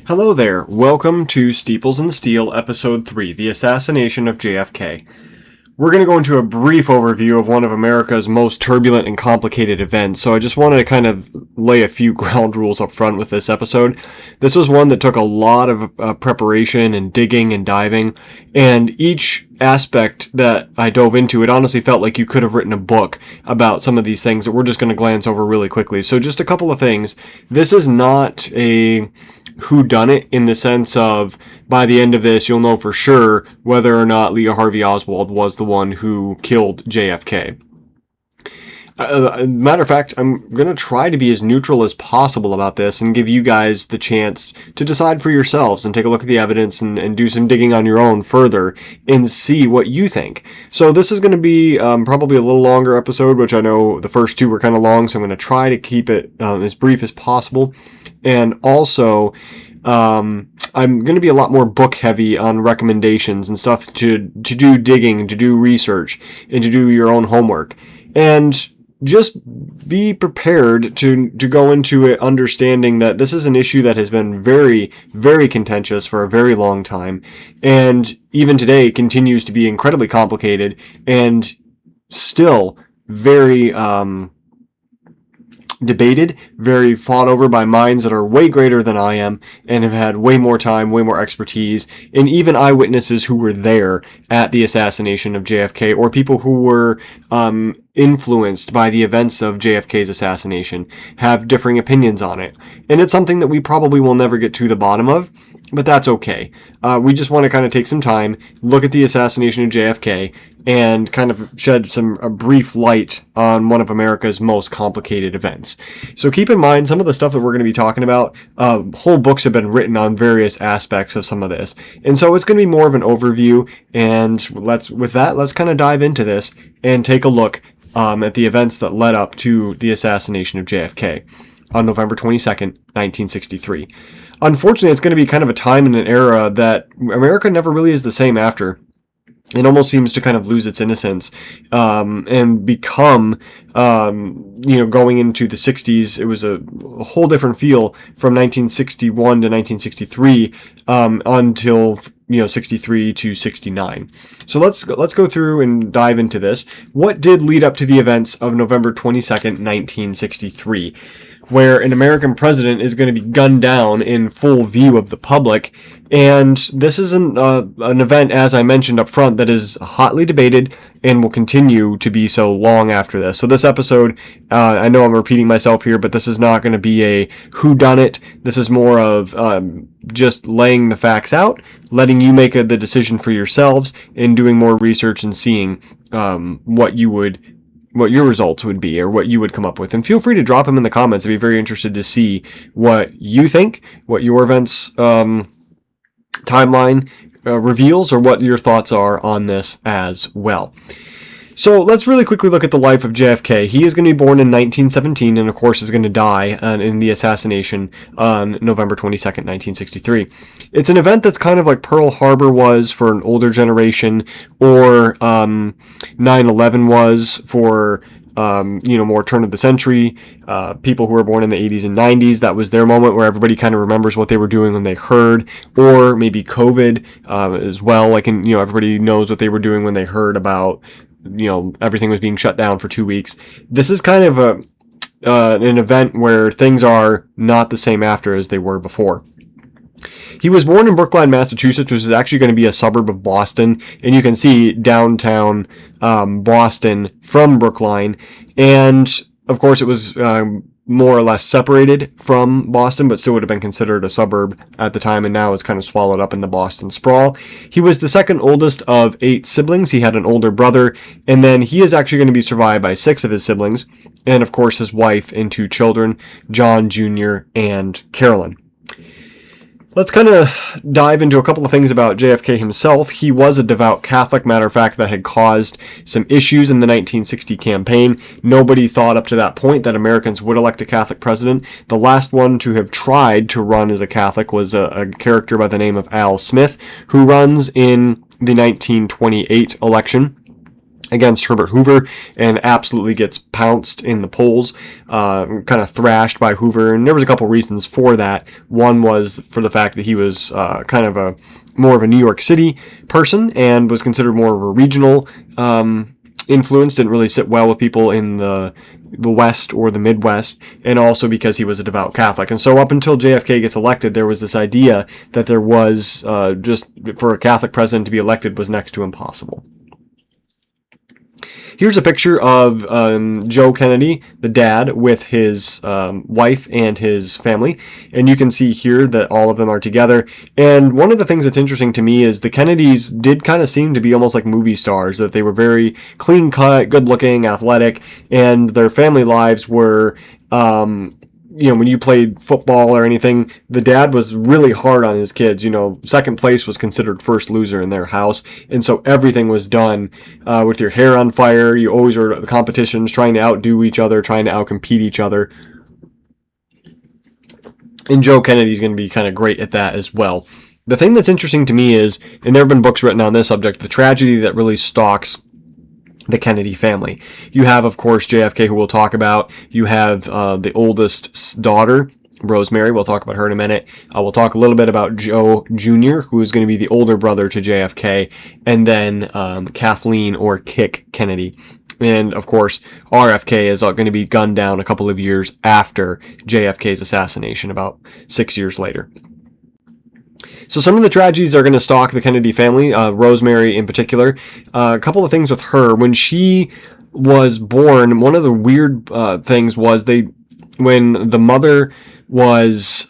Hello there. Welcome to Steeples and Steel, Episode 3, The Assassination of JFK. We're going to go into a brief overview of one of America's most turbulent and complicated events, so I just wanted to kind of lay a few ground rules up front with this episode. This was one that took a lot of preparation and digging and diving, and each aspect that I dove into, it honestly felt like you could have written a book about some of these things that we're just going to glance over really quickly. So just a couple of things. This is not a whodunit in the sense of by the end of this you'll know for sure whether or not Lee Harvey Oswald was the one who killed JFK. Matter of fact, I'm going to try to be as neutral as possible about this and give you guys the chance to decide for yourselves and take a look at the evidence and do some digging on your own further and see what you think. So this is going to be probably a little longer episode, which I know the first two were kind of long, so I'm going to try to keep it as brief as possible. And also, I'm going to be a lot more book heavy on recommendations and stuff to do digging, to do research, and to do your own homework. And just be prepared to go into it understanding that this is an issue that has been very, very contentious for a very long time. And even today continues to be incredibly complicated and still very debated, very fought over by minds that are way greater than I am and have had way more time, way more expertise, and even eyewitnesses who were there at the assassination of JFK or people who were influenced by the events of JFK's assassination have differing opinions on it. And it's something that we probably will never get to the bottom of, but that's okay. We just want to kind of take some time, look at the assassination of JFK, and kind of shed a brief light on one of America's most complicated events. So keep in mind, some of the stuff that we're going to be talking about, whole books have been written on various aspects of some of this. And so it's going to be more of an overview, and let's kind of dive into this and take a look at the events that led up to the assassination of JFK on November 22nd, 1963. Unfortunately, it's going to be kind of a time and an era that America never really is the same after. It almost seems to kind of lose its innocence and become, going into the 60s, it was a whole different feel from 1961 to 1963 until 63 to 69. So let's go through and dive into this. What did lead up to the events of November 22nd, 1963? Where an American president is going to be gunned down in full view of the public. And this is an event, as I mentioned up front, that is hotly debated and will continue to be so long after this. So this episode, I know I'm repeating myself here, but this is not going to be a whodunit. This is more of just laying the facts out, letting you make the decision for yourselves, and doing more research and seeing what your results would be or what you would come up with. And feel free to drop them in the comments. I'd be very interested to see what you think, what your events timeline reveals, or what your thoughts are on this as well. So let's really quickly look at the life of JFK. He is going to be born in 1917 and of course is going to die in the assassination on November 22nd, 1963. It's an event that's kind of like Pearl Harbor was for an older generation, or 9/11 was for more turn of the century, people who were born in the 80s and 90s. That was their moment where everybody kind of remembers what they were doing when they heard, or maybe COVID as well. Everybody knows what they were doing when they heard about, everything was being shut down for 2 weeks. This is kind of an event where things are not the same after as they were before. He was born in Brookline, Massachusetts, which is actually going to be a suburb of Boston, and you can see downtown Boston from Brookline, and of course it was more or less separated from Boston, but still would have been considered a suburb at the time, and now is kind of swallowed up in the Boston sprawl. He was the second oldest of 8 siblings. He had an older brother, and then he is actually going to be survived by 6 of his siblings, and of course his wife and 2 children, John Jr. and Carolyn. Let's kind of dive into a couple of things about JFK himself. He was a devout Catholic, matter of fact, that had caused some issues in the 1960 campaign. Nobody thought up to that point that Americans would elect a Catholic president. The last one to have tried to run as a Catholic was a character by the name of Al Smith, who runs in the 1928 election. against Herbert Hoover and absolutely gets pounced in the polls, kind of thrashed by Hoover. And there was a couple reasons for that. One was for the fact that he was kind of a more of a New York City person and was considered more of a regional influence, didn't really sit well with people in the West or the Midwest, and also because he was a devout Catholic. And so up until JFK gets elected, there was this idea that there was just for a Catholic president to be elected was next to impossible. Here's a picture of Joe Kennedy, the dad, with his wife and his family. And you can see here that all of them are together. And one of the things that's interesting to me is the Kennedys did kind of seem to be almost like movie stars, that they were very clean-cut, good-looking, athletic, and their family lives were... when you played football or anything, the dad was really hard on his kids. Second place was considered first loser in their house. And so everything was done with your hair on fire. You always were at the competitions, trying to outdo each other, trying to outcompete each other. And Joe Kennedy's going to be kind of great at that as well. The thing that's interesting to me is, and there have been books written on this subject, the tragedy that really stalks the Kennedy family. You have, of course, JFK, who we'll talk about. You have the oldest daughter, Rosemary. We'll talk about her in a minute. We'll talk a little bit about Joe Jr., who is going to be the older brother to JFK, and then Kathleen, or Kick, Kennedy. And, of course, RFK is going to be gunned down a couple of years after JFK's assassination, about 6 years later. So some of the tragedies are going to stalk the Kennedy family, Rosemary in particular. A couple of things with her. When she was born, one of the weird things was when the mother was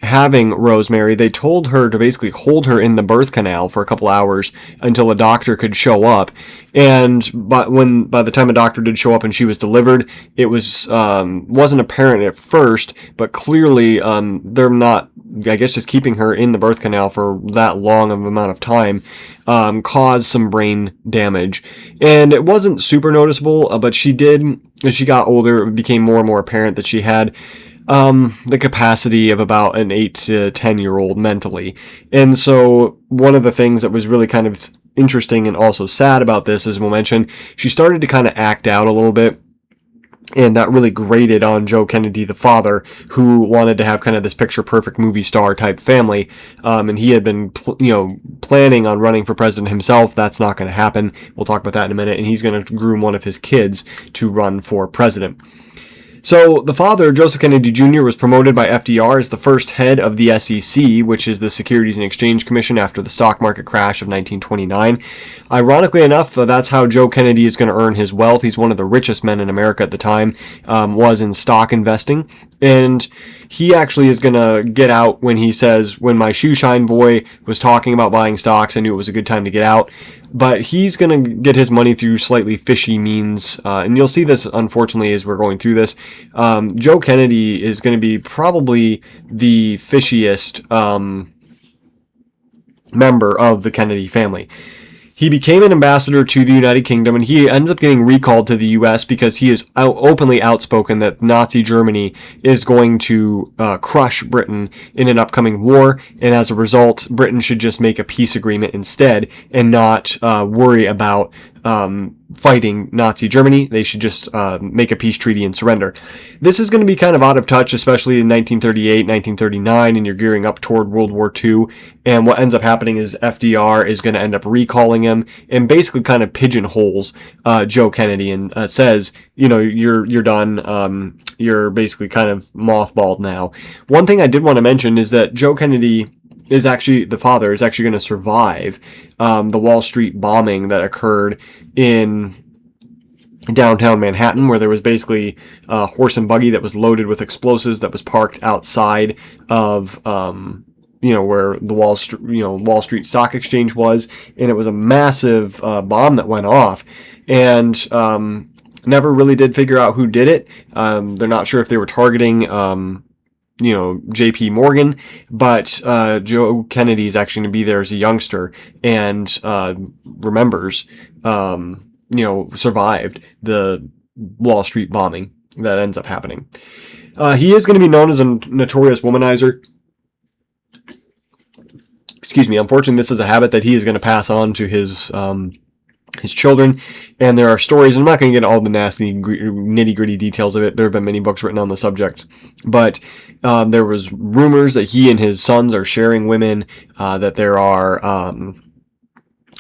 having Rosemary, they told her to basically hold her in the birth canal for a couple hours until a doctor could show up. But by the time a doctor did show up and she was delivered, it wasn't apparent at first, but clearly they're not, I guess, just keeping her in the birth canal for that long of an amount of time caused some brain damage. And it wasn't super noticeable, but she did, as she got older, it became more and more apparent that she had the capacity of about an 8 to 10-year-old mentally. And so one of the things that was really kind of interesting and also sad about this, as we'll mention, she started to kind of act out a little bit. And that really grated on Joe Kennedy, the father, who wanted to have kind of this picture-perfect movie star type family. And he had been, planning on running for president himself. That's not going to happen. We'll talk about that in a minute. And he's going to groom one of his kids to run for president. So the father, Joseph Kennedy Jr., was promoted by FDR as the first head of the SEC, which is the Securities and Exchange Commission, after the stock market crash of 1929. Ironically enough, that's how Joe Kennedy is going to earn his wealth. He's one of the richest men in America at the time, was in stock investing. And he actually is going to get out when he says, when my shoe shine boy was talking about buying stocks, I knew it was a good time to get out. But he's going to get his money through slightly fishy means. And you'll see this, unfortunately, as we're going through this. Joe Kennedy is going to be probably the fishiest member of the Kennedy family. He became an ambassador to the United Kingdom, and he ends up getting recalled to the U.S. because he is openly outspoken that Nazi Germany is going to crush Britain in an upcoming war, and as a result, Britain should just make a peace agreement instead and not worry about fighting Nazi Germany. They should just make a peace treaty and surrender. This is going to be kind of out of touch, especially in 1938, 1939, and you're gearing up toward World War II. And what ends up happening is FDR is going to end up recalling him and basically kind of pigeonholes Joe Kennedy and says, you're done. You're basically kind of mothballed now. One thing I did want to mention is that Joe Kennedy the father is actually going to survive the Wall Street bombing that occurred in downtown Manhattan, where there was basically a horse and buggy that was loaded with explosives that was parked outside of where the Wall Street Stock Exchange was, and it was a massive bomb that went off, and never really did figure out who did it. They're not sure if they were targeting JP Morgan, but Joe Kennedy is actually going to be there as a youngster and remembers, survived the Wall Street bombing that ends up happening. He is going to be known as a notorious womanizer. Excuse me. Unfortunately, this is a habit that he is going to pass on to his his children. And there are stories, and I'm not going to get all the nasty, nitty-gritty details of it. There have been many books written on the subject. But there was rumors that he and his sons are sharing women, that there are...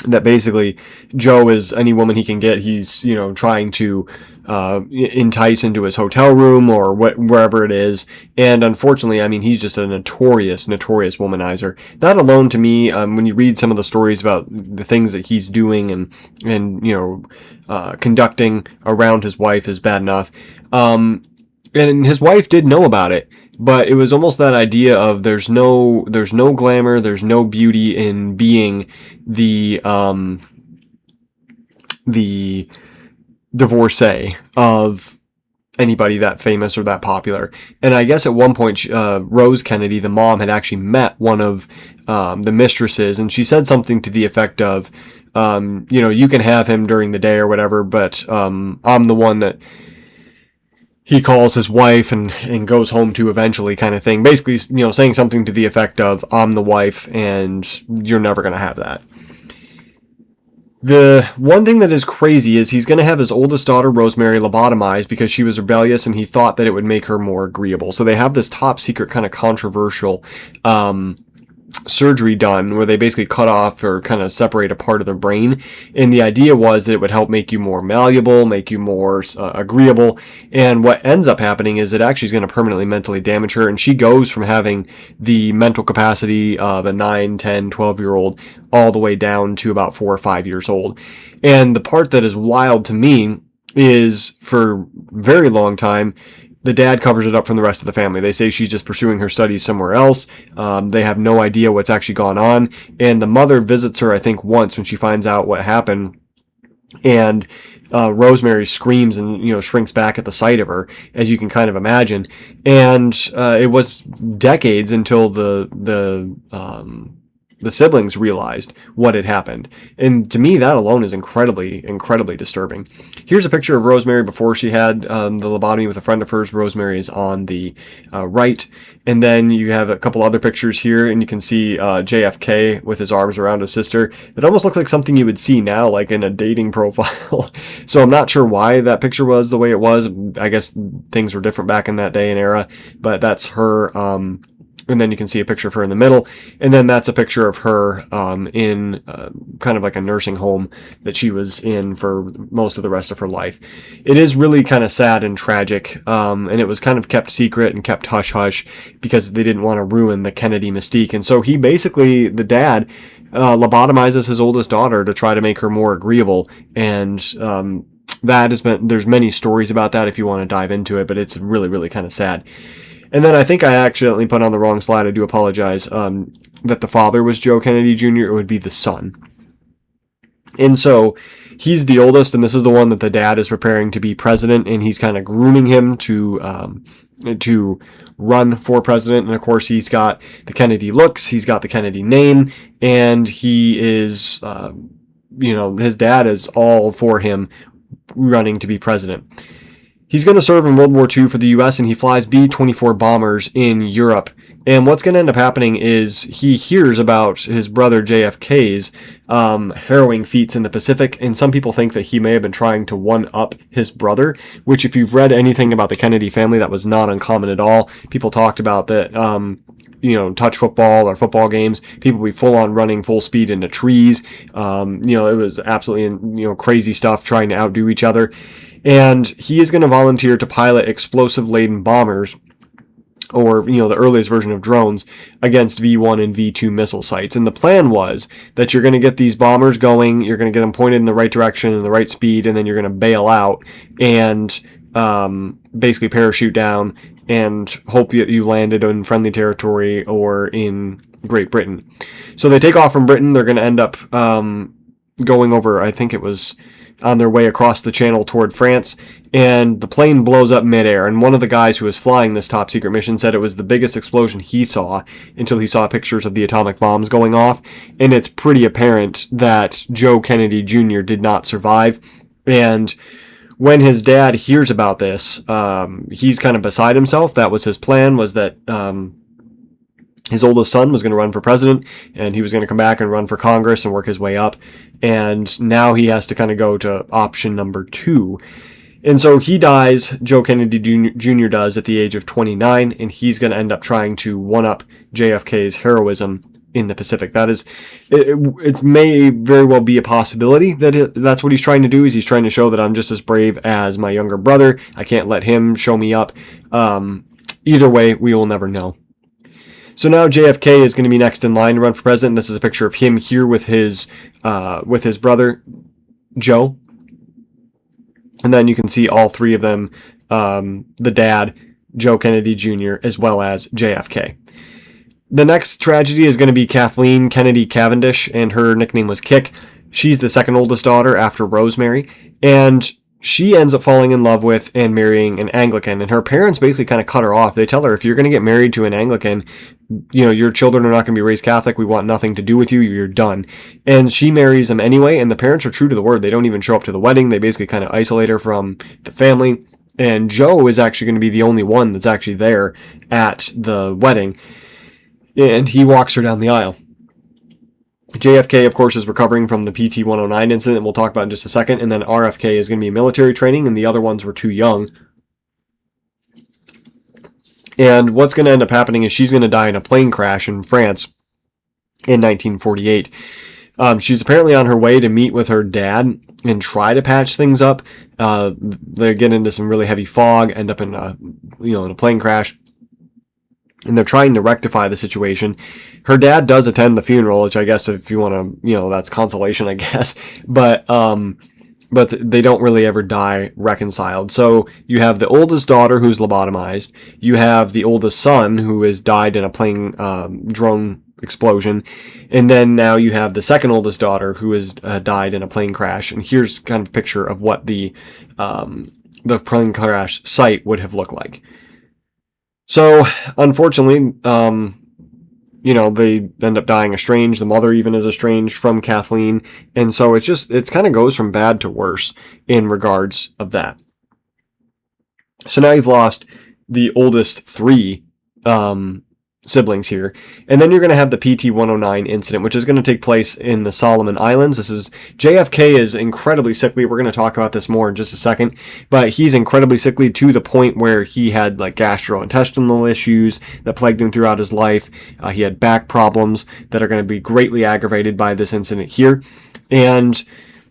that basically Joe is any woman he can get. He's, trying to entice into his hotel room or wherever it is. And unfortunately, I mean, he's just a notorious womanizer. That alone, to me, when you read some of the stories about the things that he's doing and conducting around his wife is bad enough. And his wife did know about it. But it was almost that idea of there's no glamour, there's no beauty in being the divorcee of anybody that famous or that popular. And I guess at one point, Rose Kennedy, the mom, had actually met one of the mistresses, and she said something to the effect of, you can have him during the day or whatever, but I'm the one that he calls his wife and goes home to eventually, kind of thing. Basically, saying something to the effect of, I'm the wife and you're never going to have that. The one thing that is crazy is he's going to have his oldest daughter, Rosemary, lobotomized because she was rebellious and he thought that it would make her more agreeable. So they have this top secret kind of controversial surgery done where they basically cut off or kind of separate a part of the brain, and the idea was that it would help make you more malleable, make you more agreeable. And what ends up happening is it actually is going to permanently mentally damage her, and she goes from having the mental capacity of a 9, 10, 12-year-old all the way down to about 4 or 5 years old. And the part that is wild to me is, for a very long time, the dad covers it up from the rest of the family. They say she's just pursuing her studies somewhere else. They have no idea what's actually gone on. And the mother visits her, I think, once when she finds out what happened. And Rosemary screams and shrinks back at the sight of her, as you can kind of imagine. And it was decades until the siblings realized what had happened. And to me, that alone is incredibly disturbing. Here's a picture of Rosemary before she had the lobotomy with a friend of hers. Rosemary is on the right. And then you have a couple other pictures here, and you can see JFK with his arms around his sister. It almost looks like something you would see now, like in a dating profile. So I'm not sure why that picture was the way it was. I guess things were different back in that day and era, but that's her. And then you can see a picture of her in the middle. And then that's a picture of her in kind of like a nursing home that she was in for most of the rest of her life. It is really kind of sad and tragic. And it was kind of kept secret and kept hush-hush because they didn't want to ruin the Kennedy mystique. And so he basically, the dad, lobotomizes his oldest daughter to try to make her more agreeable. And that has been, there's many stories about that if you want to dive into it, but it's really kind of sad. And then I think I accidentally put on the wrong slide. I do apologize. That the father was Joe Kennedy Jr. It would be the son. And so he's the oldest, and this is the one that the dad is preparing to be president, and he's kind of grooming him to run for president. And of course, he's got the Kennedy looks, he's got the Kennedy name, and he is, his dad is all for him running to be president. He's going to serve in World War II for the U.S., and he flies B-24 bombers in Europe. And what's going to end up happening is he hears about his brother JFK's harrowing feats in the Pacific, and some people think that he may have been trying to one-up his brother, which if you've read anything about the Kennedy family, that was not uncommon at all. People talked about that, touch football or football games, people would be full-on running full speed into trees. It was absolutely, crazy stuff, trying to outdo each other. And he is going to volunteer to pilot explosive-laden bombers, or, the earliest version of drones, against V-1 and V-2 missile sites. And the plan was that you're going to get these bombers going, you're going to get them pointed in the right direction and the right speed, and then you're going to bail out and basically parachute down and hope that you landed in friendly territory or in Great Britain. So they take off from Britain. They're going to end up going over, I think it was on their way across the channel toward France, and the plane blows up midair. And one of the guys who was flying this top secret mission said it was the biggest explosion he saw until he saw pictures of the atomic bombs going off. And it's pretty apparent that Joe Kennedy Jr. did not survive. And when his dad hears about this, he's kind of beside himself. That was his plan, was that His oldest son was going to run for president, and he was going to come back and run for Congress and work his way up. And now he has to kind of go to option number 2. And so he dies, Joe Kennedy Jr. does, at the age of 29, and he's going to end up trying to one-up JFK's heroism in the Pacific. That is, it may very well be a possibility that that's what he's trying to do, is he's trying to show that I'm just as brave as my younger brother. I can't let him show me up. Either way, we will never know. So now JFK is going to be next in line to run for president. This is a picture of him here with his brother, Joe. And then you can see all 3 of them, the dad, Joe Kennedy Jr., as well as JFK. The next tragedy is going to be Kathleen Kennedy Cavendish, and her nickname was Kick. She's the second oldest daughter after Rosemary, and she ends up falling in love with and marrying an Anglican, and her parents basically kind of cut her off. They tell her, if you're going to get married to an Anglican, your children are not going to be raised Catholic. We want nothing to do with you. You're done. And she marries him anyway, and the parents are true to the word. They don't even show up to the wedding. They basically kind of isolate her from the family, and Joe is actually going to be the only one that's actually there at the wedding, and he walks her down the aisle. JFK, of course, is recovering from the PT-109 incident we'll talk about in just a second, and then RFK is going to be military training, and the other ones were too young. And what's going to end up happening is she's going to die in a plane crash in France in 1948. She's apparently on her way to meet with her dad and try to patch things up. They get into some really heavy fog, end up in a plane crash, and they're trying to rectify the situation. Her dad does attend the funeral, which I guess if you want to, that's consolation, I guess. But they don't really ever die reconciled. So you have the oldest daughter who's lobotomized. You have the oldest son who has died in a plane drone explosion. And then now you have the second oldest daughter who has died in a plane crash. And here's kind of a picture of what the plane crash site would have looked like. So, unfortunately, they end up dying estranged. The mother even is estranged from Kathleen. And so it kind of goes from bad to worse in regards of that. So now you've lost the oldest 3 siblings here. And then you're going to have the PT-109 incident, which is going to take place in the Solomon Islands. JFK is incredibly sickly. We're going to talk about this more in just a second, but he's incredibly sickly to the point where he had gastrointestinal issues that plagued him throughout his life. He had back problems that are going to be greatly aggravated by this incident here. And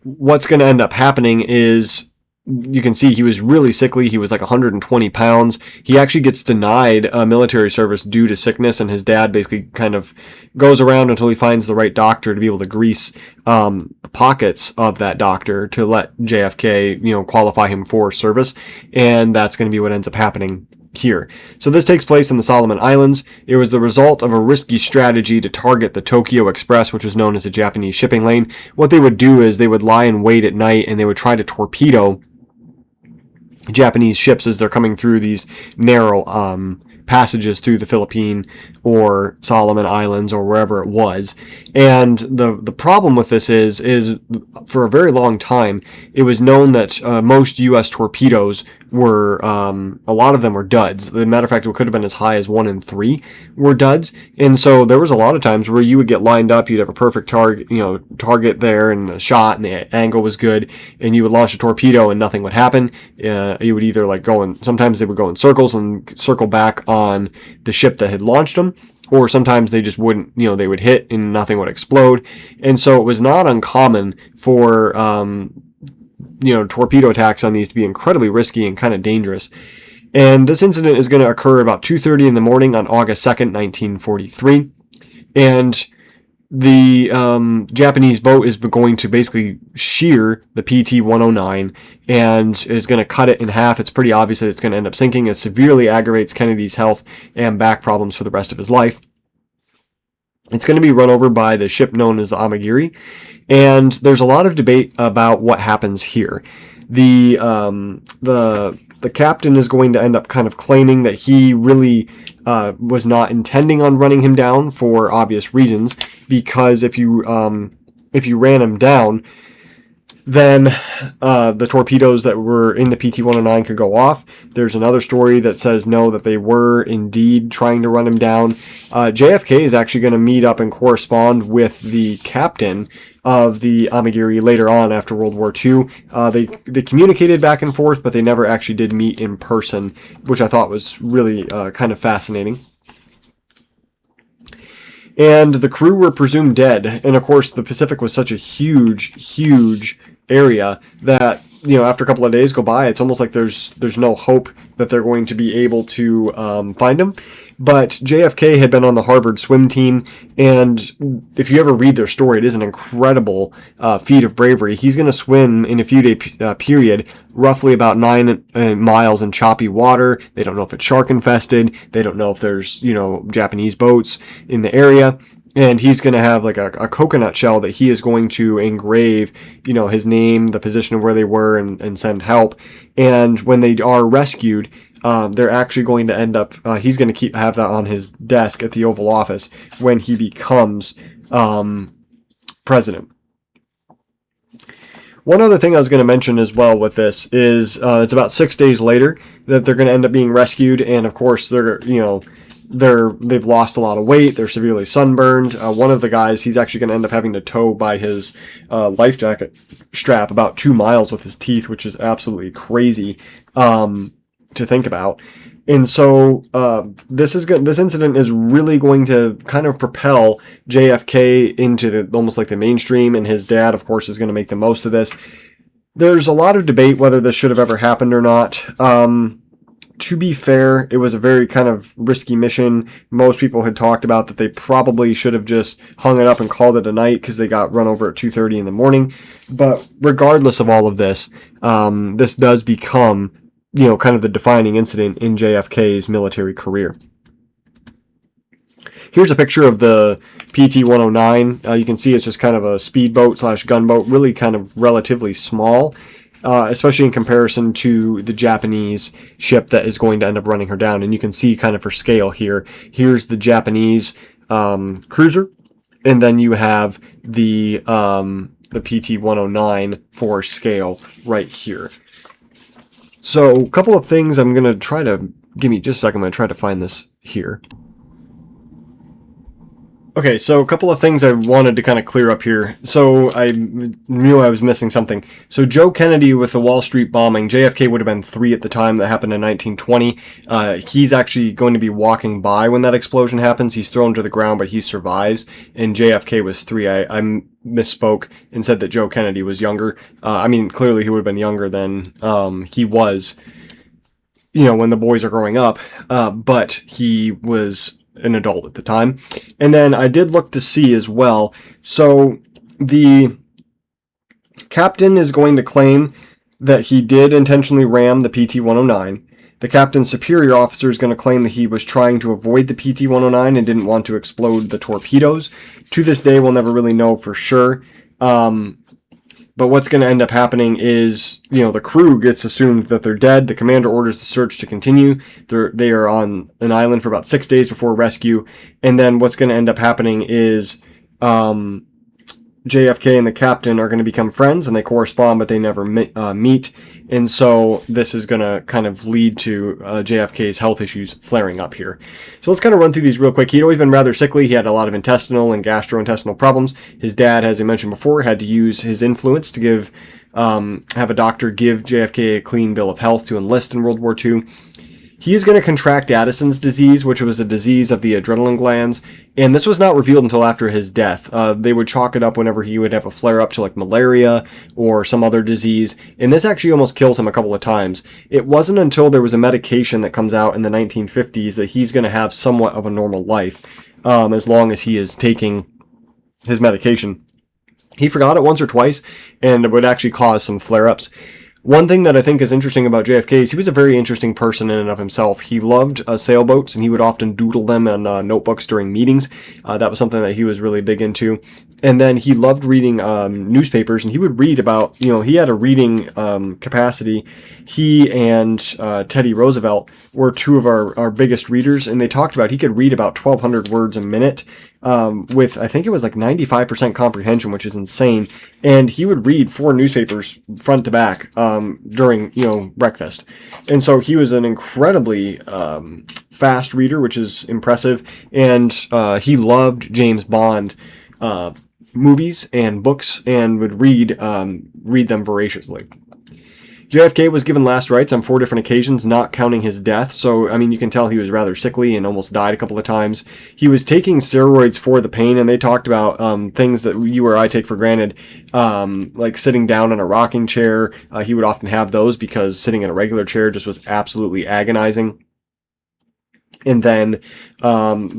what's going to end up happening is, you can see he was really sickly. He was 120 pounds. He actually gets denied military service due to sickness, and his dad basically kind of goes around until he finds the right doctor to be able to grease the pockets of that doctor to let JFK, qualify him for service. And that's going to be what ends up happening here. So this takes place in the Solomon Islands. It was the result of a risky strategy to target the Tokyo Express, which was known as a Japanese shipping lane. What they would do is they would lie in wait at night, and they would try to torpedo Japanese ships as they're coming through these narrow passages through the Philippine or Solomon Islands or wherever it was. And the problem with this is for a very long time, it was known that most U.S. torpedoes were, a lot of them were duds. As a matter of fact, it could have been as high as 1 in 3 were duds. And so there was a lot of times where you would get lined up, you'd have a perfect target there, and the shot and the angle was good, and you would launch a torpedo and nothing would happen. You would either sometimes they would go in circles and circle back on the ship that had launched them, or sometimes they just wouldn't, they would hit and nothing would explode. And so it was not uncommon for, torpedo attacks on these to be incredibly risky and kind of dangerous. And this incident is going to occur about 2:30 in the morning on August 2nd, 1943. And the Japanese boat is going to basically shear the PT-109 and is going to cut it in half. It's pretty obvious that it's going to end up sinking. It severely aggravates Kennedy's health and back problems for the rest of his life. It's going to be run over by the ship known as the Amagiri, and there's a lot of debate about what happens here. The captain is going to end up kind of claiming that he really was not intending on running him down for obvious reasons, because if you ran him down, then the torpedoes that were in the PT-109 could go off. There's another story that says no, that they were indeed trying to run him down. JFK is actually going to meet up and correspond with the captain of the Amagiri later on after World War II. They communicated back and forth, but they never actually did meet in person, which I thought was really kind of fascinating. And the crew were presumed dead. And of course, the Pacific was such a huge area that, you know, after a couple of days go by, it's almost like there's no hope that they're going to be able to find him. But JFK had been on the Harvard swim team, and if you ever read their story, it is an incredible feat of bravery. He's going to swim in a few-day period, roughly about 9 miles in choppy water. They don't know if it's shark-infested. They don't know if there's, you know, Japanese boats in the area. And he's going to have like a coconut shell that he is going to engrave, you know, his name, the position of where they were, and send help. And when they are rescued, they're actually going to end up, he's going to have that on his desk at the Oval Office when he becomes president. One other thing I was going to mention as well with this is it's about 6 days later that they're going to end up being rescued. And of course, they've lost a lot of weight. They're severely sunburned. One of the guys, he's actually going to end up having to tow by his life jacket strap about 2 miles with his teeth, which is absolutely crazy to think about. And so this incident is really going to kind of propel JFK into almost like the mainstream, and his dad, of course, is going to make the most of this. There's a lot of debate whether this should have ever happened or not. To be fair, it was a very kind of risky mission. Most people had talked about that they probably should have just hung it up and called it a night because they got run over at 2:30 in the morning. But regardless of all of this, this does become, you know, kind of the defining incident in JFK's military career. Here's a picture of the PT-109. You can see it's just kind of a speedboat / gunboat, really kind of relatively small. Especially in comparison to the Japanese ship that is going to end up running her down. And you can see kind of her scale here. Here's the Japanese cruiser, and then you have the PT-109 for scale right here. So a couple of things I'm going to try to, give me just a second, I'm going to try to find this here. Okay, so a couple of things I wanted to kind of clear up here. So I knew I was missing something. So Joe Kennedy with the Wall Street bombing, JFK would have been 3 at the time. That happened in 1920. He's actually going to be walking by when that explosion happens. He's thrown to the ground, but he survives. And JFK was 3. I misspoke and said that Joe Kennedy was younger. I mean, clearly he would have been younger than he was, you know, when the boys are growing up. But he was an adult at the time. And then I did look to see as well. So the captain is going to claim that he did intentionally ram the PT-109. The captain's superior officer is going to claim that he was trying to avoid the PT-109 and didn't want to explode the torpedoes. To this day, we'll never really know for sure. But what's going to end up happening is, you know, the crew gets assumed that they're dead. The commander orders the search to continue. They are on an island for about 6 days before rescue. And then what's going to end up happening is JFK and the captain are going to become friends, and they correspond, but they never meet. And so this is going to kind of lead to JFK's health issues flaring up here. So let's kind of run through these real quick. He'd always been rather sickly. He had a lot of intestinal and gastrointestinal problems. His dad, as I mentioned before, had to use his influence to have a doctor give JFK a clean bill of health to enlist in World War II. He is going to contract Addison's disease, which was a disease of the adrenaline glands, and this was not revealed until after his death. They would chalk it up whenever he would have a flare-up to like malaria or some other disease, and this actually almost kills him a couple of times. It wasn't until there was a medication that comes out in the 1950s that he's going to have somewhat of a normal life, as long as he is taking his medication. He forgot it once or twice, and it would actually cause some flare-ups. One thing that I think is interesting about JFK is he was a very interesting person in and of himself. He loved sailboats, and he would often doodle them on notebooks during meetings. That was something that he was really big into. And then he loved reading newspapers, and he would read about, he had a reading capacity. He and Teddy Roosevelt were two of our biggest readers, and they talked about he could read about 1,200 words a minute with, I think it was like 95% comprehension, which is insane. And he would read 4 newspapers front to back during, breakfast. And so he was an incredibly fast reader, which is impressive. And he loved James Bond movies and books, and would read them voraciously. JFK was given last rites on 4 different occasions, not counting his death. So, I mean, you can tell he was rather sickly and almost died a couple of times. He was taking steroids for the pain, and they talked about things that you or I take for granted, like sitting down in a rocking chair. He would often have those because sitting in a regular chair just was absolutely agonizing. And then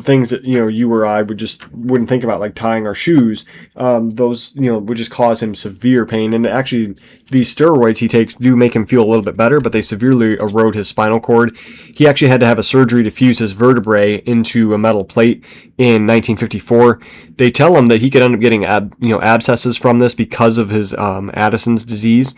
things that you or I wouldn't think about, like tying our shoes, those would just cause him severe pain. And actually, these steroids he takes do make him feel a little bit better, but they severely erode his spinal cord. He actually had to have a surgery to fuse his vertebrae into a metal plate in 1954. They tell him that he could end up getting abscesses from this because of his Addison's disease.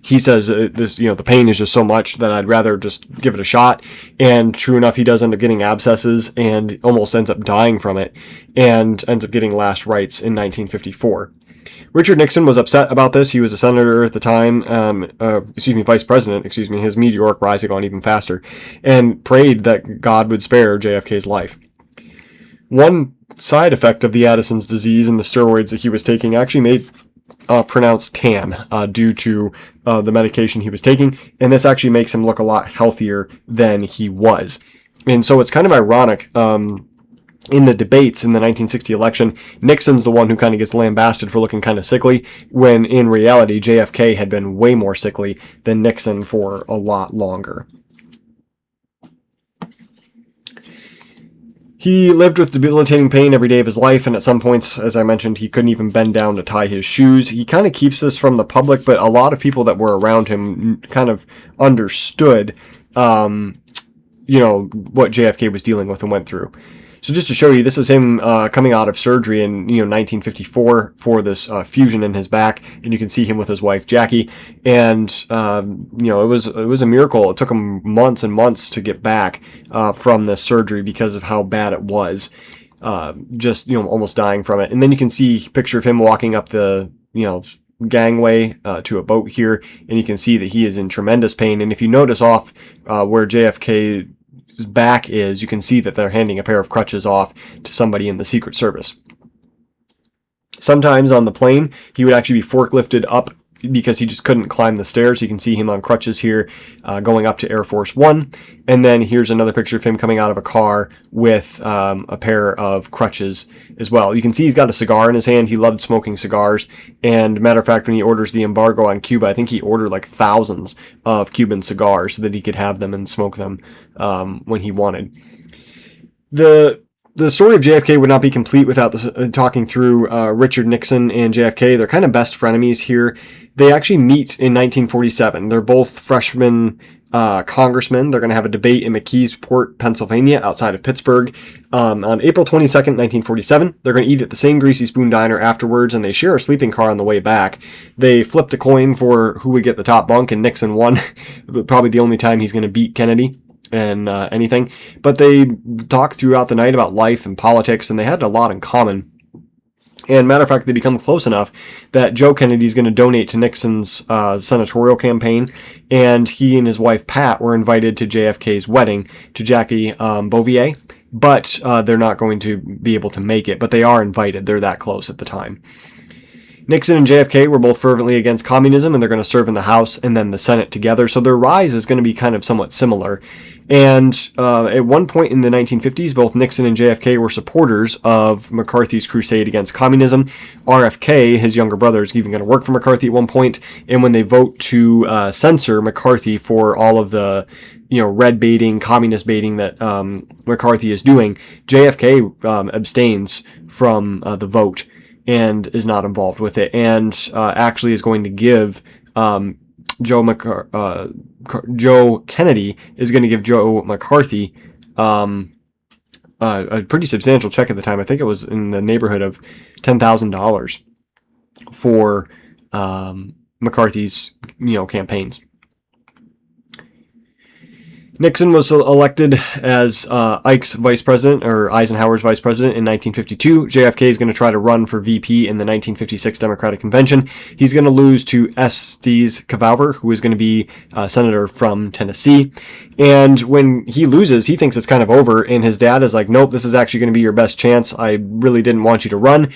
He says the pain is just so much that I'd rather just give it a shot. And true enough, he does end up getting abscesses and almost ends up dying from it, and ends up getting last rites in 1954. Richard Nixon was upset about this. He was a senator at the time, vice president, his meteoric rising on even faster, and prayed that God would spare JFK's life. One side effect of the Addison's disease and the steroids that he was taking actually made pronounced tan due to the medication he was taking, and this actually makes him look a lot healthier than he was. And so it's kind of ironic, in the debates in the 1960 election, Nixon's the one who kind of gets lambasted for looking kind of sickly, when in reality JFK had been way more sickly than Nixon for a lot longer. He lived with debilitating pain every day of his life, and at some points, as I mentioned, he couldn't even bend down to tie his shoes. He kind of keeps this from the public, but a lot of people that were around him kind of understood, what JFK was dealing with and went through. So just to show you, this is him coming out of surgery in 1954 for this fusion in his back, and you can see him with his wife Jackie. And it was a miracle. It took him months and months to get back from this surgery because of how bad it was. Almost dying from it. And then you can see a picture of him walking up the gangway to a boat here, and you can see that he is in tremendous pain. And if you notice off where JFK back is, you can see that they're handing a pair of crutches off to somebody in the Secret Service. Sometimes on the plane, he would actually be forklifted up because he just couldn't climb the stairs. You can see him on crutches here going up to Air Force One. And then here's another picture of him coming out of a car with a pair of crutches as well. You can see he's got a cigar in his hand. He loved smoking cigars. And matter of fact, when he orders the embargo on Cuba, I think he ordered like thousands of Cuban cigars so that he could have them and smoke them when he wanted. The story of JFK would not be complete without talking through Richard Nixon and JFK. They're kind of best frenemies here. They actually meet in 1947. They're both freshman congressmen. They're going to have a debate in McKeesport, Pennsylvania, outside of Pittsburgh. On April 22nd, 1947, they're going to eat at the same Greasy Spoon Diner afterwards, and they share a sleeping car on the way back. They flipped a coin for who would get the top bunk, and Nixon won. Probably the only time he's going to beat Kennedy and anything. But they talked throughout the night about life and politics, and they had a lot in common. And matter of fact, they become close enough that Joe Kennedy is going to donate to Nixon's senatorial campaign, and he and his wife Pat were invited to JFK's wedding to Jackie Bouvier, but they're not going to be able to make it, but they are invited. They're that close at the time. Nixon and JFK were both fervently against communism, and they're going to serve in the House and then the Senate together, so their rise is going to be kind of somewhat similar. And at one point in the 1950s, both Nixon and JFK were supporters of McCarthy's crusade against communism. RFK, his younger brother, is even going to work for McCarthy at one point, and when they vote to censor McCarthy for all of the red baiting, communist baiting that McCarthy is doing, JFK abstains from the vote and is not involved with it, and actually is going to give Joe Kennedy is going to give Joe McCarthy a pretty substantial check at the time. I think it was in the neighborhood of $10,000 for McCarthy's campaigns. Nixon was elected as Ike's vice president, or Eisenhower's vice president, in 1952. JFK is going to try to run for VP in the 1956 Democratic Convention. He's going to lose to Estes Kefauver, who is going to be a senator from Tennessee. And when he loses, he thinks it's kind of over, and his dad is like, nope, this is actually going to be your best chance. I really didn't want you to run.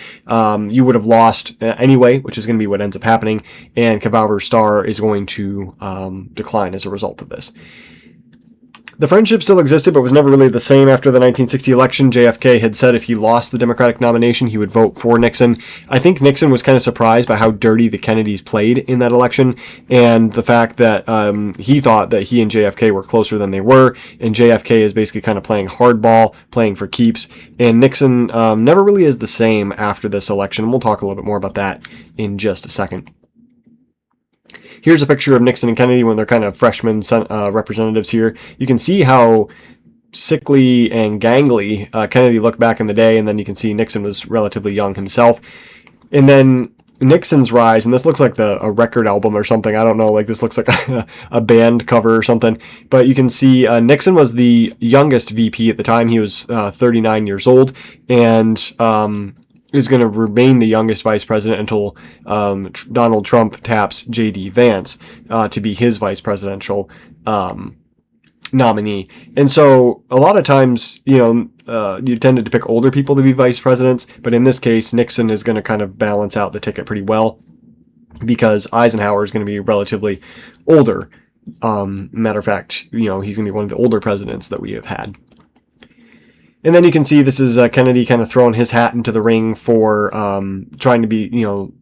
You would have lost anyway, which is going to be what ends up happening, and Kefauver's star is going to decline as a result of this. The friendship still existed, but was never really the same after the 1960 election. JFK had said if he lost the Democratic nomination, he would vote for Nixon. I think Nixon was kind of surprised by how dirty the Kennedys played in that election, and the fact that he thought that he and JFK were closer than they were, and JFK is basically kind of playing hardball, playing for keeps, and Nixon never really is the same after this election. We'll talk a little bit more about that in just a second. Here's a picture of Nixon and Kennedy when they're kind of freshman representatives here. You can see how sickly and gangly Kennedy looked back in the day, and then you can see Nixon was relatively young himself. And then Nixon's rise, and this looks like a record album or something. I don't know, like this looks like a band cover or something. But you can see Nixon was the youngest VP at the time. He was 39 years old, and is going to remain the youngest vice president until Donald Trump taps J.D. Vance to be his vice presidential nominee. And so a lot of times, you tended to pick older people to be vice presidents, but in this case, Nixon is going to kind of balance out the ticket pretty well because Eisenhower is going to be relatively older. Matter of fact, he's going to be one of the older presidents that we have had. And then you can see this is Kennedy kind of throwing his hat into the ring for trying to be,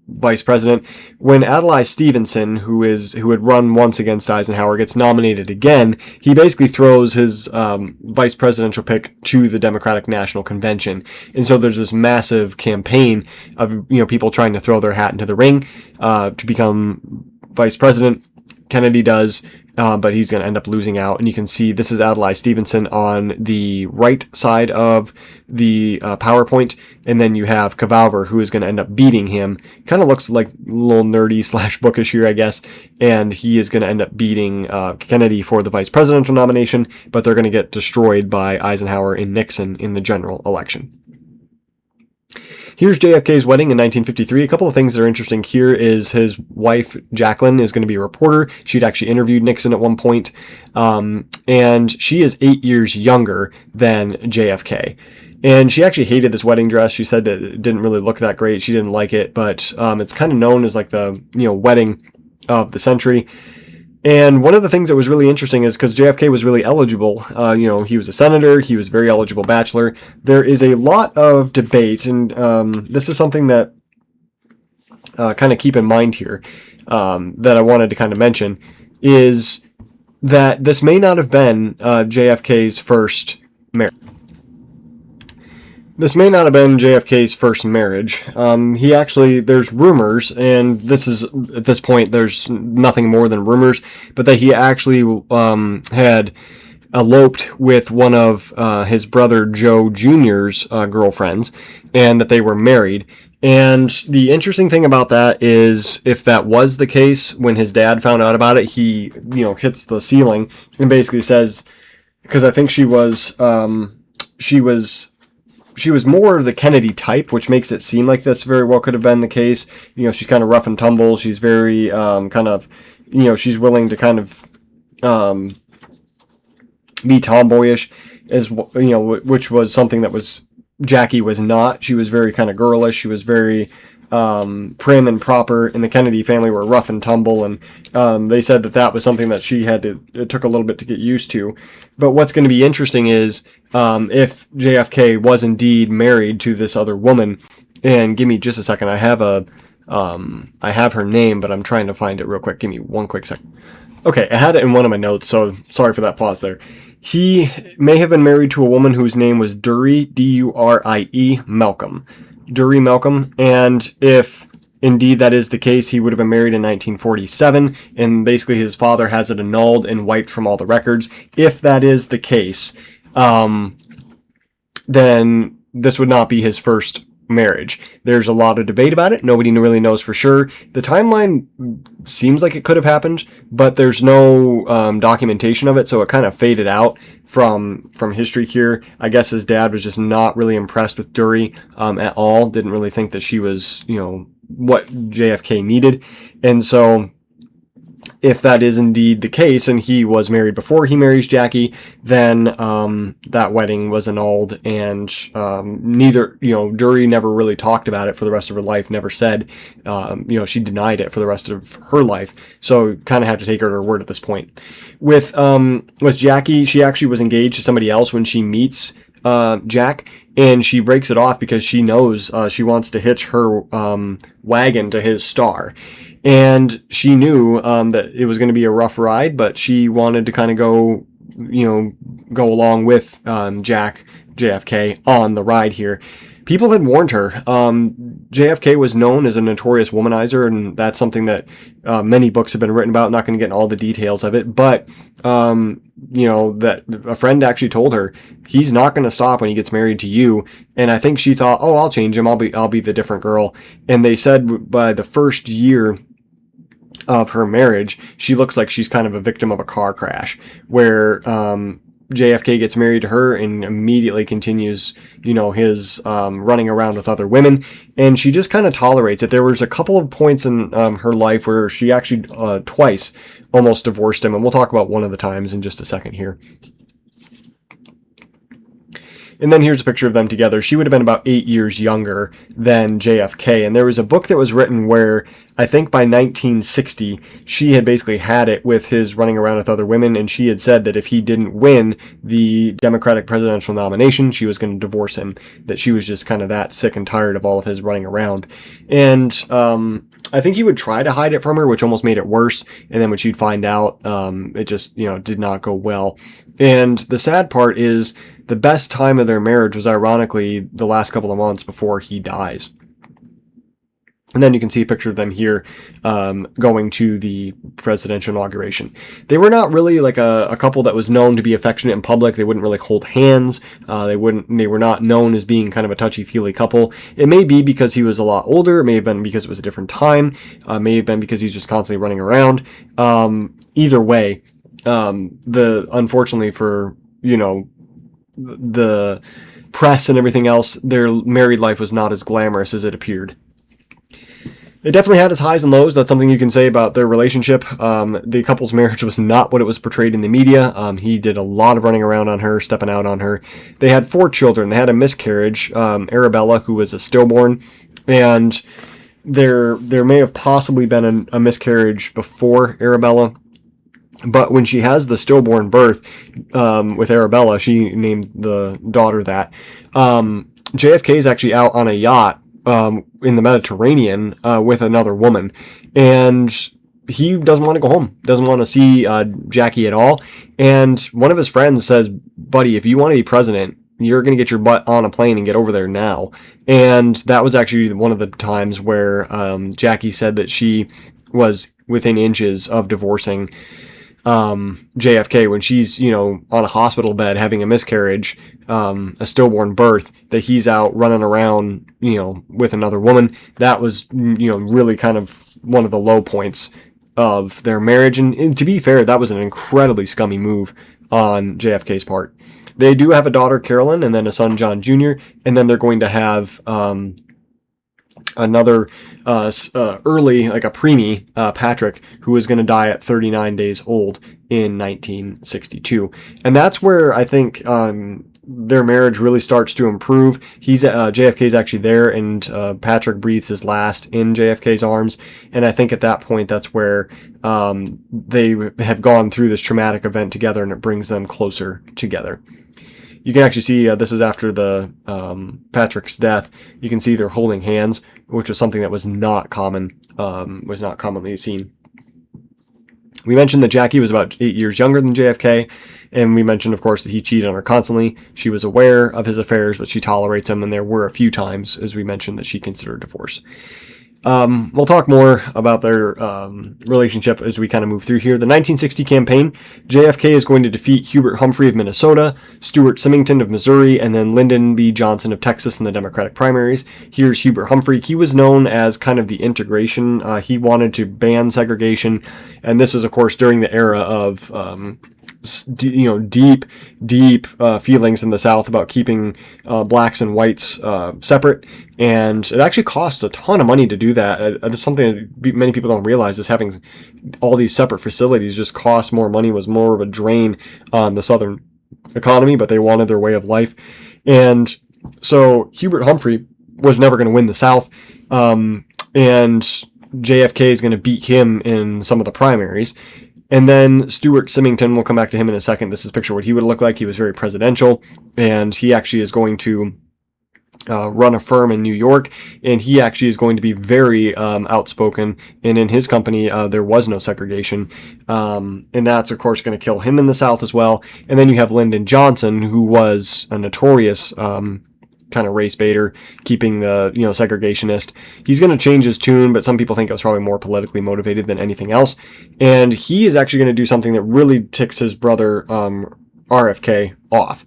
vice president. When Adlai Stevenson, who had run once against Eisenhower, gets nominated again, he basically throws his vice presidential pick to the Democratic National Convention. And so there's this massive campaign of people trying to throw their hat into the ring to become vice president. Kennedy does. But he's going to end up losing out. And you can see this is Adlai Stevenson on the right side of the PowerPoint. And then you have Kefauver, who is going to end up beating him. Kind of looks like a little nerdy / bookish here, I guess. And he is going to end up beating Kennedy for the vice presidential nomination. But they're going to get destroyed by Eisenhower and Nixon in the general election. Here's JFK's wedding in 1953. A couple of things that are interesting here is his wife, Jacqueline, is going to be a reporter. She'd actually interviewed Nixon at one point. And she is 8 years younger than JFK. And she actually hated this wedding dress. She said that it didn't really look that great. She didn't like it, but it's kind of known as like the, wedding of the century. And one of the things that was really interesting is because JFK was really eligible, he was a senator, he was a very eligible bachelor. There is a lot of debate, and this is something that kind of keep in mind here that I wanted to kind of mention, is that this may not have been JFK's first marriage. This may not have been JFK's first marriage. He actually, there's rumors, and this is, at this point, there's nothing more than rumors, but that he actually had eloped with one of his brother Joe Jr.'s girlfriends, and that they were married. And the interesting thing about that is, if that was the case, when his dad found out about it, he, hits the ceiling and basically says, because I think she was more the Kennedy type, which makes it seem like this very well could have been the case. She's kind of rough and tumble. She's very she's willing to kind of be tomboyish, which was something that was Jackie was not. She was very kind of girlish. She was very prim and proper, and the Kennedy family were rough and tumble, and they said that was something that she it took a little bit to get used to. But what's going to be interesting is if JFK was indeed married to this other woman, and give me just a second, I have her name, but I'm trying to find it real quick. Give me one quick second. Okay, I had it in one of my notes, so sorry for that pause there. He may have been married to a woman whose name was Durie, Durie Malcolm. Durie Malcolm, and if indeed that is the case, he would have been married in 1947, and basically his father has it annulled and wiped from all the records. If that is the case, then this would not be his first marriage. There's a lot of debate about it. Nobody really knows for sure. The timeline seems like it could have happened, but there's no documentation of it, so it kind of faded out from history here. I guess his dad was just not really impressed with Dury at all. Didn't really think that she was, what JFK needed. And so if that is indeed the case, and he was married before he marries Jackie, then that wedding was annulled, and Dury never really talked about it for the rest of her life, never said, she denied it for the rest of her life, so kind of had to take her at her word at this point. With Jackie, she actually was engaged to somebody else when she meets Jack, and she breaks it off because she knows she wants to hitch her wagon to his star. And she knew that it was going to be a rough ride, but she wanted to kind of go along with JFK on the ride here. People had warned her. JFK was known as a notorious womanizer, and that's something that many books have been written about. Not going to get into all the details of it, but that a friend actually told her he's not going to stop when he gets married to you. And I think she thought, oh, I'll change him. I'll be the different girl. And they said by the first year of her marriage, she looks like she's kind of a victim of a car crash, where JFK gets married to her and immediately continues, his running around with other women, and she just kind of tolerates it. There was a couple of points in her life where she actually twice almost divorced him, and we'll talk about one of the times in just a second here. And then here's a picture of them together. She would have been about 8 years younger than JFK. And there was a book that was written where I think by 1960, she had basically had it with his running around with other women. And she had said that if he didn't win the Democratic presidential nomination, she was going to divorce him. That she was just kind of that sick and tired of all of his running around. And I think he would try to hide it from her, which almost made it worse. And then when she'd find out, it just, did not go well. And the sad part is the best time of their marriage was ironically the last couple of months before he dies. And then you can see a picture of them here going to the presidential inauguration. They were not really like a couple that was known to be affectionate in public. They wouldn't really hold hands. They were not known as being kind of a touchy-feely couple. It may be because he was a lot older. It may have been because it was a different time. It may have been because he's just constantly running around. Either way, unfortunately for, the press and everything else, their married life was not as glamorous as it appeared. It definitely had its highs and lows. That's something you can say about their relationship. The couple's marriage was not what it was portrayed in the media. He did a lot of running around on her, stepping out on her. They had 4 children. They had a miscarriage, Arabella, who was a stillborn, and there may have possibly been a miscarriage before Arabella. But when she has the stillborn birth with Arabella, she named the daughter that. JFK is actually out on a yacht in the Mediterranean with another woman, and he doesn't want to go home, doesn't want to see Jackie at all. And one of his friends says, buddy, if you want to be president, you're going to get your butt on a plane and get over there now. And that was actually one of the times where Jackie said that she was within inches of divorcing JFK when she's, on a hospital bed having a miscarriage, a stillborn birth, that he's out running around, with another woman. That was, really kind of one of the low points of their marriage. And to be fair, that was an incredibly scummy move on JFK's part. They do have a daughter, Carolyn, and then a son, John Jr., and then they're going to have, another early, like a preemie, Patrick, who was going to die at 39 days old in 1962. And that's where I think their marriage really starts to improve. JFK's actually there, and Patrick breathes his last in JFK's arms. And I think at that point, that's where they have gone through this traumatic event together, and it brings them closer together. You can actually see this is after the Patrick's death. You can see they're holding hands, which was something that was not common, was not commonly seen. We mentioned that Jackie was about 8 years younger than JFK, and we mentioned, of course, that he cheated on her constantly. She was aware of his affairs, but she tolerates him, and there were a few times, as we mentioned, that she considered divorce. We'll talk more about their relationship as we kind of move through here. The 1960 campaign, JFK is going to defeat Hubert Humphrey of Minnesota, Stuart Symington of Missouri, and then Lyndon B. Johnson of Texas in the Democratic primaries. Here's Hubert Humphrey. He was known as kind of the integration. He wanted to ban segregation, and this is, of course, during the era of deep feelings in the South about keeping blacks and whites separate, and it actually cost a ton of money to do that. It's something that many people don't realize, is having all these separate facilities just cost more money, was more of a drain on the Southern economy, but they wanted their way of life. And so Hubert Humphrey was never going to win the South, and JFK is going to beat him in some of the primaries. And then Stuart Symington, we'll come back to him in a second. This is a picture of what he would look like. He was very presidential, and he actually is going to run a firm in New York, and he actually is going to be very outspoken. And in his company, there was no segregation, and that's, of course, going to kill him in the South as well. And then you have Lyndon Johnson, who was a notorious kind of race baiter, keeping the segregationist. He's going to change his tune, but some people think it was probably more politically motivated than anything else. And he is actually going to do something that really ticks his brother RFK off.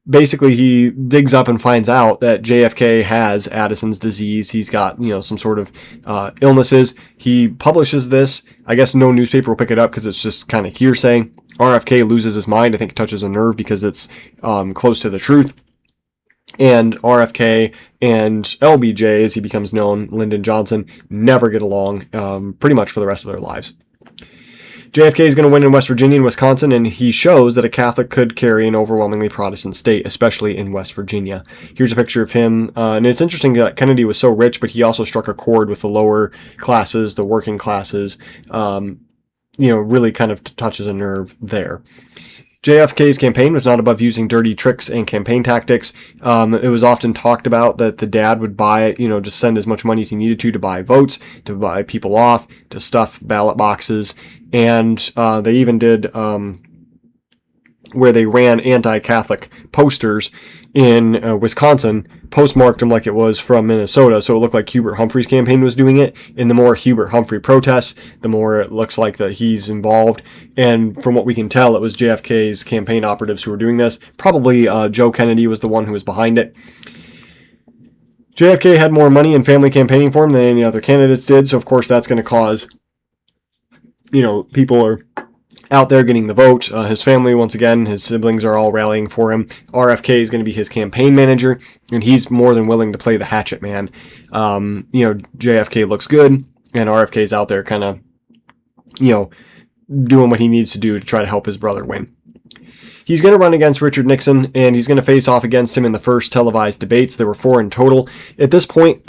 Basically, he digs up and finds out that JFK has Addison's disease. He's got some sort of illnesses. He publishes this. I guess no newspaper will pick it up because it's just kind of hearsay. RFK loses his mind. I think it touches a nerve because it's close to the truth. And RFK and LBJ, as he becomes known, Lyndon Johnson, never get along pretty much for the rest of their lives. JFK is going to win in West Virginia and Wisconsin, and he shows that a Catholic could carry an overwhelmingly Protestant state, especially in West Virginia. Here's a picture of him, and it's interesting that Kennedy was so rich, but he also struck a chord with the lower classes, the working classes. Really kind of touches a nerve there. JFK's campaign was not above using dirty tricks and campaign tactics. It was often talked about that the dad would buy, just send as much money as he needed to buy votes, to buy people off, to stuff ballot boxes. And they even did where they ran anti-Catholic posters in Wisconsin, postmarked them like it was from Minnesota, so it looked like Hubert Humphrey's campaign was doing it. And the more Hubert Humphrey protests, the more it looks like that he's involved. And from what we can tell, it was JFK's campaign operatives who were doing this. Probably Joe Kennedy was the one who was behind it. JFK had more money and family campaigning for him than any other candidates did, so of course that's going to cause, people are out there getting the vote. His family, once again, his siblings are all rallying for him. RFK is going to be his campaign manager, and he's more than willing to play the hatchet man. JFK looks good, and RFK is out there kind of, doing what he needs to do to try to help his brother win. He's going to run against Richard Nixon, and he's going to face off against him in the first televised debates. There were 4 in total. At this point,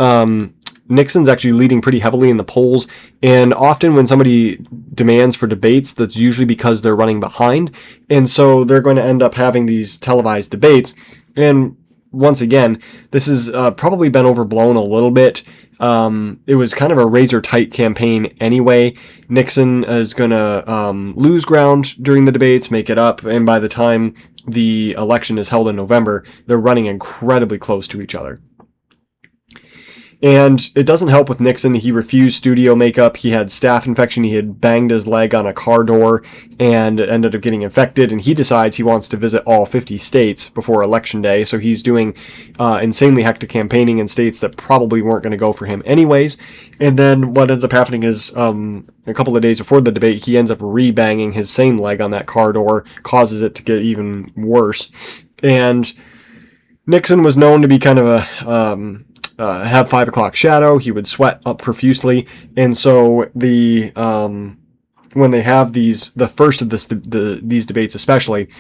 Nixon's actually leading pretty heavily in the polls, and often when somebody demands for debates, that's usually because they're running behind, and so they're going to end up having these televised debates. And once again, this has probably been overblown a little bit. It was kind of a razor-tight campaign anyway. Nixon is going to lose ground during the debates, make it up, and by the time the election is held in November, they're running incredibly close to each other. And it doesn't help with Nixon. He refused studio makeup. He had staph infection. He had banged his leg on a car door and ended up getting infected. And he decides he wants to visit all 50 states before Election Day. So he's doing insanely hectic campaigning in states that probably weren't going to go for him anyways. And then what ends up happening is a couple of days before the debate, he ends up re-banging his same leg on that car door, causes it to get even worse. And Nixon was known to be kind of a... have 5 o'clock shadow. He would sweat up profusely, and so when they have the first of these debates especially,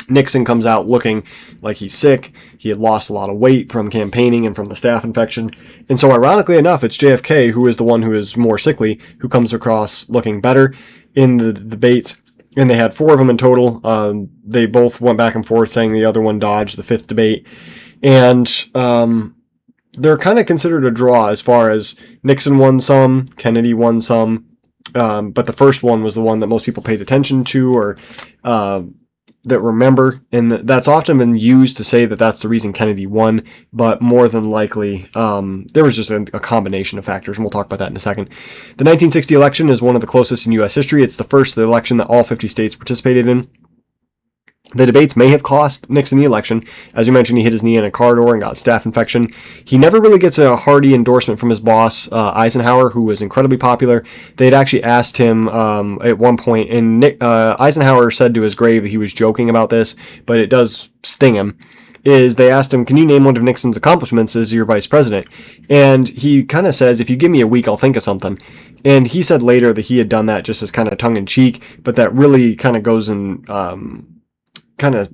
Nixon comes out looking like he's sick. He had lost a lot of weight from campaigning and from the staph infection, and so ironically enough, it's JFK who is the one who is more sickly, who comes across looking better in the debates. And they had 4 of them in total. They both went back and forth, saying the other one dodged the 5th debate. And they're kind of considered a draw as far as Nixon won some, Kennedy won some, but the first one was the one that most people paid attention to, or that remember, and that's often been used to say that that's the reason Kennedy won, but more than likely, there was just a combination of factors, and we'll talk about that in a second. The 1960 election is one of the closest in U.S. history. It's the first election that all 50 states participated in. The debates may have cost Nixon the election. As you mentioned, he hit his knee in a car door and got a staph infection. He never really gets a hearty endorsement from his boss, Eisenhower, who was incredibly popular. They had actually asked him at one point, and Eisenhower said to his grave that he was joking about this, but it does sting him, is they asked him, can you name one of Nixon's accomplishments as your vice president? And he kind of says, if you give me a week, I'll think of something. And he said later that he had done that just as kind of tongue-in-cheek, but that really kind of goes in... kind of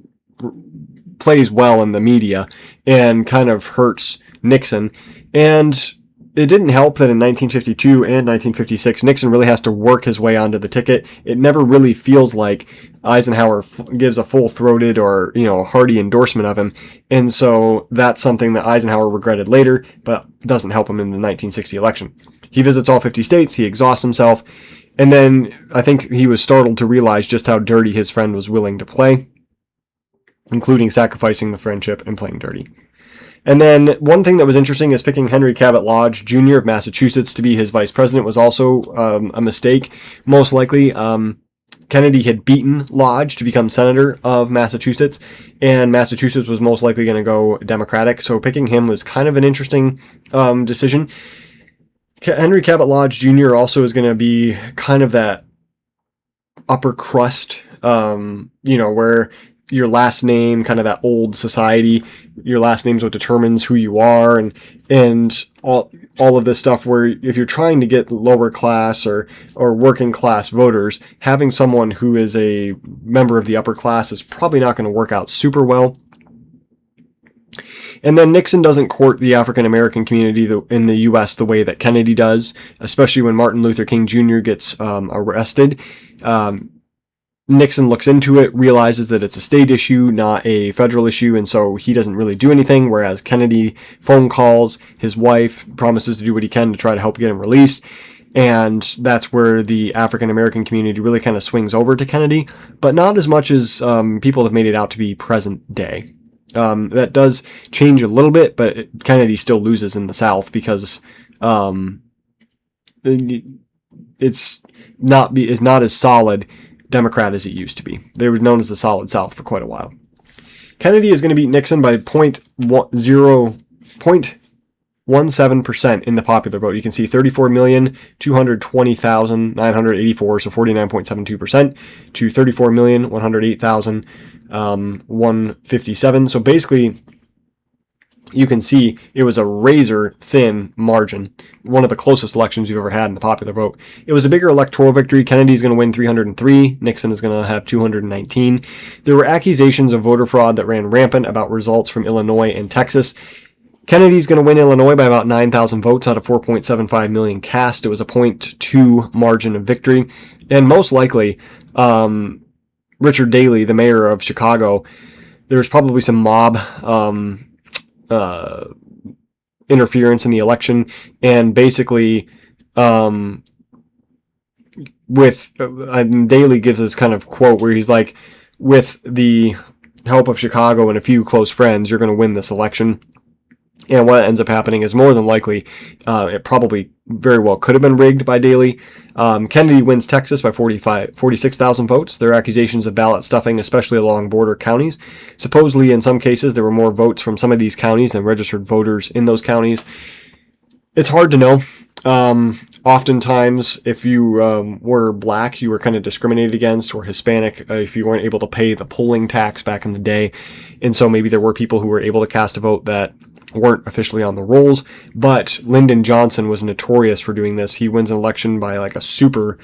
plays well in the media and kind of hurts Nixon. And it didn't help that in 1952 and 1956, Nixon really has to work his way onto the ticket. It never really feels like Eisenhower gives a full-throated or, hearty endorsement of him. And so that's something that Eisenhower regretted later, but doesn't help him in the 1960 election. He visits all 50 states, he exhausts himself, and then I think he was startled to realize just how dirty his friend was willing to play, including sacrificing the friendship and playing dirty. And then one thing that was interesting is picking Henry Cabot Lodge Jr. of Massachusetts to be his vice president was also a mistake. Most likely, Kennedy had beaten Lodge to become senator of Massachusetts, and Massachusetts was most likely going to go Democratic, so picking him was kind of an interesting decision. Henry Cabot Lodge Jr. also is going to be kind of that upper crust, where your last name, kind of that old society, your last name is what determines who you are, and all of this stuff where if you're trying to get lower class or working class voters, having someone who is a member of the upper class is probably not going to work out super well. And then Nixon doesn't court the African American community in the U.S. the way that Kennedy does, especially when Martin Luther King Jr. gets arrested. Nixon looks into it, realizes that it's a state issue, not a federal issue, and so he doesn't really do anything, whereas Kennedy phone calls his wife, promises to do what he can to try to help get him released, and that's where the African-American community really kind of swings over to Kennedy, but not as much as people have made it out to be present day. That does change a little bit, but Kennedy still loses in the South because it's not as solid Democrat as it used to be. They were known as the Solid South for quite a while. Kennedy is going to beat Nixon by 0.17% in the popular vote. You can see 34,220,984, so 49.72%, to 34,108,157. So basically, you can see it was a razor-thin margin, one of the closest elections we've ever had in the popular vote. It was a bigger electoral victory. Kennedy's going to win 303. Nixon is going to have 219. There were accusations of voter fraud that ran rampant about results from Illinois and Texas. Kennedy's going to win Illinois by about 9,000 votes out of 4.75 million cast. It was a 0.2 margin of victory. And most likely, Richard Daley, the mayor of Chicago, there was probably some mob interference in the election, and basically Daley gives this kind of quote where he's like, with the help of Chicago and a few close friends, you're going to win this election. And what ends up happening is more than likely, it probably very well could have been rigged by Daley. Kennedy wins Texas by 46,000 votes. There are accusations of ballot stuffing, especially along border counties. Supposedly, in some cases, there were more votes from some of these counties than registered voters in those counties. It's hard to know. Oftentimes, if you were black, you were kind of discriminated against, or Hispanic if you weren't able to pay the polling tax back in the day. And so maybe there were people who were able to cast a vote that weren't officially on the rolls, but Lyndon Johnson was notorious for doing this. He wins an election by like a super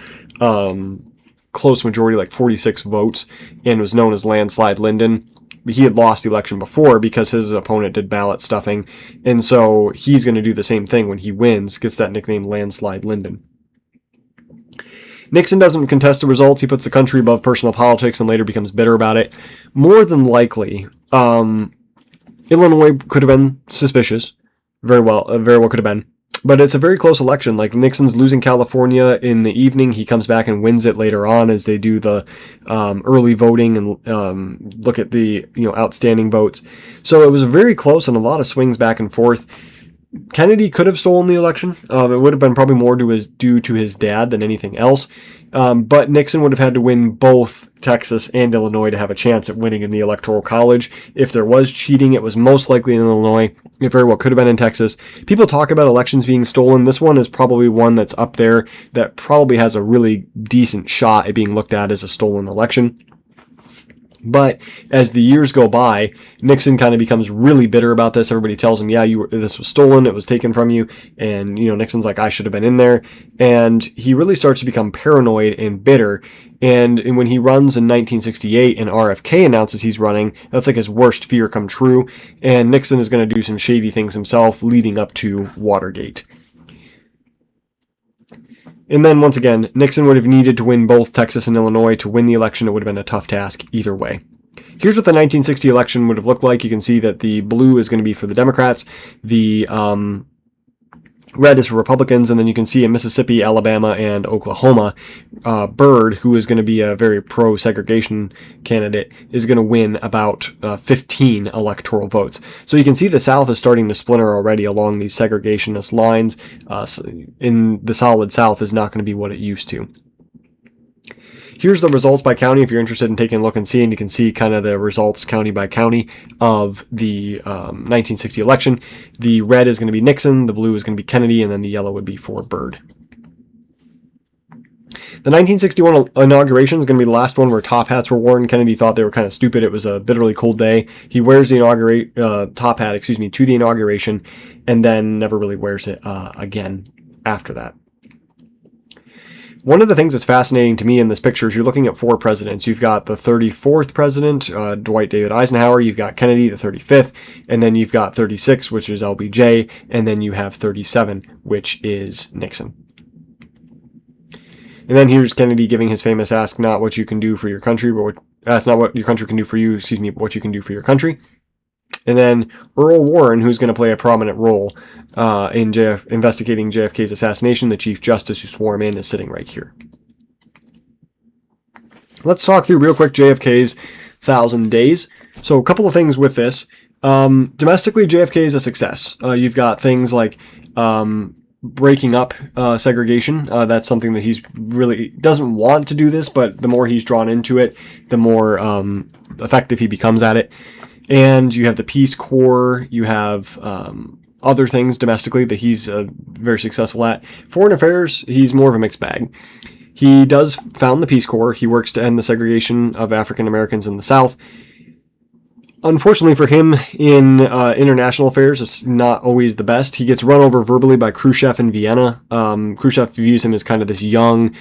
close majority, like 46 votes, and was known as Landslide Lyndon. He had lost the election before because his opponent did ballot stuffing, and so he's going to do the same thing when he wins, gets that nickname Landslide Lyndon. Nixon doesn't contest the results. He puts the country above personal politics and later becomes bitter about it. More than likely, Illinois could have been suspicious. Very well could have been. But it's a very close election. Like, Nixon's losing California in the evening. He comes back and wins it later on as they do the early voting and look at the outstanding votes. So it was very close and a lot of swings back and forth. Kennedy could have stolen the election. It would have been probably more due to his dad than anything else. But Nixon would have had to win both Texas and Illinois to have a chance at winning in the Electoral College. If there was cheating, it was most likely in Illinois. It very well could have been in Texas. People talk about elections being stolen. This one is probably one that's up there that probably has a really decent shot at being looked at as a stolen election. But as the years go by, Nixon kind of becomes really bitter about this. Everybody tells him, yeah, this was stolen, it was taken from you. And, Nixon's like, I should have been in there. And he really starts to become paranoid and bitter. And when he runs in 1968 and RFK announces he's running, that's like his worst fear come true. And Nixon is going to do some shady things himself leading up to Watergate. And then, once again, Nixon would have needed to win both Texas and Illinois to win the election. It would have been a tough task either way. Here's what the 1960 election would have looked like. You can see that the blue is going to be for the Democrats. The red is for Republicans. And then you can see in Mississippi, Alabama, and Oklahoma, Byrd, who is going to be a very pro-segregation candidate, is going to win about 15 electoral votes. So you can see the South is starting to splinter already along these segregationist lines. In the solid South is not going to be what it used to. Here's the results by county. If you're interested in taking a look and seeing, you can see kind of the results county by county of the 1960 election. The red is going to be Nixon, the blue is going to be Kennedy, and then the yellow would be for Byrd. The 1961 inauguration is going to be the last one where top hats were worn. Kennedy thought they were kind of stupid. It was a bitterly cold day. He wears the top hat, to the inauguration, and then never really wears it again after that. One of the things that's fascinating to me in this picture is you're looking at 4 presidents. You've got the 34th president, Dwight David Eisenhower. You've got Kennedy, the 35th. And then you've got 36, which is LBJ. And then you have 37, which is Nixon. And then here's Kennedy giving his famous ask not what you can do for your country, but ask not what your country can do for you, but what you can do for your country. And then Earl Warren, who's going to play a prominent role in investigating JFK's assassination, the Chief Justice who swore him in, is sitting right here. Let's talk through real quick JFK's 1,000 days. So a couple of things with this. Domestically, JFK is a success. You've got things like breaking up segregation. That's something that he's really doesn't want to do this, but the more he's drawn into it, the more effective he becomes at it. And you have the Peace Corps, you have other things domestically that he's very successful at. Foreign affairs, he's more of a mixed bag. He does found the Peace Corps. He works to end the segregation of African Americans in the South. Unfortunately for him, in international affairs, it's not always the best. He gets run over verbally by Khrushchev in Vienna. Khrushchev views him as kind of this young,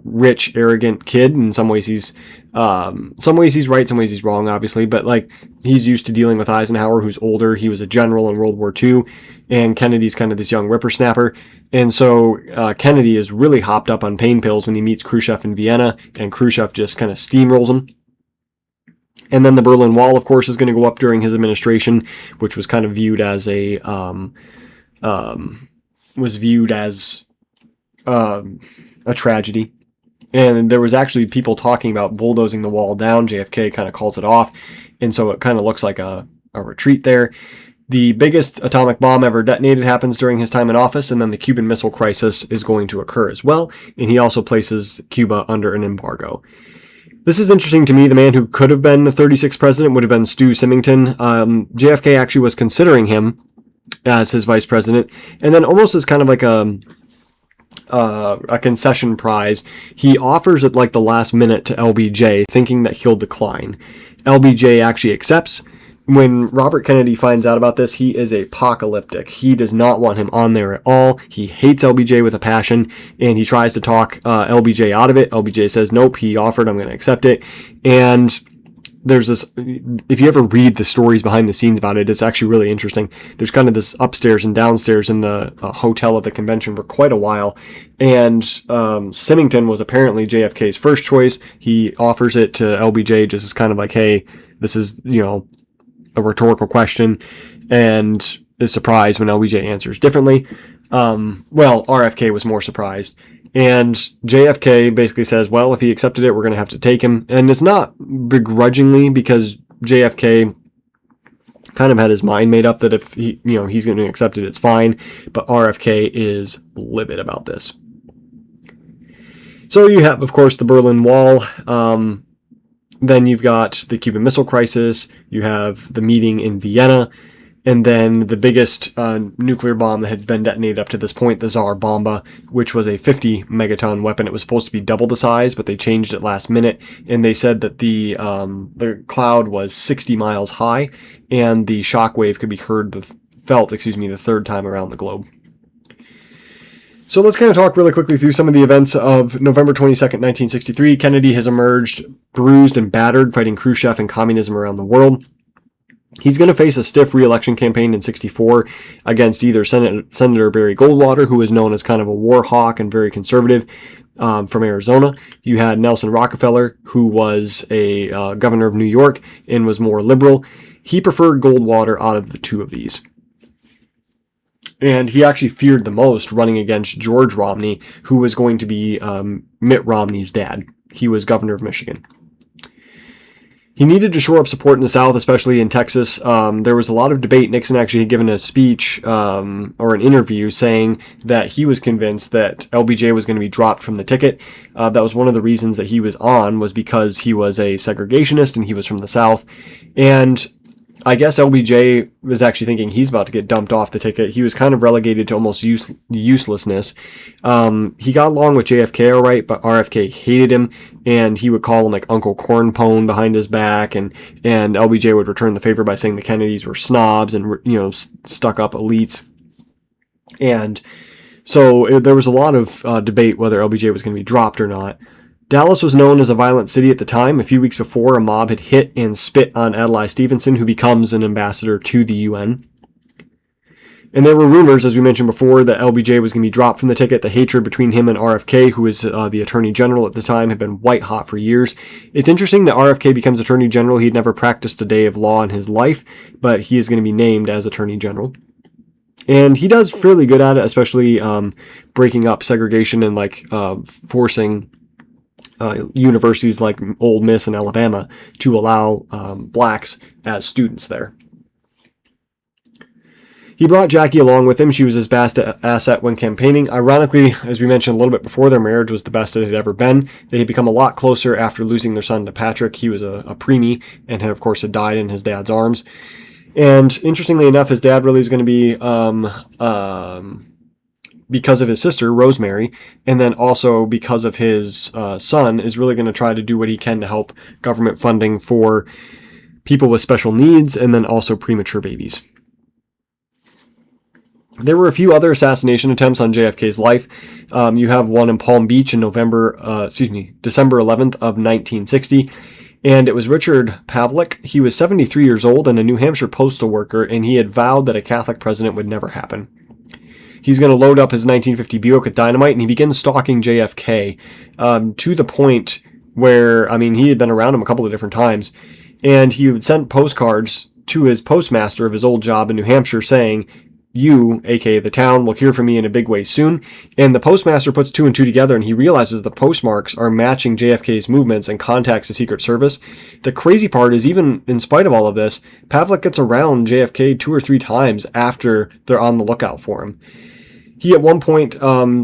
rich, arrogant kid. In some ways he's right, some ways he's wrong, obviously. But like, he's used to dealing with Eisenhower, who's older. He was a general in World War II, and Kennedy's kind of this young whippersnapper. And so Kennedy is really hopped up on pain pills when he meets Khrushchev in Vienna, and Khrushchev just kind of steamrolls him. And then the Berlin Wall, of course, is going to go up during his administration, which was kind of viewed as a tragedy. And there was actually people talking about bulldozing the wall down. JFK kind of calls it off, and so it kind of looks like a retreat there. The biggest atomic bomb ever detonated happens during his time in office, and then the Cuban Missile Crisis is going to occur as well, and he also places Cuba under an embargo. This is interesting to me. The man who could have been the 36th president would have been Stu Symington. JFK actually was considering him as his vice president, and then almost as kind of like a concession prize, he offers at like the last minute to LBJ, thinking that he'll decline. LBJ actually accepts. When Robert Kennedy finds out about this, he is apocalyptic. He does not want him on there at all. He hates LBJ with a passion, and he tries to talk LBJ out of it. LBJ says, nope, he offered, I'm going to accept it. And there's this, if you ever read the stories behind the scenes about it, it's actually really interesting. There's kind of this upstairs and downstairs in the hotel at the convention for quite a while. And Symington was apparently JFK's first choice. He offers it to LBJ just as kind of like, hey, this is, a rhetorical question, and is surprised when LBJ answers differently. Well, RFK was more surprised. And JFK basically says, well, if he accepted it, we're going to have to take him. And it's not begrudgingly, because JFK kind of had his mind made up that if he's going to accept it, it's fine. But RFK is livid about this. So you have, of course, the Berlin Wall. Then you've got the Cuban Missile Crisis. You have the meeting in Vienna. And then the biggest nuclear bomb that had been detonated up to this point, the Tsar Bomba, which was a 50 megaton weapon. It was supposed to be double the size, but they changed it last minute. And they said that the cloud was 60 miles high, and the shockwave could be felt the third time around the globe. So let's kind of talk really quickly through some of the events of November 22nd, 1963. Kennedy has emerged bruised and battered, fighting Khrushchev and communism around the world. He's going to face a stiff re-election campaign in 64 against either Senator Barry Goldwater, who is known as kind of a war hawk and very conservative, from Arizona. You had Nelson Rockefeller, who was a governor of New York and was more liberal. He preferred Goldwater out of the two of these. And he actually feared the most running against George Romney, who was going to be Mitt Romney's dad. He was governor of Michigan. He needed to shore up support in the South, especially in Texas. There was a lot of debate. Nixon actually had given a speech or an interview saying that he was convinced that LBJ was going to be dropped from the ticket. That was one of the reasons that he was on, was because he was a segregationist and he was from the South. And I guess LBJ was actually thinking he's about to get dumped off the ticket. He was kind of relegated to almost uselessness. He got along with JFK all right, but RFK hated him, and he would call him like Uncle Cornpone behind his back, and LBJ would return the favor by saying the Kennedys were snobs and stuck-up elites. And so there was a lot of debate whether LBJ was going to be dropped or not. Dallas was known as a violent city at the time. A few weeks before, a mob had hit and spit on Adlai Stevenson, who becomes an ambassador to the UN. And there were rumors, as we mentioned before, that LBJ was going to be dropped from the ticket. The hatred between him and RFK, who was the Attorney General at the time, had been white hot for years. It's interesting that RFK becomes Attorney General. He'd never practiced a day of law in his life, but he is going to be named as Attorney General. And he does fairly good at it, especially breaking up segregation and forcing universities like Ole Miss and Alabama to allow blacks as students there. He brought Jackie along with him. She was his best asset when campaigning. Ironically, as we mentioned a little bit before, their marriage was the best it had ever been. They had become a lot closer after losing their son to Patrick. He was a preemie and had, of course, had died in his dad's arms. And interestingly enough, his dad really is going to be because of his sister, Rosemary, and then also because of his son, is really going to try to do what he can to help government funding for people with special needs and then also premature babies. There were a few other assassination attempts on JFK's life. You have one in Palm Beach in December 11th of 1960. And it was Richard Pavlik. He was 73 years old and a New Hampshire postal worker, and he had vowed that a Catholic president would never happen. He's going to load up his 1950 Buick with dynamite, and he begins stalking JFK to the point where, he had been around him a couple of different times, and he would send postcards to his postmaster of his old job in New Hampshire saying, "You, aka the town, will hear from me in a big way soon." And the postmaster puts two and two together, and he realizes the postmarks are matching JFK's movements and contacts the Secret Service. The crazy part is, even in spite of all of this, Pavlik gets around JFK 2 or 3 times after they're on the lookout for him. He at one point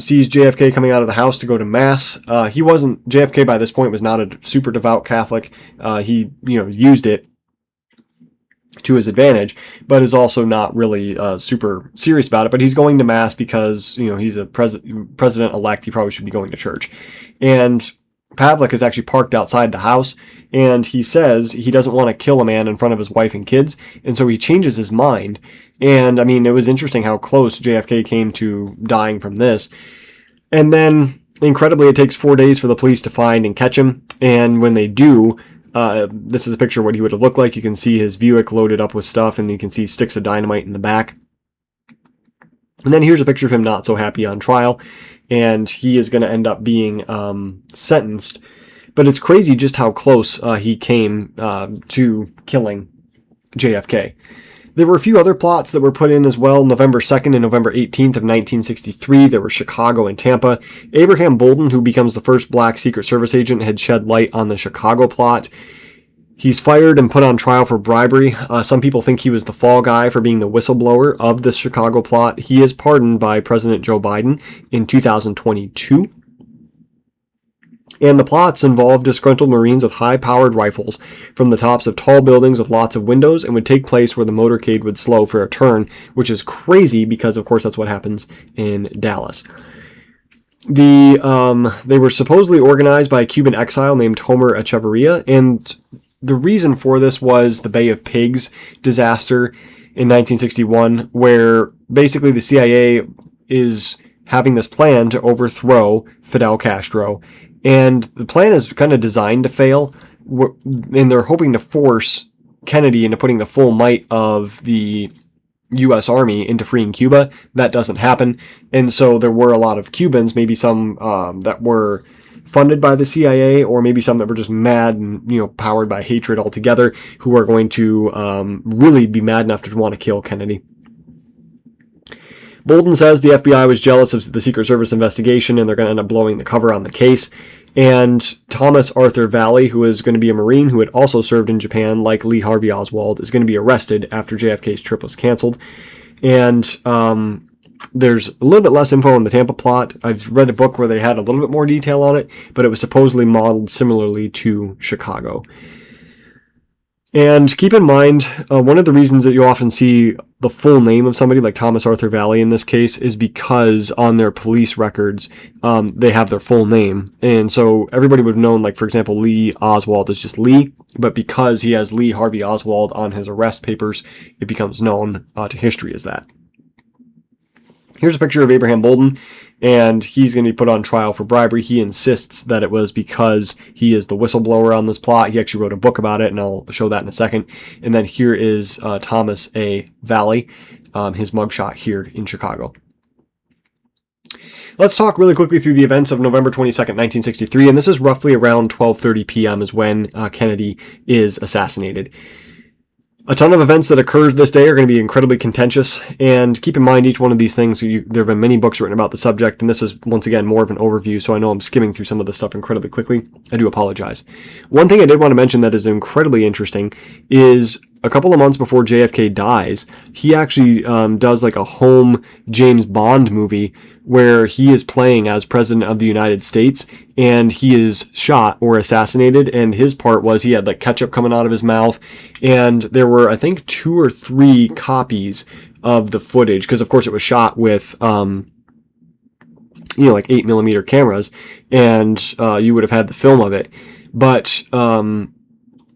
sees JFK coming out of the house to go to mass. JFK by this point was not a super devout Catholic. He used it to his advantage, but is also not really super serious about it. But he's going to mass because he's a president-elect. He probably should be going to church. And Pavlik is actually parked outside the house, and he says he doesn't want to kill a man in front of his wife and kids, and so he changes his mind. And it was interesting how close JFK came to dying from this. And then, incredibly, it takes 4 days for the police to find and catch him. And when they do, this is a picture of what he would have looked like. You can see his Buick loaded up with stuff, and you can see sticks of dynamite in the back. And then here's a picture of him not so happy on trial, and he is going to end up being sentenced. But it's crazy just how close he came to killing JFK. There were a few other plots that were put in as well. November 2nd and November 18th of 1963, there were Chicago and Tampa. Abraham Bolden, who becomes the first black Secret Service agent, had shed light on the Chicago plot. He's fired and put on trial for bribery. Some people think he was the fall guy for being the whistleblower of this Chicago plot. He is pardoned by President Joe Biden in 2022. And the plots involved disgruntled Marines with high-powered rifles from the tops of tall buildings with lots of windows, and would take place where the motorcade would slow for a turn, which is crazy because, of course, that's what happens in Dallas. They were supposedly organized by a Cuban exile named Homer Echeverria, and the reason for this was the Bay of Pigs disaster in 1961, where basically the CIA is having this plan to overthrow Fidel Castro. And the plan is kind of designed to fail, and they're hoping to force Kennedy into putting the full might of the U.S. Army into freeing Cuba. That doesn't happen. And so there were a lot of Cubans, maybe some that were funded by the CIA, or maybe some that were just mad and, powered by hatred altogether, who are going to really be mad enough to want to kill Kennedy. Bolden says the FBI was jealous of the Secret Service investigation and they're going to end up blowing the cover on the case. And Thomas Arthur Valley, who is going to be a Marine who had also served in Japan, like Lee Harvey Oswald, is going to be arrested after JFK's trip was canceled. And there's a little bit less info on the Tampa plot. I've read a book where they had a little bit more detail on it, but it was supposedly modeled similarly to Chicago. And keep in mind, one of the reasons that you often see the full name of somebody like Thomas Arthur Valley in this case is because on their police records, they have their full name. And so everybody would have known, like, for example, Lee Oswald is just Lee, but because he has Lee Harvey Oswald on his arrest papers, it becomes known to history as that. Here's a picture of Abraham Bolden, and he's going to be put on trial for bribery. He insists that it was because he is the whistleblower on this plot. He actually wrote a book about it, and I'll show that in a second. And then here is Thomas A. Valley, his mugshot here in Chicago. Let's talk really quickly through the events of November 22nd, 1963, and this is roughly around 12:30 p.m. is when Kennedy is assassinated. A ton of events that occurred this day are going to be incredibly contentious, and keep in mind each one of these things, there have been many books written about the subject, and this is, once again, more of an overview, so I know I'm skimming through some of this stuff incredibly quickly. I do apologize. One thing I did want to mention that is incredibly interesting is a couple of months before JFK dies, he actually does like a home James Bond movie where he is playing as President of the United States, and he is shot or assassinated, and his part was he had like ketchup coming out of his mouth, and there were, I think, 2 or 3 copies of the footage, because of course it was shot with like 8mm cameras, and you would have had the film of it, but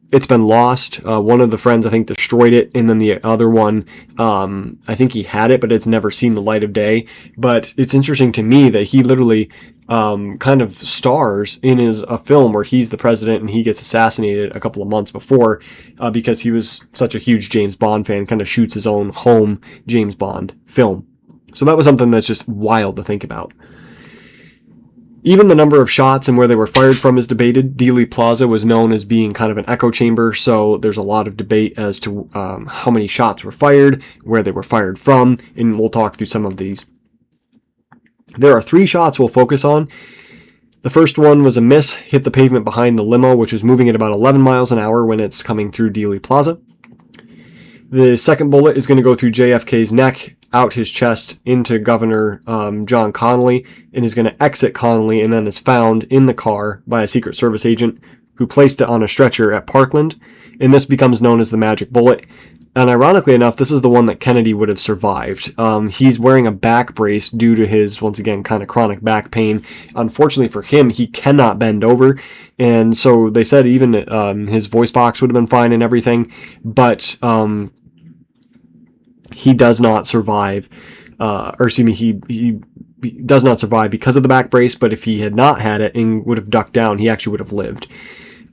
it's been lost. One of the friends, I think, destroyed it, and then the other one, I think he had it, but it's never seen the light of day. But it's interesting to me that he literally kind of stars in a film where he's the president and he gets assassinated a couple of months before because he was such a huge James Bond fan, kind of shoots his own home James Bond film. So that was something that's just wild to think about. Even the number of shots and where they were fired from is debated. Dealey Plaza was known as being kind of an echo chamber, so there's a lot of debate as to how many shots were fired, where they were fired from, and we'll talk through some of these. There are 3 shots we'll focus on. The first one was a miss, hit the pavement behind the limo, which was moving at about 11 miles an hour when it's coming through Dealey Plaza. The second bullet is going to go through JFK's neck, out his chest into Governor John Connally, and is going to exit Connally, and then is found in the car by a Secret Service agent who placed it on a stretcher at Parkland, and this becomes known as the magic bullet. And ironically enough, this is the one that Kennedy would have survived. He's wearing a back brace due to his, once again, kind of chronic back pain. Unfortunately for him, he cannot bend over, and so they said even his voice box would have been fine and everything, but he does not survive, he does not survive because of the back brace, but if he had not had it and would have ducked down, he actually would have lived.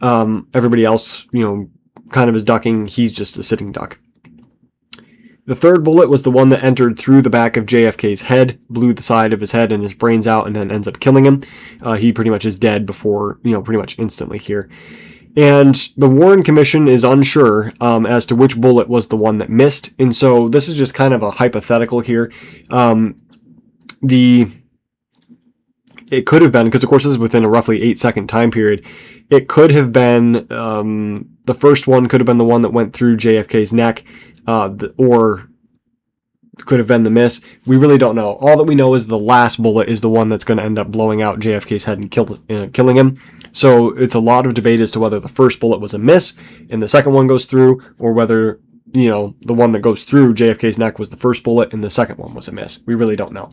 Everybody else, kind of is ducking, he's just a sitting duck. The third bullet was the one that entered through the back of JFK's head, blew the side of his head and his brains out, and then ends up killing him. He pretty much is dead before, pretty much instantly here. And the Warren Commission is unsure as to which bullet was the one that missed. And so this is just kind of a hypothetical here. It could have been, because of course this is within a roughly 8-second time period, it could have been, the first one could have been the one that went through JFK's neck, or could have been the miss. We really don't know. All that we know is the last bullet is the one that's going to end up blowing out JFK's head and killing him. So it's a lot of debate as to whether the first bullet was a miss and the second one goes through, or whether, the one that goes through JFK's neck was the first bullet and the second one was a miss. We really don't know.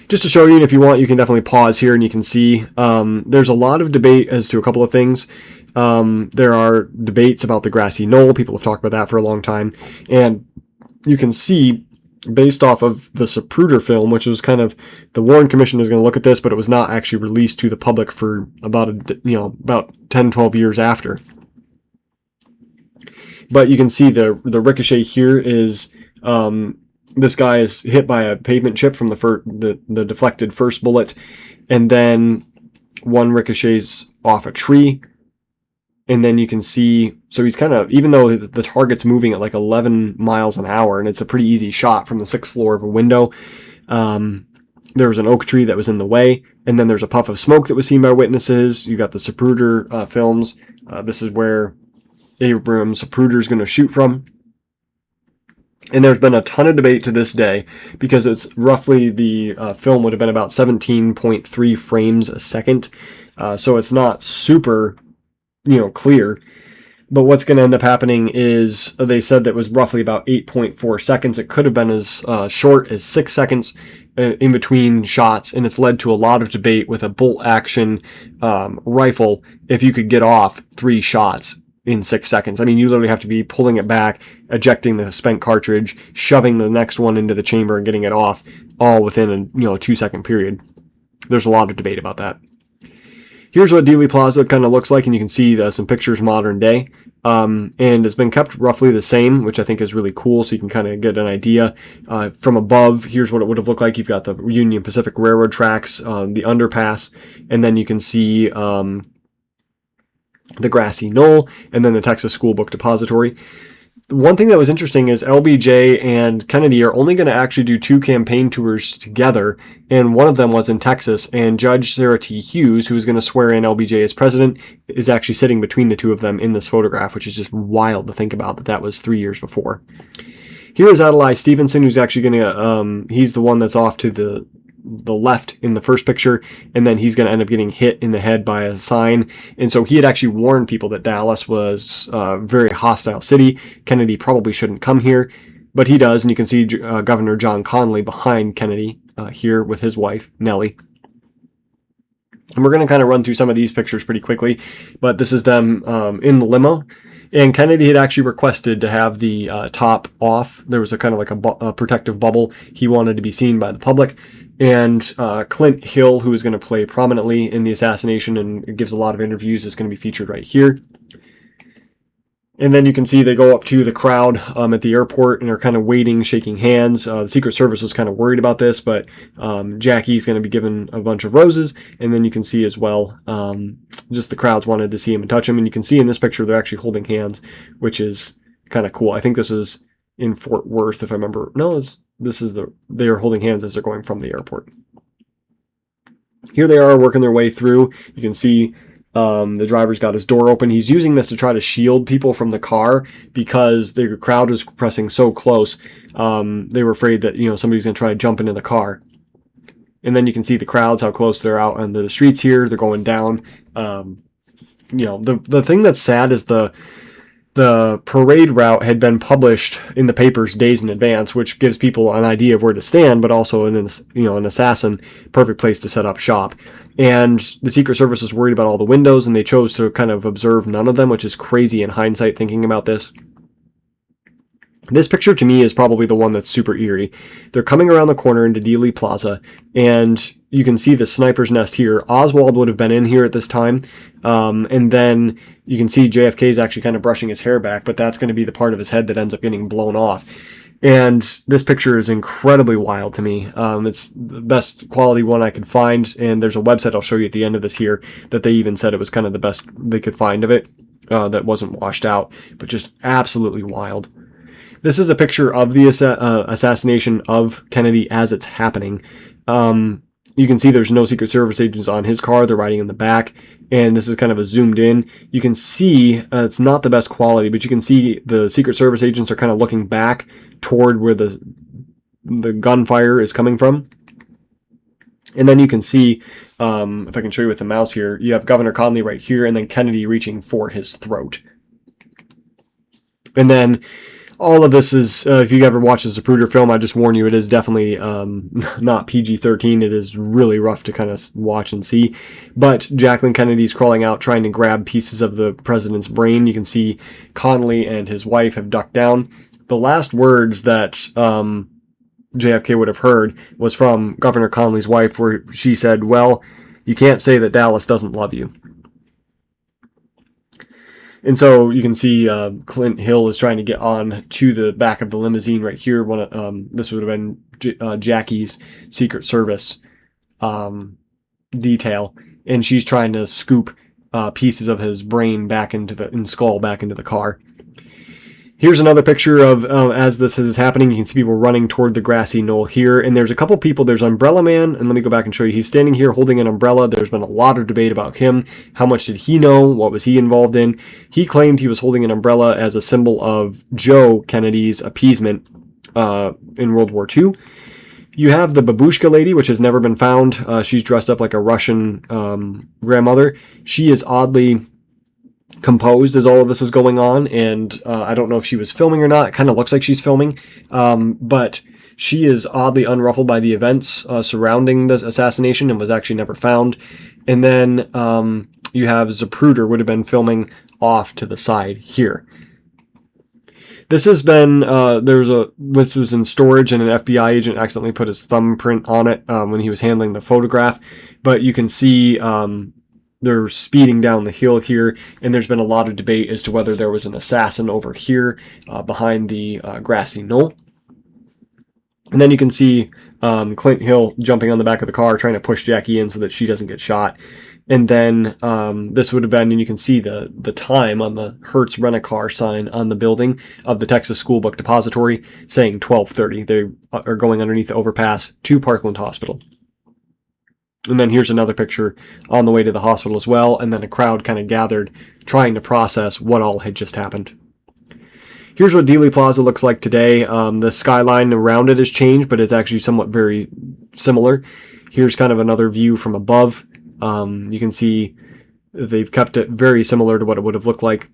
Just to show you, if you want, you can definitely pause here and you can see there's a lot of debate as to a couple of things. There are debates about the grassy knoll. People have talked about that for a long time. And you can see, based off of the Zapruder film, which was kind of, the Warren Commission is going to look at this, but it was not actually released to the public for about about 10, 12 years after. But you can see the ricochet here is, this guy is hit by a pavement chip from the deflected first bullet, and then one ricochets off a tree. And then you can see, so he's kind of, even though the target's moving at like 11 miles an hour, and it's a pretty easy shot from the 6th floor of a window, there was an oak tree that was in the way, and then there's a puff of smoke that was seen by witnesses. You got the Zapruder films. This is where Abraham Zapruder is going to shoot from. And there's been a ton of debate to this day, because it's roughly, the film would have been about 17.3 frames a second. So it's not super clear. But what's going to end up happening is, they said that was roughly about 8.4 seconds. It could have been as short as 6 seconds in between shots, and it's led to a lot of debate with a bolt action rifle if you could get off 3 shots in 6 seconds. I mean, you literally have to be pulling it back, ejecting the spent cartridge, shoving the next one into the chamber and getting it off, all within a 2-second period. There's a lot of debate about that. Here's what Dealey Plaza kind of looks like, and you can see some pictures modern day. And it's been kept roughly the same, which I think is really cool, so you can kind of get an idea. From above, here's what it would have looked like. You've got the Union Pacific Railroad tracks, the underpass, and then you can see the grassy knoll, and then the Texas School Book Depository. One thing that was interesting is LBJ and Kennedy are only going to actually do 2 campaign tours together, and one of them was in Texas, and Judge Sarah T. Hughes, who is going to swear in LBJ as president, is actually sitting between the two of them in this photograph, which is just wild to think about that was 3 years before. Here is Adlai Stevenson, who's actually going to, he's the one that's off to the left in the first picture, and then he's going to end up getting hit in the head by a sign. And so he had actually warned people that Dallas was a very hostile city. Kennedy probably shouldn't come here, but he does. And you can see Governor John Connally behind Kennedy here with his wife, Nellie. And we're going to kind of run through some of these pictures pretty quickly, but this is them in the limo. And Kennedy had actually requested to have the top off. There was a kind of like a protective bubble. He wanted to be seen by the public. And Clint Hill, who is going to play prominently in the assassination and gives a lot of interviews, is going to be featured right here. And then you can see they go up to the crowd at the airport and are kind of waiting, shaking hands. The Secret Service was kind of worried about this, but Jackie's going to be given a bunch of roses. And then you can see as well, just the crowds wanted to see him and touch him. And you can see in this picture, they're actually holding hands, which is kind of cool. I think this is in Fort Worth, if I remember. No, they are holding hands as they're going from the airport. Here they are working their way through. You can see the driver's got his door open. He's using this to try to shield people from the car because the crowd was pressing so close. They were afraid that somebody's going to try to jump into the car. And then you can see the crowds, how close they're out on the streets here. They're going down. The thing that's sad is the parade route had been published in the papers days in advance, which gives people an idea of where to stand, but also an assassin, perfect place to set up shop. And the Secret Service was worried about all the windows, and they chose to kind of observe none of them, which is crazy in hindsight thinking about this. This picture to me is probably the one that's super eerie. They're coming around the corner into Dealey Plaza, and you can see the sniper's nest here. Oswald would have been in here at this time. And then you can see JFK is actually kind of brushing his hair back, but that's going to be the part of his head that ends up getting blown off. And this picture is incredibly wild to me. It's the best quality one I could find, and there's a website I'll show you at the end of this here that they even said it was kind of the best they could find of it, that wasn't washed out, but just absolutely wild. This is a picture of the assassination of Kennedy as it's happening. You can see there's no Secret Service agents on his car. They're riding in the back, and this is kind of a zoomed in. You can see it's not the best quality, but you can see the Secret Service agents are kind of looking back toward where the gunfire is coming from. And then you can see, if I can show you with the mouse here, you have Governor Connally right here, and then Kennedy reaching for his throat. And then all of this is, if you ever watch the Zapruder film, I just warn you, it is definitely not PG-13. It is really rough to kind of watch and see. But Jacqueline Kennedy's crawling out, trying to grab pieces of the president's brain. You can see Connally and his wife have ducked down. The last words that JFK would have heard was from Governor Connally's wife, where she said, "Well, you can't say that Dallas doesn't love you." And so you can see Clint Hill is trying to get on to the back of the limousine right here. This would have been Jackie's Secret Service detail, and she's trying to scoop pieces of his brain back into the skull back into the car. Here's another picture of as this is happening. You can see people running toward the grassy knoll here, and there's a couple people. There's Umbrella Man, and let me go back and show you. He's standing here holding an umbrella. There's been a lot of debate about him. How much did he know? What was he involved in? He claimed he was holding an umbrella as a symbol of Joe Kennedy's appeasement in World War II. You have the babushka lady, which has never been found. She's dressed up like a Russian grandmother. She is oddly composed as all of this is going on, and I don't know if she was filming or not. It kind of looks like she's filming, but she is oddly unruffled by the events surrounding this assassination and was actually never found. And then you have Zapruder would have been filming off to the side here. This has been, this was in storage, and an FBI agent accidentally put his thumbprint on it when he was handling the photograph. But you can see they're speeding down the hill here, and there's been a lot of debate as to whether there was an assassin over here behind the grassy knoll. And then you can see Clint Hill jumping on the back of the car, trying to push Jackie in so that she doesn't get shot. And then this would have been, and you can see the time on the Hertz Rent-A-Car sign on the building of the Texas School Book Depository saying 12:30. They are going underneath the overpass to Parkland Hospital. And then here's another picture on the way to the hospital as well, and then a crowd kind of gathered trying to process what all had just happened. Here's what Dealey Plaza looks like today. The skyline around it has changed, but it's actually somewhat very similar. Here's kind of another view from above. You can see they've kept it very similar to what it would have looked like.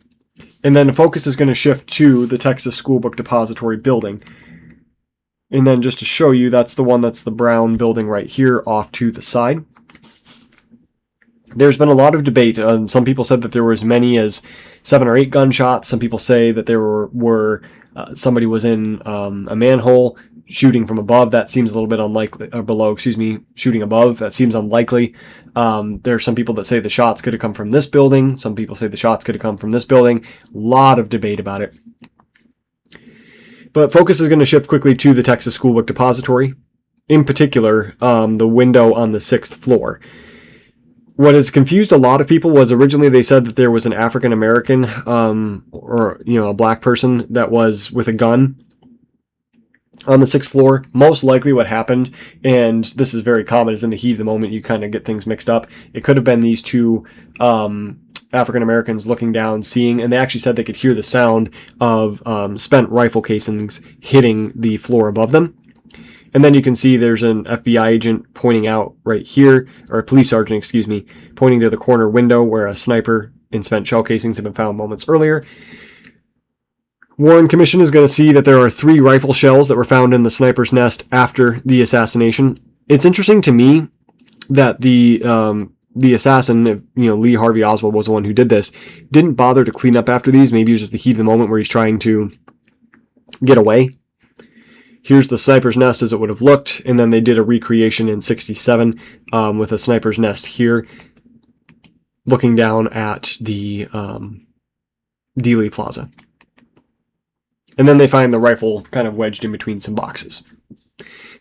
And then the focus is going to shift to the Texas School Book Depository building. And then just to show you, that's the one that's the brown building right here off to the side. There's been a lot of debate. Some people said that there were as many as 7 or 8 gunshots. Some people say that there were somebody was in a manhole shooting from above. That seems a little bit unlikely. Or below, excuse me, shooting above. That seems unlikely. There are some people that say the shots could have come from this building. Some people say the shots could have come from this building. A lot of debate about it. But focus is going to shift quickly to the Texas School Book Depository. In particular, the window on the 6th floor. What has confused a lot of people was originally they said that there was an African American or a black person that was with a gun on the 6th floor. Most likely what happened, and this is very common, is in the heat of the moment you kind of get things mixed up. It could have been these two African Americans looking down, seeing, and they actually said they could hear the sound of spent rifle casings hitting the floor above them. And then you can see there's an FBI agent pointing out right here, or a police sergeant, excuse me, pointing to the corner window where a sniper and spent shell casings have been found moments earlier. Warren Commission is going to see that there are 3 rifle shells that were found in the sniper's nest after the assassination. It's interesting to me that the assassin, Lee Harvey Oswald was the one who did this, didn't bother to clean up after these. Maybe it was just the heat of the moment where he's trying to get away. Here's the sniper's nest as it would have looked, and then they did a recreation in '67 with a sniper's nest here, looking down at the Dealey Plaza. And then they find the rifle kind of wedged in between some boxes.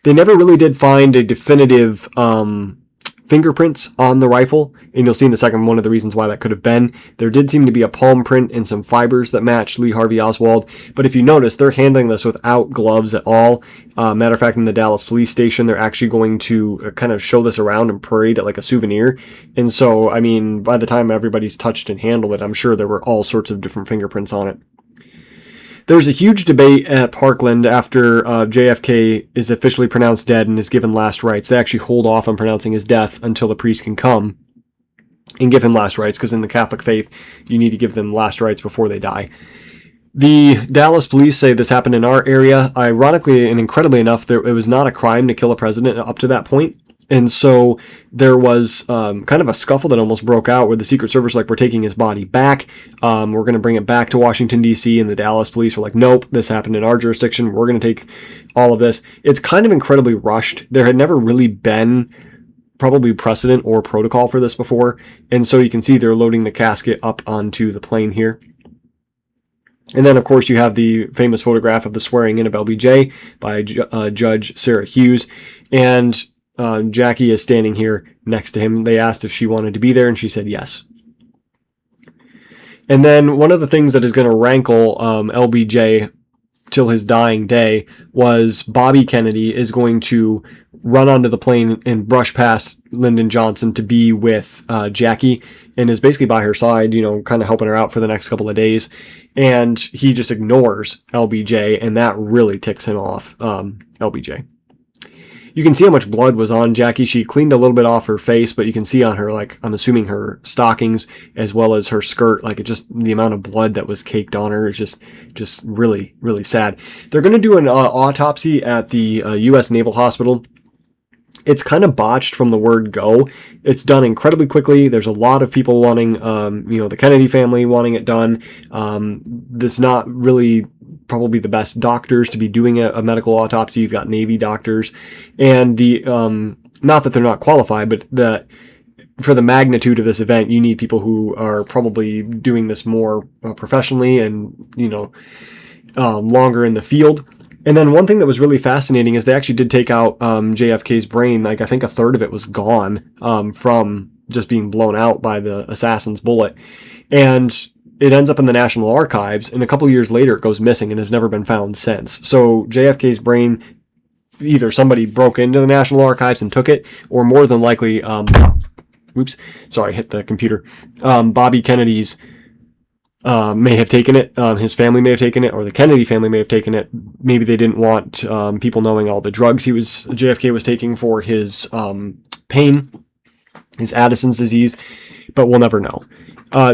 They never really did find a definitive fingerprints on the rifle, and you'll see in a second one of the reasons why that could have been. There did seem to be a palm print and some fibers that matched Lee Harvey Oswald, but if you notice, they're handling this without gloves at all. Matter of fact, in the Dallas police station, they're actually going to kind of show this around and parade it like a souvenir. And so, I mean, by the time everybody's touched and handled it, I'm sure there were all sorts of different fingerprints on it. There's a huge debate at Parkland after JFK is officially pronounced dead and is given last rites. They actually hold off on pronouncing his death until the priest can come and give him last rites, because in the Catholic faith, you need to give them last rites before they die. The Dallas police say this happened in our area. Ironically and incredibly enough, it was not a crime to kill a president up to that point. And so there was kind of a scuffle that almost broke out where the Secret Service like, we're taking his body back. We're going to bring it back to Washington, D.C. And the Dallas police were like, nope, this happened in our jurisdiction. We're going to take all of this. It's kind of incredibly rushed. There had never really been probably precedent or protocol for this before. And so you can see they're loading the casket up onto the plane here. And then, of course, you have the famous photograph of the swearing in of LBJ by Judge Sarah Hughes. And Jackie is standing here next to him. They asked if she wanted to be there, and she said yes. And then one of the things that is going to rankle LBJ till his dying day was Bobby Kennedy is going to run onto the plane and brush past Lyndon Johnson to be with Jackie, and is basically by her side, you know, kind of helping her out for the next couple of days. And he just ignores LBJ, and that really ticks him off, LBJ. You can see how much blood was on Jackie. She cleaned a little bit off her face, but you can see on her, like, I'm assuming her stockings as well as her skirt, like, it just, the amount of blood that was caked on her is just really, really sad. They're going to do an autopsy at the U.S. Naval Hospital. It's kind of botched from the word go. It's done incredibly quickly. There's a lot of people wanting, the Kennedy family wanting it done. This not really probably the best doctors to be doing a medical autopsy. You've got Navy doctors, and the not that they're not qualified, but that for the magnitude of this event, you need people who are probably doing this more professionally and longer in the field. And then one thing that was really fascinating is they actually did take out JFK's brain. Like, I think a third of it was gone from just being blown out by the assassin's bullet. And it ends up in the National Archives, and a couple years later it goes missing and has never been found since. So JFK's brain, either somebody broke into the National Archives and took it, or more than likely, oops, sorry, hit the computer. Bobby Kennedy's may have taken it. His family may have taken it, or the Kennedy family may have taken it. Maybe they didn't want people knowing all the drugs JFK was taking for his pain, his Addison's disease, but we'll never know.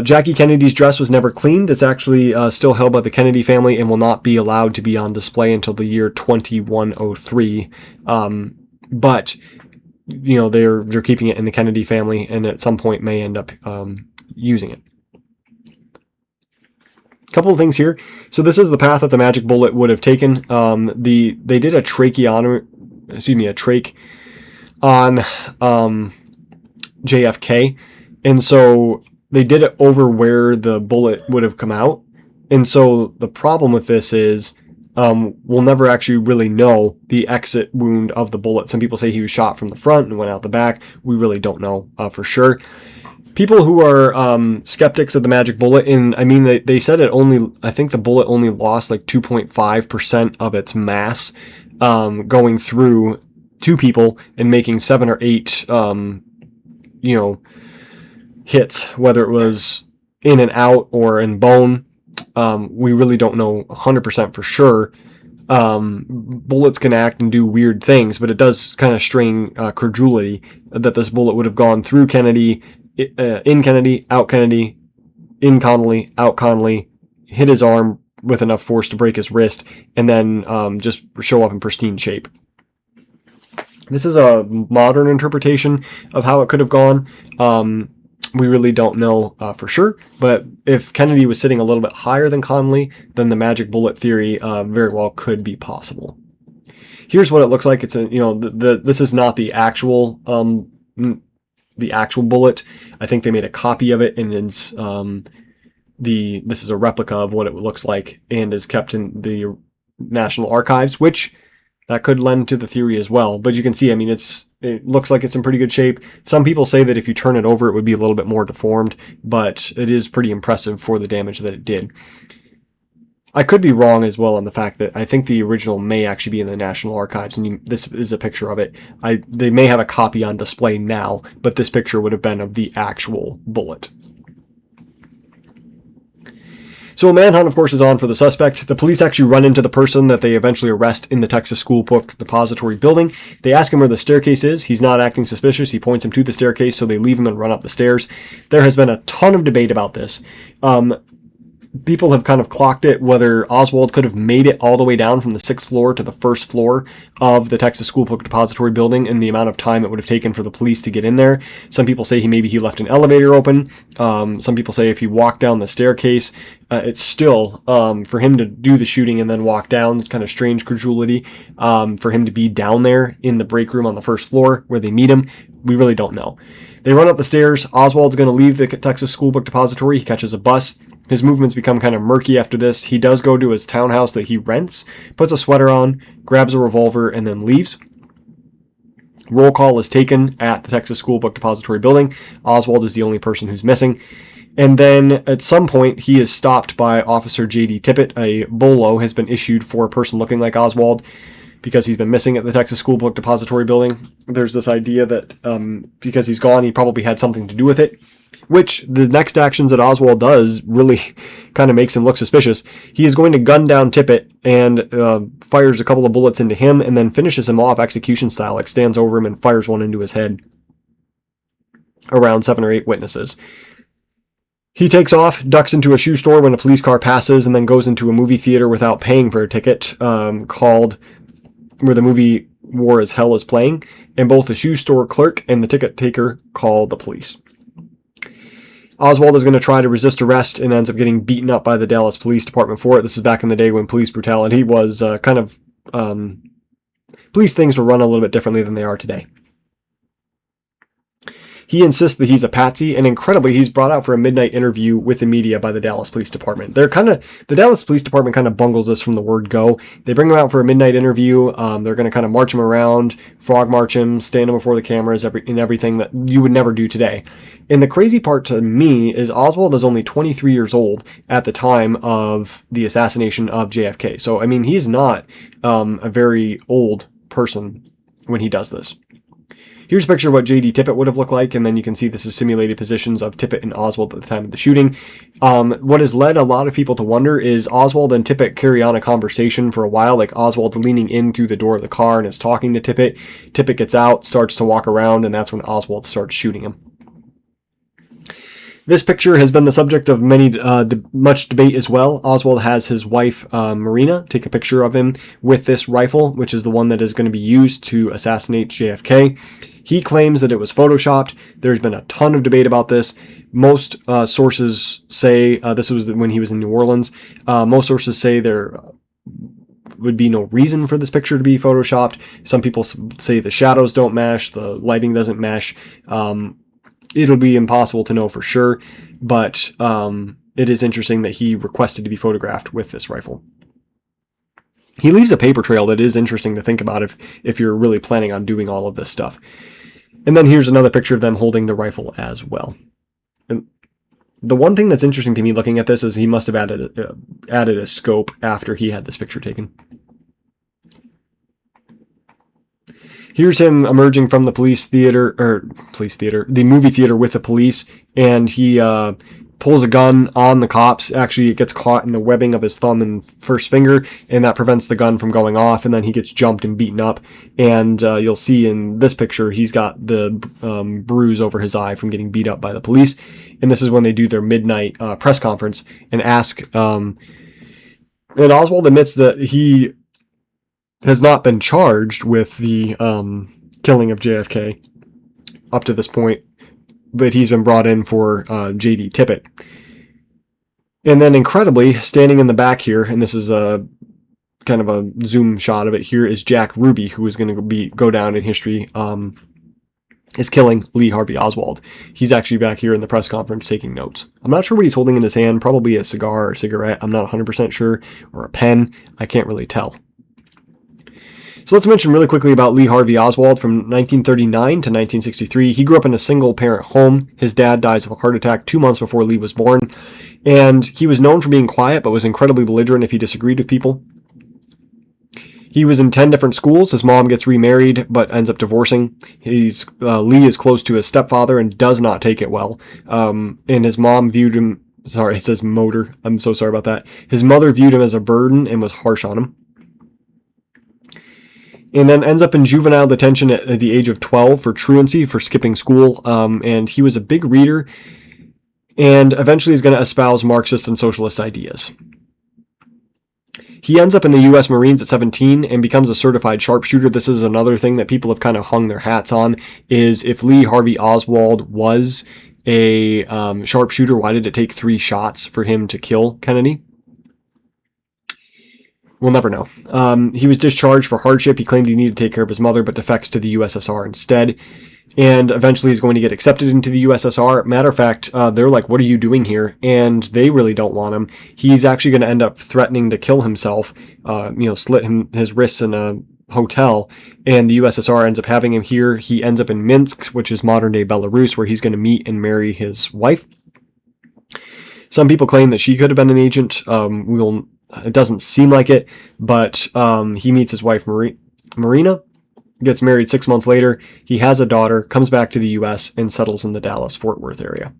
Jackie Kennedy's dress was never cleaned. It's actually still held by the Kennedy family and will not be allowed to be on display until the year 2103. But they're keeping it in the Kennedy family, and at some point may end up using it. Couple of things here. So this is the path that the magic bullet would have taken. They did a trach on JFK, and so they did it over where the bullet would have come out. And so the problem with this is we'll never actually really know the exit wound of the bullet. Some people say he was shot from the front and went out the back. We really don't know for sure. People who are skeptics of the magic bullet, and I mean, they said I think the bullet only lost like 2.5% of its mass going through two people and making 7 or 8, hits, whether it was in and out or in bone. We really don't know 100% for sure. Bullets can act and do weird things, but it does kind of strain credulity that this bullet would have gone through Kennedy, in Kennedy, out Kennedy, in Connally, out Connally, hit his arm with enough force to break his wrist, and then just show up in pristine shape. This is a modern interpretation of how it could have gone. We really don't know for sure, but if Kennedy was sitting a little bit higher than Connally, then the magic bullet theory very well could be possible. Here's what it looks like. It's this is not the actual bullet. I think they made a copy of it, and it's this is a replica of what it looks like and is kept in the National Archives, which that could lend to the theory as well. But you can see, I mean, it looks like it's in pretty good shape. Some people say that if you turn it over, it would be a little bit more deformed, but it is pretty impressive for the damage that it did. I could be wrong as well on the fact that I think the original may actually be in the National Archives, and this is a picture of it. They may have a copy on display now, but this picture would have been of the actual bullet. So a manhunt, of course, is on for the suspect. The police actually run into the person that they eventually arrest in the Texas School Book Depository building. They ask him where the staircase is. He's not acting suspicious. He points them to the staircase, so they leave him and run up the stairs. There has been a ton of debate about this. People have kind of clocked it, whether Oswald could have made it all the way down from the 6th floor to the 1st floor of the Texas School Book Depository building and the amount of time it would have taken for the police to get in there. Some people say maybe he left an elevator open. Some people say if he walked down the staircase, it's still, for him to do the shooting and then walk down, kind of strange credulity, for him to be down there in the break room on the 1st floor where they meet him. We really don't know. They run up the stairs. Oswald's going to leave the Texas School Book Depository. He catches a bus. His movements become kind of murky after this. He does go to his townhouse that he rents, puts a sweater on, grabs a revolver, and then leaves. Roll call is taken at the Texas School Book Depository building. Oswald is the only person who's missing. And then at some point, he is stopped by Officer J.D. Tippett. A bolo has been issued for a person looking like Oswald because he's been missing at the Texas School Book Depository building. There's this idea that because he's gone, he probably had something to do with it, which the next actions that Oswald does really kind of makes him look suspicious. He is going to gun down Tippett and fires a couple of bullets into him and then finishes him off execution style, like stands over him and fires one into his head around 7 or 8 witnesses. He takes off, ducks into a shoe store when a police car passes, and then goes into a movie theater without paying for a ticket, where the movie War is Hell is playing, and both the shoe store clerk and the ticket taker call the police. Oswald is going to try to resist arrest and ends up getting beaten up by the Dallas Police Department for it. This is back in the day when police brutality was police things were run a little bit differently than they are today. He insists that he's a patsy, and incredibly, he's brought out for a midnight interview with the media by the Dallas Police Department. The Dallas Police Department kind of bungles this from the word go. They bring him out for a midnight interview. They're going to kind of march him around, frog march him, stand him before the cameras, everything that you would never do today. And the crazy part to me is Oswald is only 23 years old at the time of the assassination of JFK. So, I mean, he's not a very old person when he does this. Here's a picture of what J.D. Tippett would have looked like, and then you can see this is simulated positions of Tippett and Oswald at the time of the shooting. What has led a lot of people to wonder is Oswald and Tippett carry on a conversation for a while, like Oswald's leaning in through the door of the car and is talking to Tippett. Tippett gets out, starts to walk around, and that's when Oswald starts shooting him. This picture has been the subject of much debate as well. Oswald has his wife, Marina, take a picture of him with this rifle, which is the one that is going to be used to assassinate JFK. He claims that it was photoshopped. There's been a ton of debate about this. Most sources say, this was when he was in New Orleans, most sources say there would be no reason for this picture to be photoshopped. Some people say the shadows don't mesh, the lighting doesn't mesh. It'll be impossible to know for sure, but it is interesting that he requested to be photographed with this rifle. He leaves a paper trail that is interesting to think about if you're really planning on doing all of this stuff. And then here's another picture of them holding the rifle as well. And the one thing that's interesting to me looking at this is he must have added a scope after he had this picture taken. Here's him emerging from the the movie theater with the police, and he pulls a gun on the cops. Actually, it gets caught in the webbing of his thumb and first finger, and that prevents the gun from going off, and then he gets jumped and beaten up. And you'll see in this picture, he's got the bruise over his eye from getting beat up by the police. And this is when they do their midnight press conference and ask, and Oswald admits that he has not been charged with the killing of JFK up to this point, but he's been brought in for J.D. Tippett. And then incredibly, standing in the back here, and this is a kind of a zoom shot of it here, is Jack Ruby, who is going to go down in history is killing Lee Harvey Oswald. He's actually back here in the press conference taking notes. I'm not sure what he's holding in his hand, probably a cigar or a cigarette. I'm not 100% sure, or a pen. I can't really tell. So let's mention really quickly about Lee Harvey Oswald from 1939 to 1963. He grew up in a single-parent home. His dad dies of a heart attack 2 months before Lee was born. And he was known for being quiet, but was incredibly belligerent if he disagreed with people. He was in 10 different schools. His mom gets remarried, but ends up divorcing. Lee is close to his stepfather and does not take it well. And his mom viewed him... Sorry, it says motor. I'm so sorry about that. His mother viewed him as a burden and was harsh on him. And then ends up in juvenile detention at the age of 12 for truancy, for skipping school. And he was a big reader, and eventually is going to espouse Marxist and socialist ideas. He ends up in the U.S. Marines at 17 and becomes a certified sharpshooter. This is another thing that people have kind of hung their hats on, is if Lee Harvey Oswald was a sharpshooter, why did it take 3 shots for him to kill Kennedy? We'll never know. He was discharged for hardship. He claimed he needed to take care of his mother, but defects to the USSR instead. And eventually he's going to get accepted into the USSR. Matter of fact, they're like, what are you doing here? And they really don't want him. He's actually going to end up threatening to kill himself, slit his wrists in a hotel. And the USSR ends up having him here. He ends up in Minsk, which is modern-day Belarus, where he's going to meet and marry his wife. Some people claim that she could have been an agent. It doesn't seem like it, but he meets his wife, Marina, gets married 6 months later. He has a daughter, comes back to the U.S., and settles in the Dallas-Fort Worth area.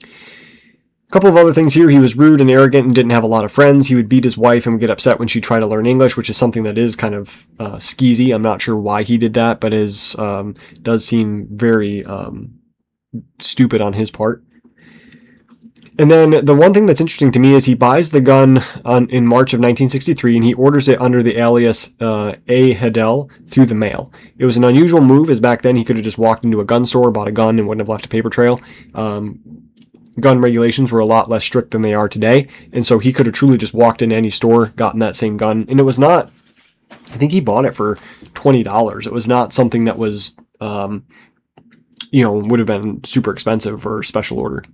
A couple of other things here. He was rude and arrogant and didn't have a lot of friends. He would beat his wife and would get upset when she tried to learn English, which is something that is kind of skeezy. I'm not sure why he did that, but does seem very stupid on his part. And then the one thing that's interesting to me is he buys the gun in March of 1963, and he orders it under the alias A. Hedel through the mail. It was an unusual move, as back then he could have just walked into a gun store, bought a gun, and wouldn't have left a paper trail. Gun regulations were a lot less strict than they are today, and so he could have truly just walked into any store, gotten that same gun, and it was not... I think he bought it for $20. It was not something that was, would have been super expensive for special order.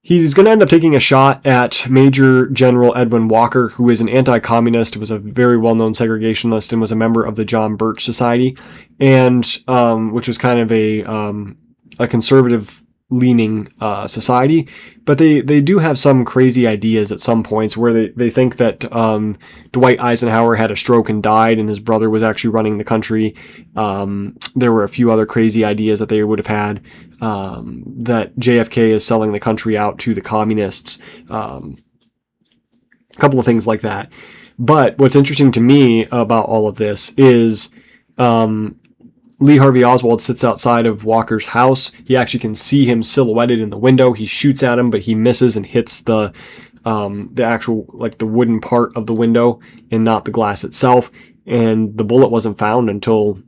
He's going to end up taking a shot at Major General Edwin Walker, who is an anti-communist, was a very well-known segregationist, and was a member of the John Birch Society, and which was kind of a conservative-leaning society. But they do have some crazy ideas at some points where they think that Dwight Eisenhower had a stroke and died, and his brother was actually running the country. There were a few other crazy ideas that they would have had. That JFK is selling the country out to the communists, a couple of things like that. But what's interesting to me about all of this is Lee Harvey Oswald sits outside of Walker's house. He actually can see him silhouetted in the window. He shoots at him, but he misses and hits the actual, like, the wooden part of the window and not the glass itself. And the bullet wasn't found until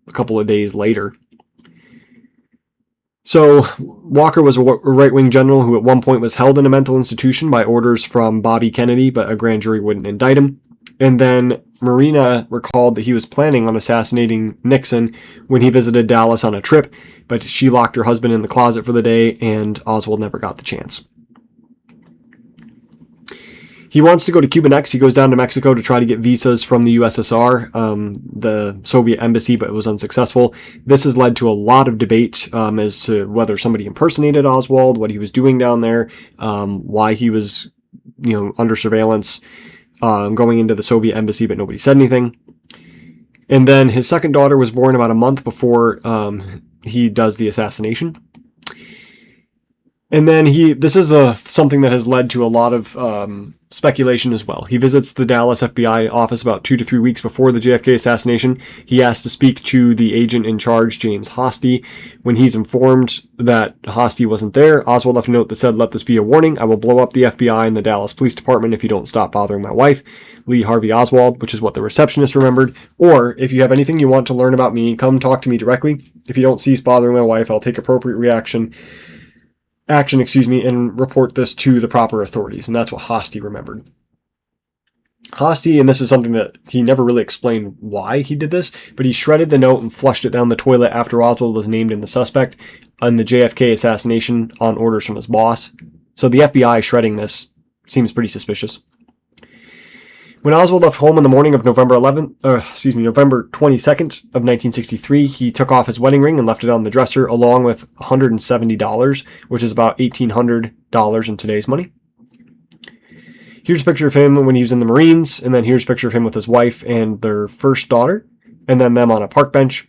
a couple of days later. So Walker was a right-wing general who at one point was held in a mental institution by orders from Bobby Kennedy, but a grand jury wouldn't indict him. And then Marina recalled that he was planning on assassinating Nixon when he visited Dallas on a trip, but she locked her husband in the closet for the day, and Oswald never got the chance. He wants to go to Cuba next. He goes down to Mexico to try to get visas from the USSR, the Soviet embassy, but it was unsuccessful. This has led to a lot of debate as to whether somebody impersonated Oswald, what he was doing down there, why he was, under surveillance, going into the Soviet embassy, but nobody said anything. And then his second daughter was born about a month before he does the assassination. And then this is something that has led to a lot of speculation as well. He visits the Dallas FBI office about 2 to 3 weeks before the JFK assassination. He asks to speak to the agent in charge, James Hosty. When he's informed that Hosty wasn't there, Oswald left a note that said, "Let this be a warning. I will blow up the FBI and the Dallas Police Department if you don't stop bothering my wife, Lee Harvey Oswald," which is what the receptionist remembered. Or, "If you have anything you want to learn about me, come talk to me directly. If you don't cease bothering my wife, I'll take appropriate action, and report this to the proper authorities." And that's what Hosty remembered. Hosty, and this is something that he never really explained why he did this, but he shredded the note and flushed it down the toilet after Oswald was named in the suspect on the JFK assassination on orders from his boss. So the FBI shredding this seems pretty suspicious. When Oswald left home on the morning of November 22nd of 1963, he took off his wedding ring and left it on the dresser along with $170, which is about $1,800 in today's money. Here's a picture of him when he was in the Marines, and then here's a picture of him with his wife and their first daughter, and then them on a park bench.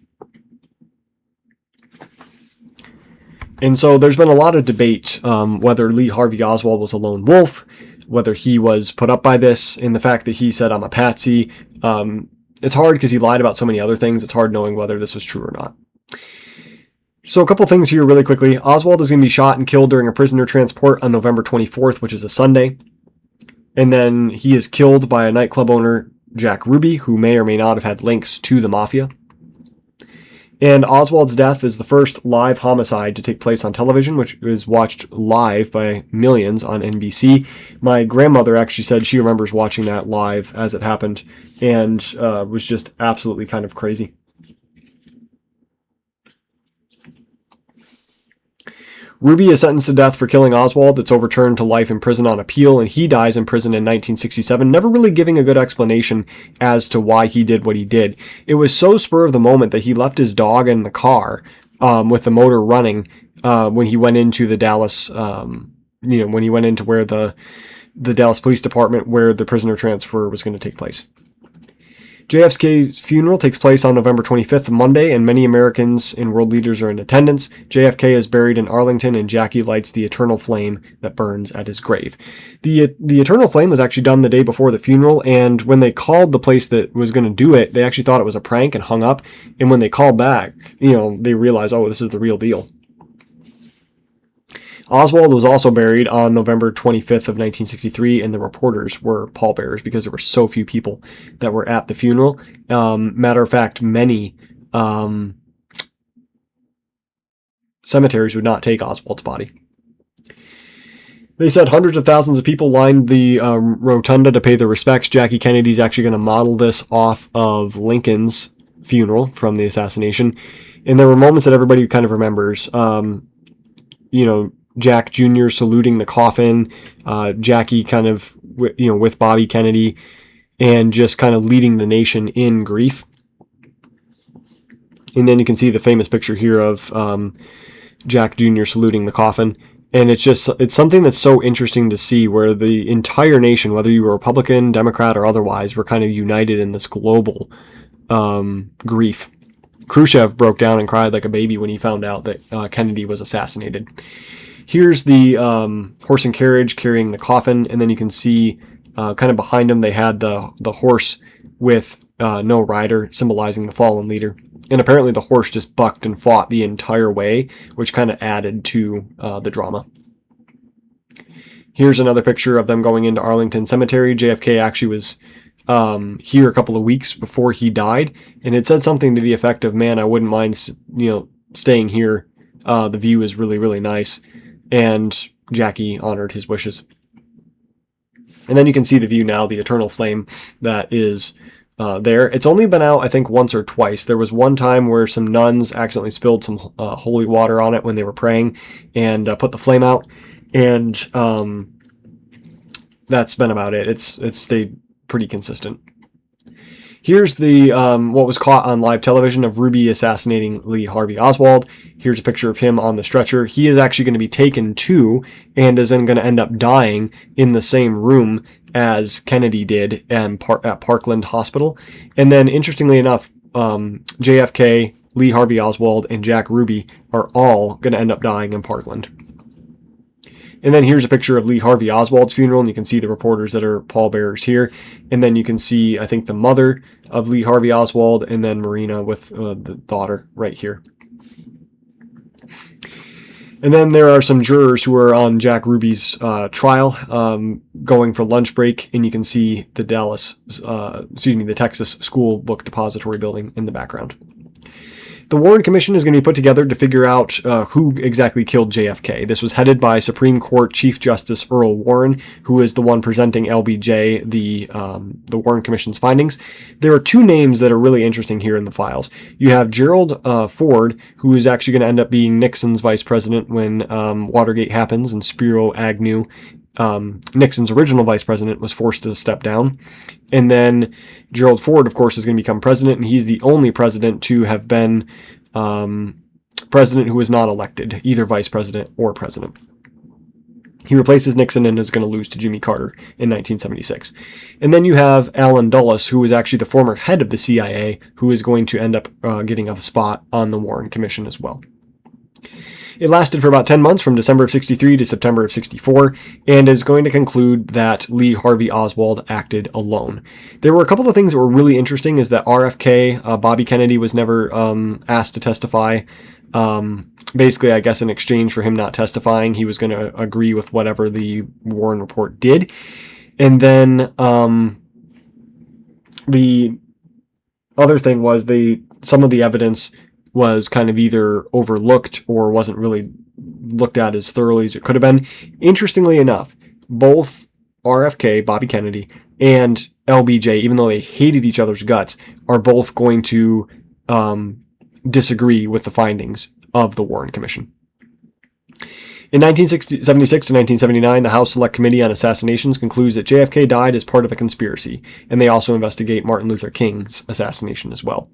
And so there's been a lot of debate whether Lee Harvey Oswald was a lone wolf, whether he was put up by this, and the fact that he said, I'm a patsy. It's hard because he lied about so many other things. It's hard knowing whether this was true or not. So a couple things here really quickly. Oswald is going to be shot and killed during a prisoner transport on November 24th, which is a Sunday. And then he is killed by a nightclub owner, Jack Ruby, who may or may not have had links to the mafia. And Oswald's death is the first live homicide to take place on television, which was watched live by millions on NBC. My grandmother actually said she remembers watching that live as it happened and was just absolutely kind of crazy. Ruby is sentenced to death for killing Oswald. It's overturned to life in prison on appeal, and he dies in prison in 1967, never really giving a good explanation as to why he did what he did. It was so spur of the moment that he left his dog in the car with the motor running when he went into the Dallas, when he went into where the Dallas Police Department, where the prisoner transfer was going to take place. JFK's funeral takes place on November 25th, Monday, and many Americans and world leaders are in attendance. JFK is buried in Arlington, and Jackie lights the eternal flame that burns at his grave. The eternal flame was actually done the day before the funeral, and when they called the place that was going to do it, they actually thought it was a prank and hung up. And when they called back, they realized, oh, this is the real deal. Oswald was also buried on November 25th of 1963, and the reporters were pallbearers because there were so few people that were at the funeral. Matter of fact, many cemeteries would not take Oswald's body. They said hundreds of thousands of people lined the rotunda to pay their respects. Jackie Kennedy's actually going to model this off of Lincoln's funeral from the assassination. And there were moments that everybody kind of remembers. Jack Jr. saluting the coffin, Jackie kind of, with Bobby Kennedy, and just kind of leading the nation in grief. And then you can see the famous picture here of Jack Jr. saluting the coffin. And it's something that's so interesting to see where the entire nation, whether you were Republican, Democrat, or otherwise, were kind of united in this global grief. Khrushchev broke down and cried like a baby when he found out that Kennedy was assassinated. Here's the horse and carriage carrying the coffin, and then you can see kind of behind him they had the horse with no rider, symbolizing the fallen leader. And apparently the horse just bucked and fought the entire way, which kind of added to the drama. Here's another picture of them going into Arlington Cemetery. JFK actually was here a couple of weeks before he died, and it said something to the effect of, man, I wouldn't mind staying here. The view is really, really nice. And Jackie honored his wishes. And then you can see the view now, the eternal flame that is there. It's only been out, I think, once or twice. There was one time where some nuns accidentally spilled some holy water on it when they were praying and put the flame out. And that's been about it. It's stayed pretty consistent. Here's the what was caught on live television of Ruby assassinating Lee Harvey Oswald. Here's a picture of him on the stretcher. He is actually going to be taken to and is then going to end up dying in the same room as Kennedy did at Parkland Hospital. And then, interestingly enough, JFK, Lee Harvey Oswald, and Jack Ruby are all going to end up dying in Parkland. And then here's a picture of Lee Harvey Oswald's funeral, and you can see the reporters that are pallbearers here. And then you can see, I think, the mother of Lee Harvey Oswald, and then Marina with the daughter right here. And then there are some jurors who are on Jack Ruby's trial going for lunch break, and you can see the Texas School Book Depository building in the background. The Warren Commission is going to be put together to figure out who exactly killed JFK. This was headed by Supreme Court Chief Justice Earl Warren, who is the one presenting LBJ the Warren Commission's findings. There are two names that are really interesting here in the files. You have Gerald Ford, who is actually going to end up being Nixon's vice president when Watergate happens, and Spiro Agnew, Nixon's original vice president, was forced to step down. And then Gerald Ford, of course, is going to become president, and he's the only president to have been president who was not elected, either vice president or president. He replaces Nixon and is going to lose to Jimmy Carter in 1976. And then you have Allen Dulles, who was actually the former head of the CIA, who is going to end up getting a spot on the Warren Commission as well. It lasted for about 10 months, from December of 63 to September of 64, and is going to conclude that Lee Harvey Oswald acted alone. There were a couple of things that were really interesting, is that RFK, Bobby Kennedy, was never asked to testify. Basically, I guess in exchange for him not testifying, he was going to agree with whatever the Warren report did. And then the other thing was some of the evidence was kind of either overlooked or wasn't really looked at as thoroughly as it could have been. Interestingly enough, both RFK, Bobby Kennedy, and LBJ, even though they hated each other's guts, are both going to disagree with the findings of the Warren Commission. In 1976 to 1979, the House Select Committee on Assassinations concludes that JFK died as part of a conspiracy, and they also investigate Martin Luther King's assassination as well.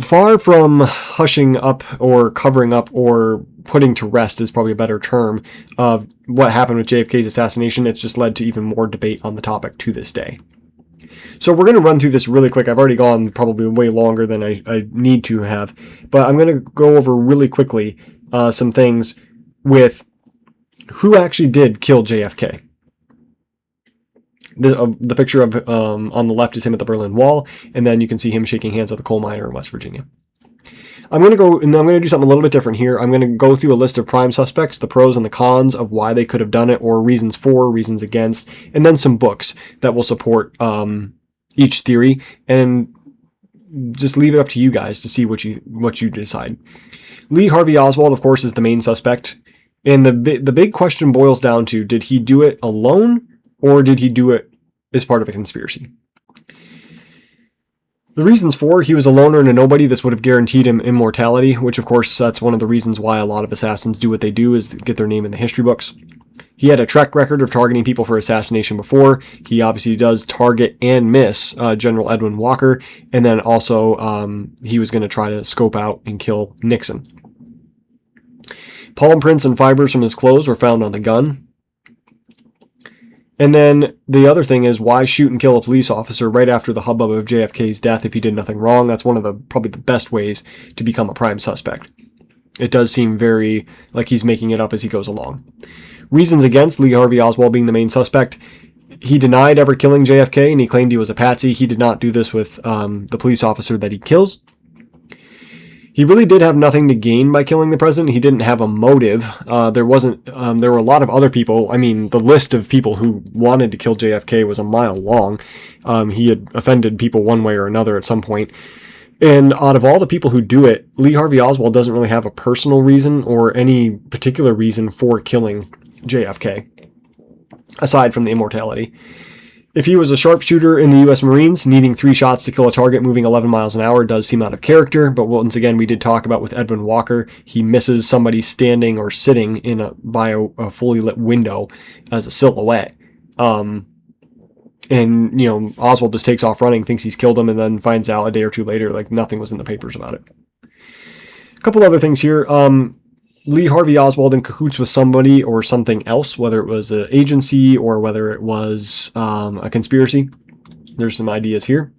Far from hushing up or covering up or putting to rest, is probably a better term, of what happened with JFK's assassination, it's just led to even more debate on the topic to this day. So we're going to run through this really quick. I've already gone probably way longer than I need to have, but I'm going to go over really quickly some things with who actually did kill JFK. The picture of on the left is him at the Berlin Wall, and then you can see him shaking hands with a coal miner in West Virginia. I'm going to go, and I'm going to do something a little bit different here. I'm going to go through a list of prime suspects, the pros and the cons of why they could have done it, or reasons for, reasons against, and then some books that will support each theory, and just leave it up to you guys to see what you decide. Lee Harvey Oswald, of course, is the main suspect, and the big question boils down to: did he do it alone, or did he do it as part of a conspiracy? The reasons for: he was a loner and a nobody. This would have guaranteed him immortality, which of course that's one of the reasons why a lot of assassins do what they do, is get their name in the history books. He had a track record of targeting people for assassination before. He obviously does target and miss General Edwin Walker, and then also he was going to try to scope out and kill Nixon. Palm prints and fibers from his clothes were found on the gun. And then the other thing is, why shoot and kill a police officer right after the hubbub of JFK's death if he did nothing wrong? That's one of probably the best ways to become a prime suspect. It does seem very like he's making it up as he goes along. Reasons against Lee Harvey Oswald being the main suspect: he denied ever killing JFK, and he claimed he was a patsy. He did not do this with the police officer that he kills. He really did have nothing to gain by killing the president. He didn't have a motive. There were a lot of other people. I mean, the list of people who wanted to kill JFK was a mile long. He had offended people one way or another at some point. And out of all the people who do it, Lee Harvey Oswald doesn't really have a personal reason or any particular reason for killing JFK, aside from the immortality. If he was a sharpshooter in the U.S. Marines, needing 3 shots to kill a target moving 11 miles an hour does seem out of character, but once again, we did talk about with Edwin Walker, he misses somebody standing or sitting by a fully lit window as a silhouette. And, Oswald just takes off running, thinks he's killed him, and then finds out a day or two later, like, nothing was in the papers about it. A couple other things here. Lee Harvey Oswald in cahoots with somebody or something else, whether it was an agency or whether it was a conspiracy. There's some ideas here.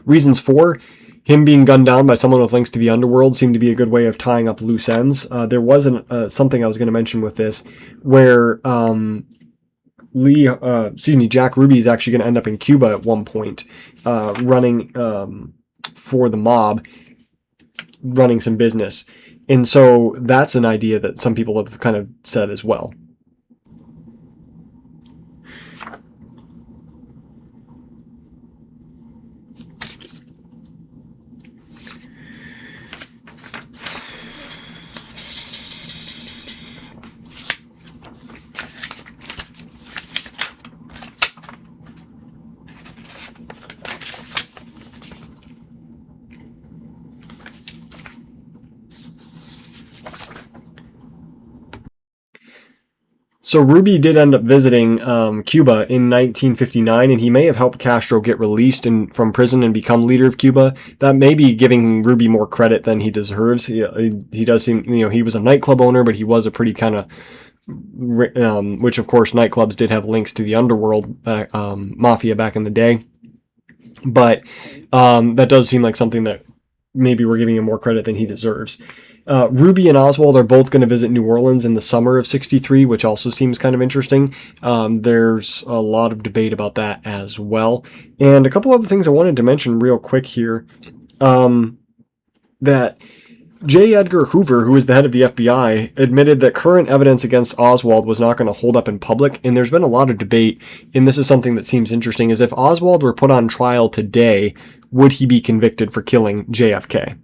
Reasons for: him being gunned down by someone with links to the underworld seemed to be a good way of tying up loose ends. There wasn't something I was going to mention with this, where Jack Ruby is actually going to end up in Cuba at one point, running for the mob, running some business. And so that's an idea that some people have kind of said as well. So Ruby did end up visiting Cuba in 1959, and he may have helped Castro get released from prison and become leader of Cuba. That may be giving Ruby more credit than he deserves. He does seem, he was a nightclub owner, but he was a pretty kind of, which of course nightclubs did have links to the underworld mafia back in the day. But that does seem like something that maybe we're giving him more credit than he deserves. Ruby and Oswald are both going to visit New Orleans in the summer of ~63, which also seems kind of interesting. There's a lot of debate about that as well. And a couple other things I wanted to mention real quick here. That J. Edgar Hoover, who is the head of the FBI, admitted that current evidence against Oswald was not going to hold up in public, and there's been a lot of debate, and this is something that seems interesting, is if Oswald were put on trial today, would he be convicted for killing JFK?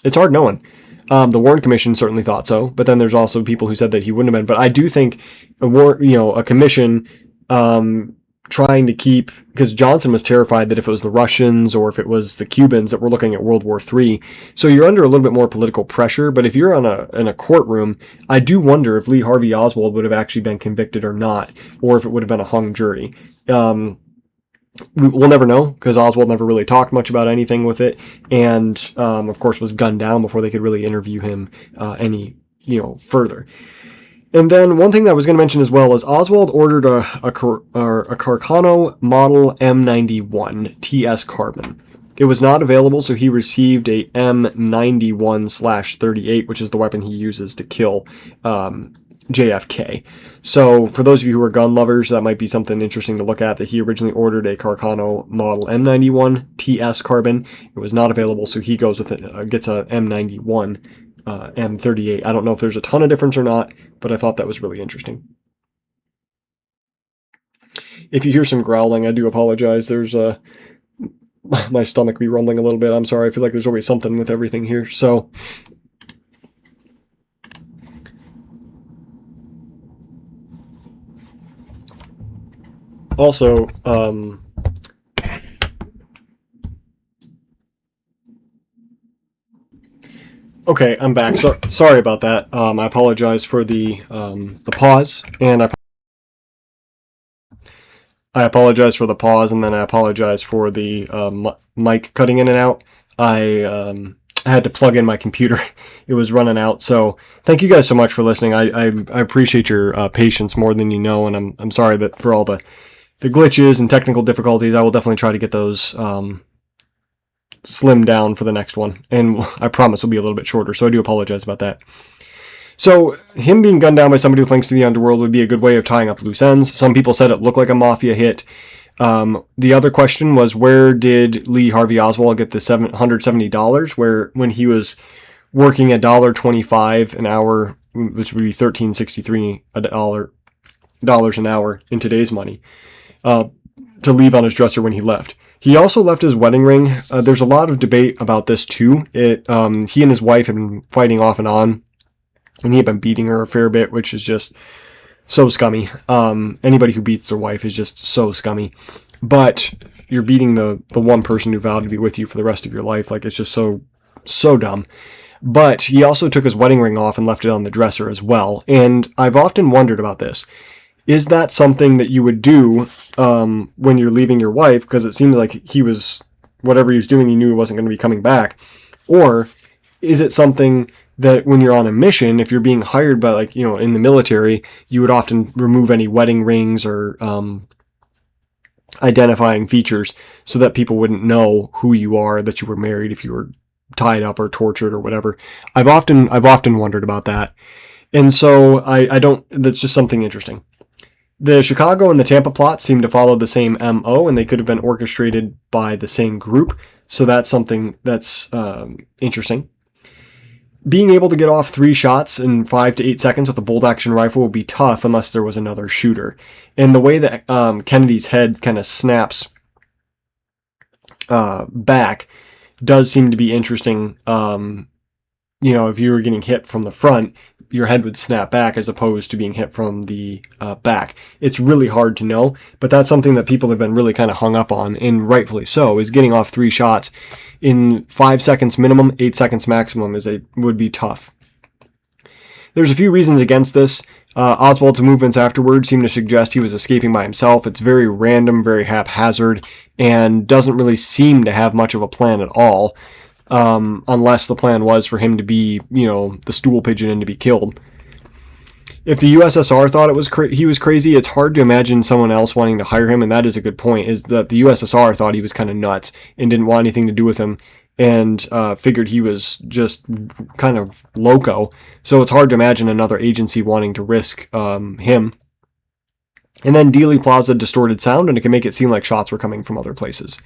It's hard knowing. The Warren Commission certainly thought so, but then there's also people who said that he wouldn't have been. But I do think a commission trying to keep, because Johnson was terrified that if it was the Russians or if it was the Cubans that were looking at World War III, so you're under a little bit more political pressure. But if you're in a courtroom, I do wonder if Lee Harvey Oswald would have actually been convicted or not, or if it would have been a hung jury. We'll never know, because Oswald never really talked much about anything with it, and of course was gunned down before they could really interview him any further. And then one thing that I was going to mention as well is Oswald ordered a Carcano Model M91 TS Carbon. It was not available, so he received a M91/38, which is the weapon he uses to kill JFK. So for those of you who are gun lovers, that might be something interesting to look at, that he originally ordered a Carcano Model M91 TS Carbon. It was not available, so he goes with it, gets a M91 M38. I don't know if there's a ton of difference or not, but I thought that was really interesting. If you hear some growling, I do apologize. There's my stomach be rumbling a little bit. I'm sorry. I feel like there's always something with everything here. So also, okay, I'm back. So sorry about that. I apologize for the pause, and I apologize for the pause, and then I apologize for the mic cutting in and out. I had to plug in my computer; it was running out. So thank you guys so much for listening. I appreciate your patience more than you know, and I'm sorry that for all the glitches and technical difficulties. I will definitely try to get those slimmed down for the next one, and I promise will be a little bit shorter, so I do apologize about that. So him being gunned down by somebody with links to the underworld would be a good way of tying up loose ends. Some people said it looked like a mafia hit. The other question was, where did Lee Harvey Oswald get the $770 when he was working $1.25 an hour, which would be $13.63 dollars an hour in today's money, to leave on his dresser when he left. He also left his wedding ring. There's a lot of debate about this too. He and his wife have been fighting off and on, and he had been beating her a fair bit, which is just so scummy. Anybody who beats their wife is just so scummy. But you're beating the one person who vowed to be with you for the rest of your life. Like, it's just so dumb. But he also took his wedding ring off and left it on the dresser as well. And I've often wondered about this. Is that something that you would do when you're leaving your wife? Because it seems like whatever he was doing, he knew he wasn't going to be coming back. Or is it something that when you're on a mission, if you're being hired by, in the military, you would often remove any wedding rings or identifying features so that people wouldn't know who you are, that you were married, if you were tied up or tortured or whatever. I've often wondered about that. And so that's just something interesting. The Chicago and the Tampa plots seem to follow the same MO, and they could have been orchestrated by the same group. So that's something that's interesting. Being able to get off 3 shots in 5 to 8 seconds with a bolt-action rifle would be tough unless there was another shooter. And the way that Kennedy's head kind of snaps back does seem to be interesting. If you were getting hit from the front, your head would snap back as opposed to being hit from the back. It's really hard to know, but that's something that people have been really kind of hung up on, and rightfully so, is getting off 3 shots in 5 seconds minimum, 8 seconds maximum would be tough. There's a few reasons against this. Oswald's movements afterwards seem to suggest he was escaping by himself. It's very random, very haphazard, and doesn't really seem to have much of a plan at all, unless the plan was for him to be, the stool pigeon and to be killed. If the USSR thought he was crazy, it's hard to imagine someone else wanting to hire him, and that is a good point, is that the USSR thought he was kind of nuts and didn't want anything to do with him, and figured he was just kind of loco. So it's hard to imagine another agency wanting to risk him. And then Dealey Plaza distorted sound, and it can make it seem like shots were coming from other places.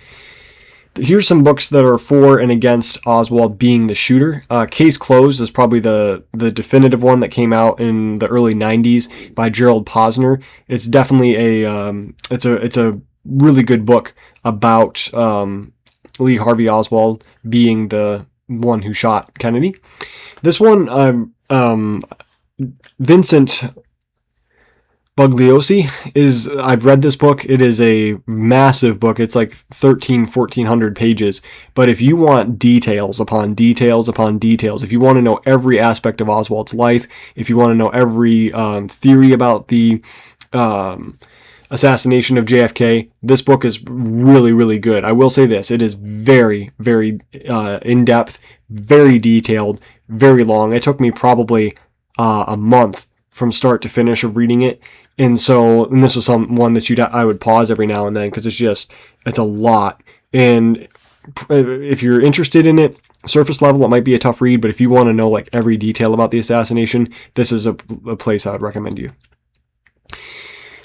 Here's some books that are for and against Oswald being the shooter. Case Closed is probably the definitive one that came out in the early 90s by Gerald Posner. It's definitely it's a really good book about Lee Harvey Oswald being the one who shot Kennedy. This one, Vincent Bugliosi I've read this book. It is a massive book. It's like 1,400 pages. But if you want details upon details upon details, if you want to know every aspect of Oswald's life, if you want to know every theory about the assassination of JFK, this book is really, really good. I will say this. It is very, very in-depth, very detailed, very long. It took me probably a month from start to finish of reading it. And this was one that I would pause every now and then, because it's a lot. And if you're interested in it, surface level, it might be a tough read, but if you want to know like every detail about the assassination, this is a place I would recommend you.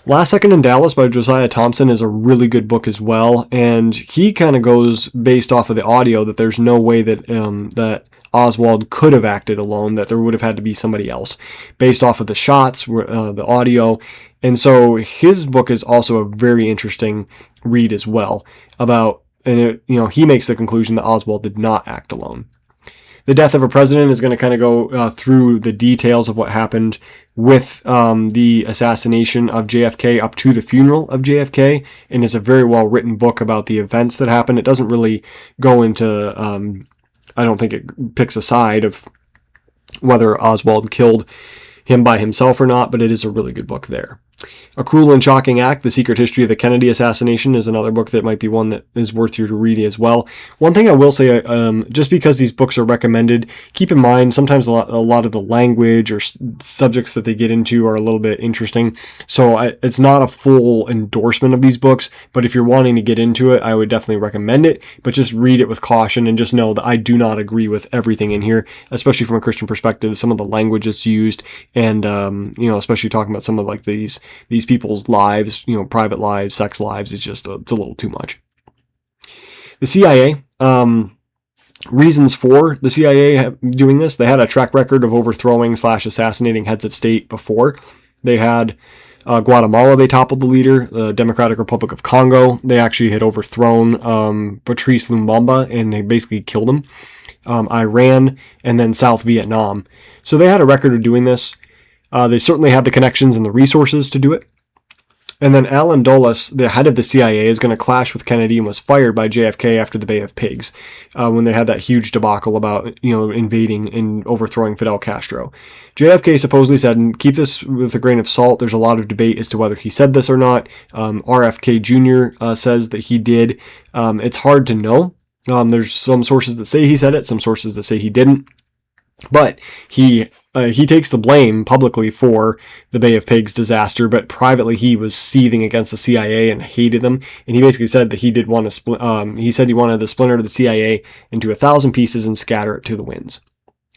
Last Second in Dallas by Josiah Thompson is a really good book as well, and he kind of goes based off of the audio that there's no way that that Oswald could have acted alone, that there would have had to be somebody else, based off of the shots, the audio. And so his book is also a very interesting read as well, he makes the conclusion that Oswald did not act alone. The Death of a President is going to kind of go through the details of what happened with the assassination of JFK up to the funeral of JFK, and is a very well written book about the events that happened. It doesn't really go into I don't think it picks a side of whether Oswald killed him by himself or not, but it is a really good book there. A Cruel and Shocking Act, The Secret History of the Kennedy Assassination, is another book that might be one that is worth you to read as well. One thing I will say, just because these books are recommended, keep in mind sometimes a lot of the language or subjects that they get into are a little bit interesting. So it's not a full endorsement of these books, but if you're wanting to get into it, I would definitely recommend it. But just read it with caution, and just know that I do not agree with everything in here, especially from a Christian perspective. Some of the language that's used, and especially talking about some of like these people's lives, private lives, sex lives, it's a little too much. The CIA, reasons for the CIA doing this: they had a track record of overthrowing / assassinating heads of state before. They had Guatemala, they toppled the leader. The Democratic Republic of Congo, they actually had overthrown Patrice Lumumba, and they basically killed him. Iran, and then South Vietnam. So they had a record of doing this. They certainly had the connections and the resources to do it. And then Allen Dulles, the head of the CIA, is going to clash with Kennedy and was fired by JFK after the Bay of Pigs, when they had that huge debacle about, invading and overthrowing Fidel Castro. JFK supposedly said, and keep this with a grain of salt, there's a lot of debate as to whether he said this or not. RFK Jr. Says that he did. It's hard to know. There's some sources that say he said it, some sources that say he didn't. But he takes the blame publicly for the Bay of Pigs disaster, but privately he was seething against the CIA and hated them. And he basically said that he did want to he said he wanted to splinter the CIA into 1,000 pieces and scatter it to the winds.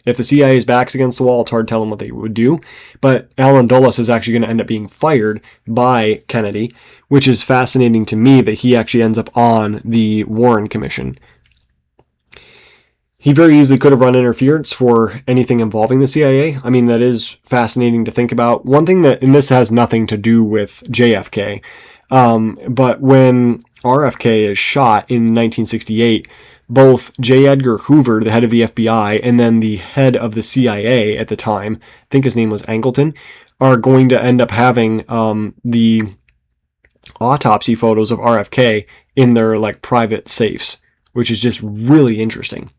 If the CIA's back's against the wall, it's hard to tell them what they would do. But Allen Dulles is actually going to end up being fired by Kennedy, which is fascinating to me that he actually ends up on the Warren Commission. He very easily could have run interference for anything involving the CIA. I mean, that is fascinating to think about. One thing and this has nothing to do with JFK, but when RFK is shot in 1968, both J. Edgar Hoover, the head of the FBI, and then the head of the CIA at the time, I think his name was Angleton, are going to end up having the autopsy photos of RFK in their private safes, which is just really interesting.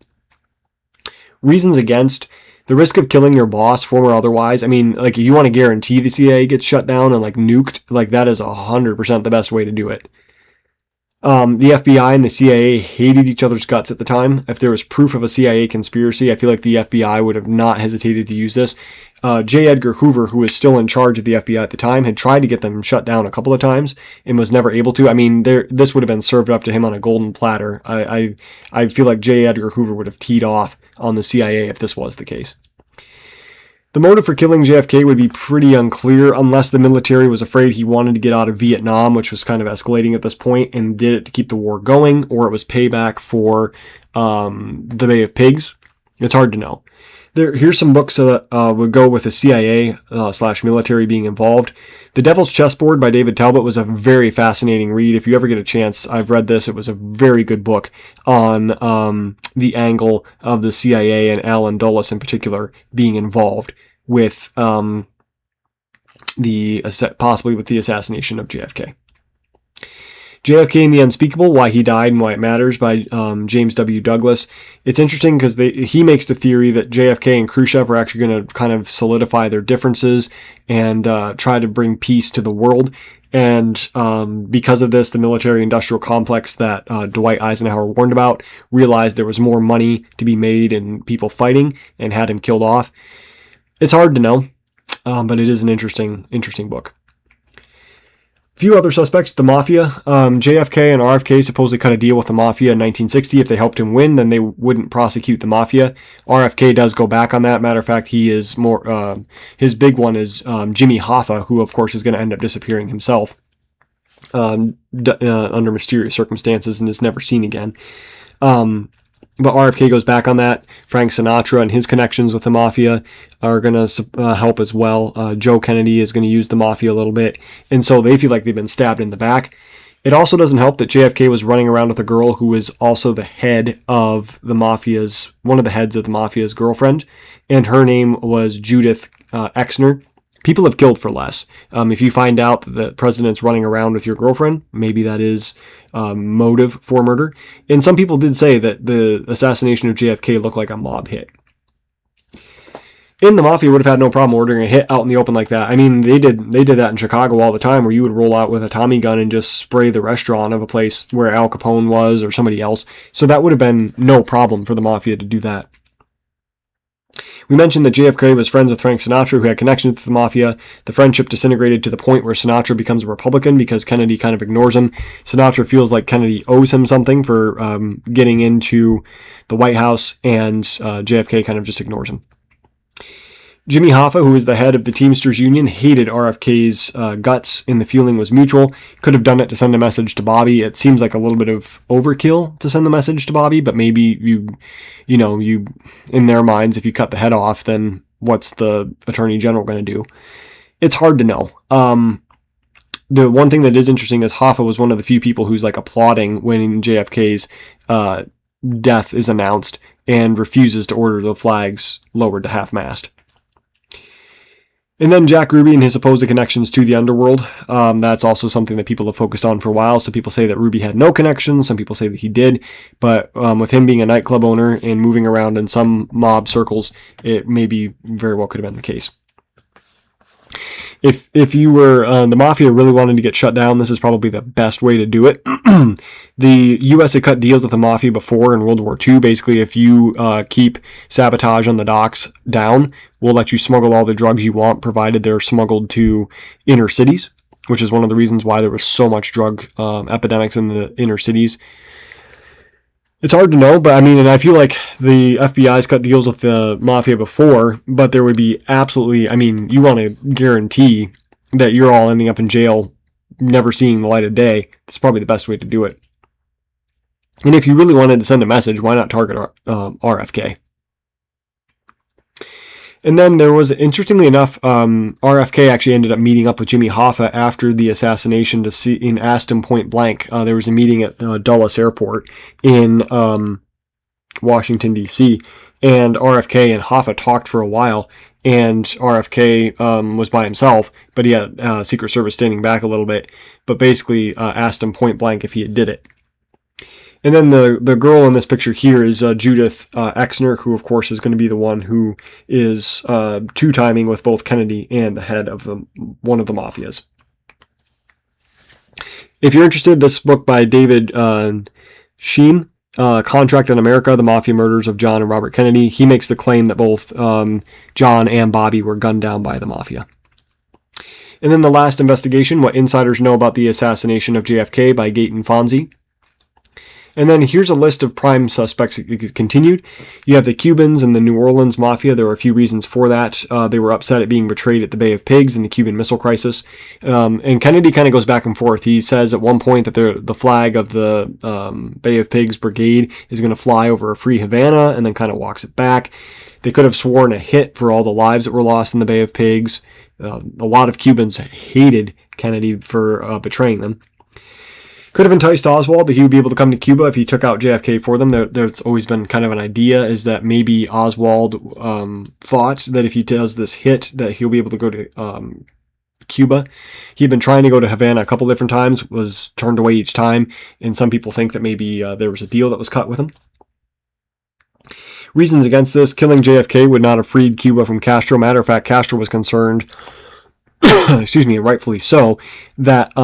Reasons against: The risk of killing your boss, former or otherwise, I mean, like, if you want to guarantee the CIA gets shut down and, like, nuked, like, that is 100% the best way to do it. The FBI and the CIA hated each other's guts at the time. If there was proof of a CIA conspiracy, I feel like the FBI would have not hesitated to use this. J. Edgar Hoover, who was still in charge of the FBI at the time, had tried to get them shut down a couple of times and was never able to. I mean, this would have been served up to him on a golden platter. I feel like J. Edgar Hoover would have teed off on the CIA if this was the case. The motive for killing JFK would be pretty unclear unless the military was afraid he wanted to get out of Vietnam, which was kind of escalating at this point, and did it to keep the war going, or it was payback for the Bay of Pigs. It's hard to know. Here's some books that would go with the CIA / military being involved. The Devil's Chessboard by David Talbot was a very fascinating read. If you ever get a chance, I've read this. It was a very good book on the angle of the CIA and Allen Dulles in particular being involved with possibly with the assassination of JFK. JFK and the Unspeakable, Why He Died and Why It Matters by James W. Douglas. It's interesting because he makes the theory that JFK and Khrushchev are actually going to kind of solidify their differences and try to bring peace to the world. And because of this, the military-industrial complex that Dwight Eisenhower warned about realized there was more money to be made in people fighting and had him killed off. It's hard to know, but it is an interesting book. A few other suspects, the Mafia. JFK and RFK supposedly cut a deal with the Mafia in 1960. If they helped him win, then they wouldn't prosecute the Mafia. RFK does go back on that. Matter of fact, he is more. His big one is Jimmy Hoffa, who of course is going to end up disappearing himself under mysterious circumstances and is never seen again. But RFK goes back on that. Frank Sinatra and his connections with the Mafia are going to help as well. Joe Kennedy is going to use the Mafia a little bit. And so they feel like they've been stabbed in the back. It also doesn't help that JFK was running around with a girl who is also the head of the Mafia's, one of the heads of the Mafia's girlfriend. And her name was Judith Exner. People have killed for less. If you find out that the president's running around with your girlfriend, maybe that is motive for murder. And some people did say that the assassination of JFK looked like a mob hit. And the Mafia would have had no problem ordering a hit out in the open like that. I mean, they did that in Chicago all the time, where you would roll out with a Tommy gun and just spray the restaurant of a place where Al Capone was or somebody else. So that would have been no problem for the Mafia to do that. We mentioned that JFK was friends with Frank Sinatra, who had connections with the Mafia. The friendship disintegrated to the point where Sinatra becomes a Republican because Kennedy kind of ignores him. Sinatra feels like Kennedy owes him something for getting into the White House, and JFK kind of just ignores him. Jimmy Hoffa, who was the head of the Teamsters Union, hated RFK's guts, and the feeling was mutual. Could have done it to send a message to Bobby. It seems like a little bit of overkill to send the message to Bobby, but maybe you in their minds, if you cut the head off, then what's the Attorney General going to do? It's hard to know. The one thing that is interesting is Hoffa was one of the few people who's like applauding when JFK's death is announced and refuses to order the flags lowered to half-mast. And then Jack Ruby and his supposed connections to the underworld. That's also something that people have focused on for a while. Some people say that Ruby had no connections. Some people say that he did. But with him being a nightclub owner and moving around in some mob circles, it maybe very well could have been the case. If you were the Mafia really wanted to get shut down, this is probably the best way to do it. The U.S. had cut deals with the Mafia before in World War II. Basically, if you keep sabotage on the docks down, we'll let you smuggle all the drugs you want, provided they're smuggled to inner cities, which is one of the reasons why there was so much drug epidemics in the inner cities. It's hard to know, but I mean, and I feel like the FBI's cut deals with the Mafia before, but there would be absolutely, I mean, you want to guarantee that you're all ending up in jail, never seeing the light of day. It's probably the best way to do it. And if you really wanted to send a message, why not target RFK? And then there was, interestingly enough, RFK actually ended up meeting up with Jimmy Hoffa after the assassination to see and asked him point blank. There was a meeting at Dulles Airport in Washington, D.C., and RFK and Hoffa talked for a while, and RFK was by himself, but he had Secret Service standing back a little bit, but basically asked him point blank if he had did it. And then the girl in this picture here is Judith Exner, who of course is going to be the one who is two-timing with both Kennedy and the head of one of the mafias. If you're interested, this book by David Sheen, Contract in America, The Mafia Murders of John and Robert Kennedy, he makes the claim that both John and Bobby were gunned down by the mafia. And then the last investigation, What Insiders Know About the Assassination of JFK by Gaten Fonzie. And then here's a list of prime suspects continued. You have the Cubans and the New Orleans Mafia. There were a few reasons for that. They were upset at being betrayed at the Bay of Pigs in the Cuban Missile Crisis. And Kennedy kind of goes back and forth. He says at one point that the flag of the Bay of Pigs Brigade is going to fly over a free Havana, and then kind of walks it back. They could have sworn a hit for all the lives that were lost in the Bay of Pigs. A lot of Cubans hated Kennedy for betraying them. Could have enticed Oswald that he would be able to come to Cuba if he took out JFK for them. There's always been kind of an idea is that maybe Oswald thought that if he does this hit that he'll be able to go to Cuba. He'd been trying to go to Havana a couple different times, was turned away each time, and some people think that maybe there was a deal that was cut with him. Reasons against this: killing JFK would not have freed Cuba from Castro. Matter of fact, Castro was concerned, excuse me, and rightfully so, that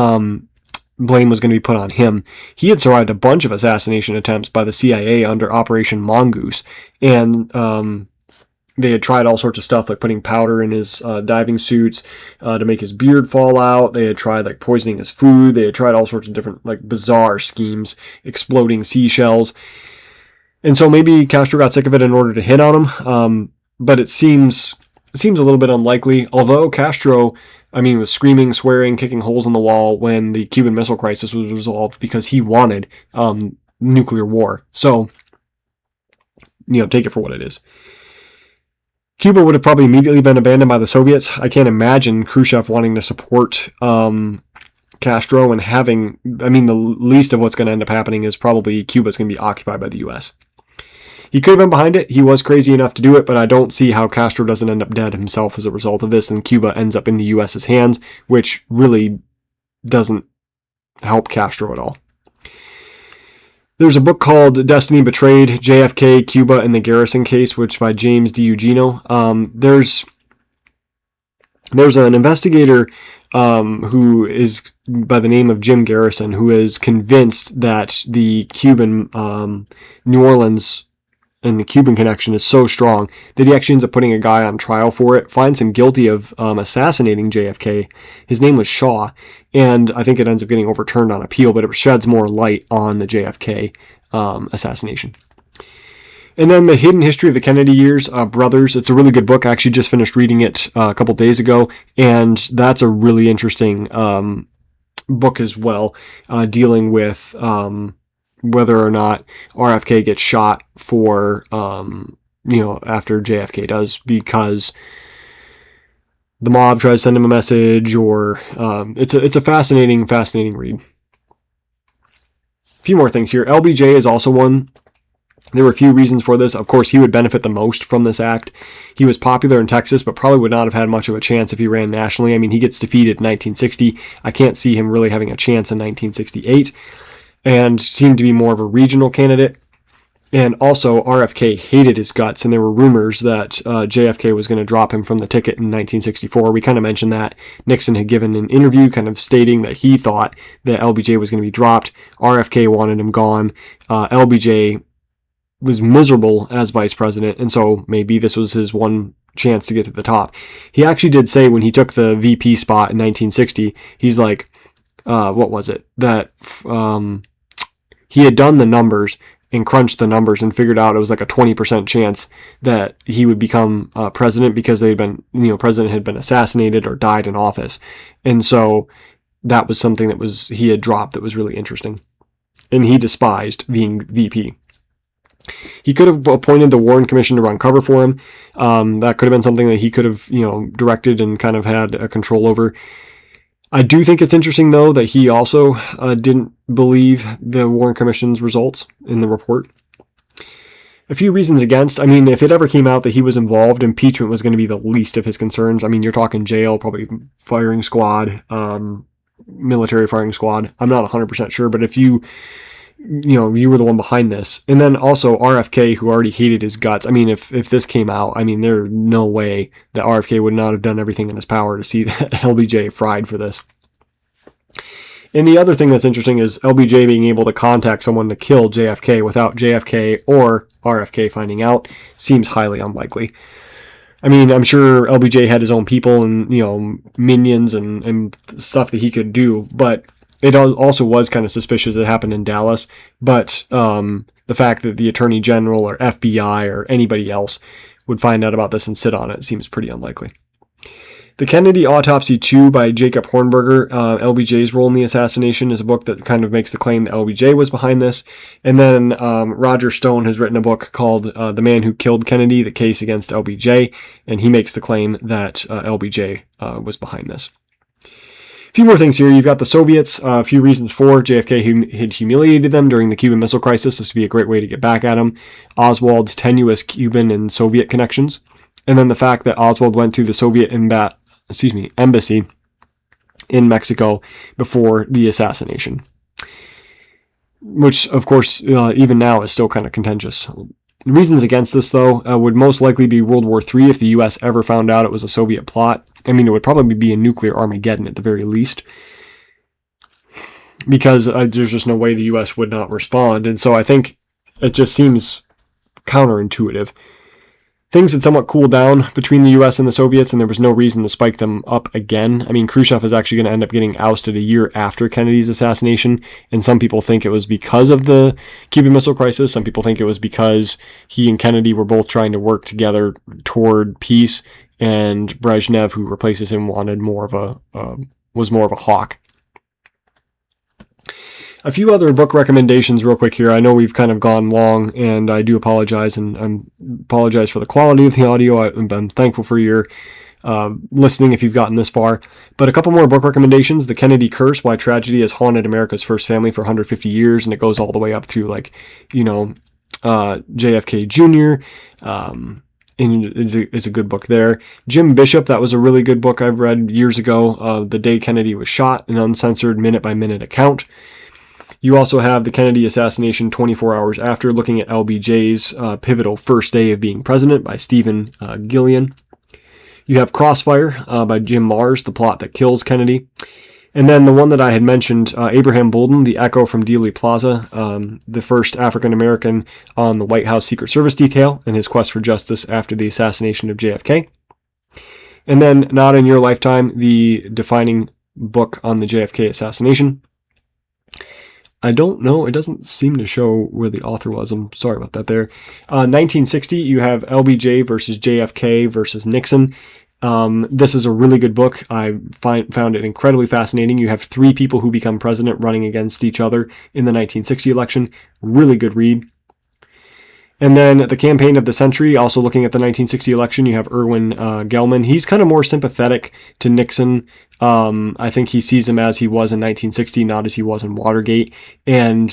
blame was going to be put on him. He had survived a bunch of assassination attempts by the CIA under Operation Mongoose, and they had tried all sorts of stuff like putting powder in his diving suits to make his beard fall out. They had tried like poisoning his food. They had tried all sorts of different like bizarre schemes, exploding seashells. And so maybe Castro got sick of it in order to hit on him. But it seems a little bit unlikely. Although Castro, was screaming, swearing, kicking holes in the wall when the Cuban Missile Crisis was resolved because he wanted nuclear war. So, take it for what it is. Cuba would have probably immediately been abandoned by the Soviets. I can't imagine Khrushchev wanting to support Castro and having, the least of what's going to end up happening is probably Cuba's going to be occupied by the U.S. He could have been behind it. He was crazy enough to do it, but I don't see how Castro doesn't end up dead himself as a result of this, and Cuba ends up in the U.S.'s hands, which really doesn't help Castro at all. There's a book called Destiny Betrayed, JFK, Cuba, and the Garrison Case, which by James DiEugeno. There's an investigator who is by the name of Jim Garrison, who is convinced that the Cuban New Orleans and the Cuban connection is so strong that he actually ends up putting a guy on trial for it, finds him guilty of assassinating JFK. His name was Shaw, and I think it ends up getting overturned on appeal, but it sheds more light on the JFK assassination. And then The Hidden History of the Kennedy Years, Brothers. It's a really good book. I actually just finished reading it a couple days ago, and that's a really interesting book as well, dealing with whether or not RFK gets shot for, after JFK does, because the mob tries to send him a message, or it's a fascinating read. A few more things here. LBJ is also one. There were a few reasons for this. Of course, he would benefit the most from this act. He was popular in Texas, but probably would not have had much of a chance if he ran nationally. He gets defeated in 1960. I can't see him really having a chance in 1968. And seemed to be more of a regional candidate. And also, RFK hated his guts, and there were rumors that JFK was going to drop him from the ticket in 1964. We kind of mentioned that. Nixon had given an interview kind of stating that he thought that LBJ was going to be dropped. RFK wanted him gone. LBJ was miserable as vice president, and so maybe this was his one chance to get to the top. He actually did say when he took the VP spot in 1960, he's like, what was it? That he had done the numbers and crunched the numbers and figured out it was like a 20% chance that he would become president because president had been assassinated or died in office. And so that was something that he had dropped that was really interesting. And he despised being VP. He could have appointed the Warren Commission to run cover for him. That could have been something that he could have, directed and kind of had a control over. I do think it's interesting, though, that he also didn't believe the Warren Commission's results in the report. A few reasons against. If it ever came out that he was involved, impeachment was going to be the least of his concerns. You're talking jail, probably firing squad, military firing squad. I'm not 100% sure, but if you you were the one behind this. And then also RFK, who already hated his guts. I mean, if this came out, I mean, there's no way that RFK would not have done everything in his power to see that LBJ fried for this. And the other thing that's interesting is LBJ being able to contact someone to kill JFK without JFK or RFK finding out seems highly unlikely. I mean, I'm sure LBJ had his own people and, minions and stuff that he could do, but it also was kind of suspicious it happened in Dallas. But the fact that the Attorney General or FBI or anybody else would find out about this and sit on it seems pretty unlikely. The Kennedy Autopsy 2 by Jacob Hornberger, LBJ's role in the assassination, is a book that kind of makes the claim that LBJ was behind this. And then Roger Stone has written a book called The Man Who Killed Kennedy, The Case Against LBJ, and he makes the claim that LBJ was behind this. A few more things here. You've got the Soviets, a few reasons for JFK had humiliated them during the Cuban Missile Crisis. This would be a great way to get back at him. Oswald's tenuous Cuban and Soviet connections. And then the fact that Oswald went to the Soviet embassy in Mexico before the assassination, which, of course, even now is still kind of contentious. The reasons against this, though, would most likely be World War III if the U.S. ever found out it was a Soviet plot. I mean, it would probably be a nuclear Armageddon at the very least, because there's just no way the U.S. would not respond. And so I think it just seems counterintuitive. Things had somewhat cooled down between the U.S. and the Soviets, and there was no reason to spike them up again. I mean, Khrushchev is actually going to end up getting ousted a year after Kennedy's assassination, and some people think it was because of the Cuban Missile Crisis. Some people think it was because he and Kennedy were both trying to work together toward peace, and Brezhnev, who replaces him, was more of a hawk. A few other book recommendations real quick here. I know we've kind of gone long, and I do apologize, and I apologize for the quality of the audio. I'm thankful for your listening if you've gotten this far. But a couple more book recommendations. The Kennedy Curse, Why Tragedy Has Haunted America's First Family for 150 Years, and it goes all the way up through, JFK Jr., and is a good book there. Jim Bishop, that was a really good book I've read years ago. The Day Kennedy Was Shot, an uncensored minute-by-minute account. You also have The Kennedy Assassination 24 Hours After, looking at LBJ's pivotal first day of being president by Stephen Gillian. You have Crossfire by Jim Mars, The Plot That Kills Kennedy. And then the one that I had mentioned, Abraham Bolden, The Echo from Dealey Plaza, the first African-American on the White House Secret Service detail and his quest for justice after the assassination of JFK. And then Not in Your Lifetime, the defining book on the JFK assassination. I don't know. It doesn't seem to show where the author was. I'm sorry about that there. 1960, you have LBJ versus JFK versus Nixon. This is a really good book. I found it incredibly fascinating. You have three people who become president running against each other in the 1960 election. Really good read. And then The Campaign of the Century, also looking at the 1960 election, you have Erwin Gelman. He's kind of more sympathetic to Nixon. I think he sees him as he was in 1960, not as he was in Watergate. And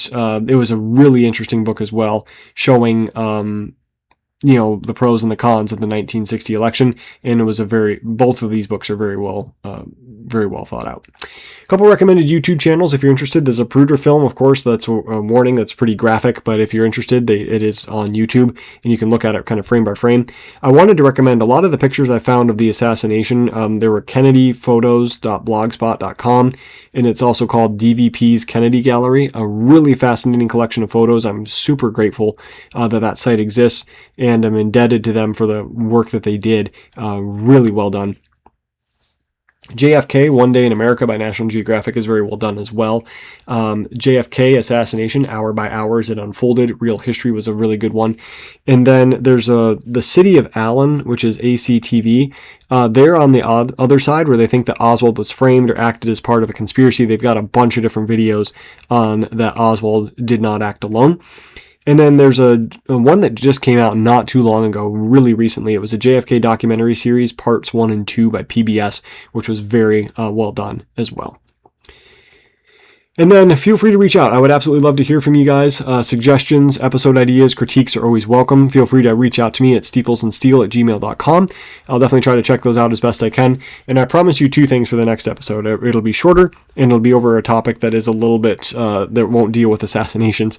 it was a really interesting book as well, showing the pros and the cons of the 1960 election. And it was both of these books are very well thought out. A couple recommended YouTube channels if you're interested. There's a Zapruder film, of course. That's a warning. That's pretty graphic, but if you're interested, it is on YouTube, and you can look at it kind of frame by frame. I wanted to recommend a lot of the pictures I found of the assassination. There were KennedyPhotos.blogspot.com, and it's also called DVP's Kennedy Gallery, a really fascinating collection of photos. I'm super grateful that site exists, and I'm indebted to them for the work that they did. Really well done. JFK, One Day in America by National Geographic is very well done as well. JFK Assassination, Hour by Hour as it unfolded. Real History was a really good one. And then there's The City of Allen, which is ACTV. They're on the other side where they think that Oswald was framed or acted as part of a conspiracy. They've got a bunch of different videos on that Oswald did not act alone. And then there's a one that just came out not too long ago, really recently. It was a JFK documentary series, parts 1 and 2 by PBS, which was very well done as well. And then feel free to reach out. I would absolutely love to hear from you guys. Suggestions, episode ideas, critiques are always welcome. Feel free to reach out to me at steeplesandsteel@gmail.com. I'll definitely try to check those out as best I can. And I promise you 2 things for the next episode. It'll be shorter, and it'll be over a topic that is a little bit, that won't deal with assassinations.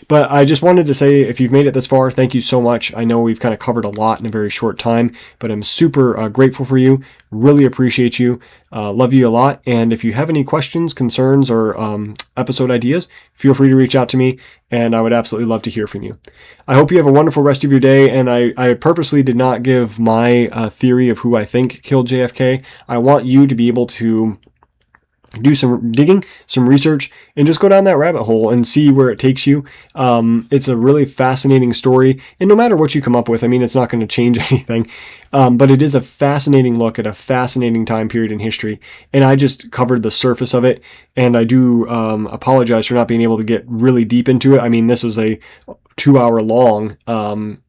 But I just wanted to say, if you've made it this far, thank you so much. I know we've kind of covered a lot in a very short time, but I'm super grateful for you. Really appreciate you. Love you a lot. And if you have any questions, concerns, or episode ideas, feel free to reach out to me, and I would absolutely love to hear from you. I hope you have a wonderful rest of your day, and I purposely did not give my theory of who I think killed JFK. I want you to be able to do some digging, some research, and just go down that rabbit hole and see where it takes you. It's a really fascinating story, and no matter what you come up with, I mean, it's not going to change anything, but it is a fascinating look at a fascinating time period in history, and I just covered the surface of it, and I do apologize for not being able to get really deep into it. I mean, this was a 2-hour long, 2-hour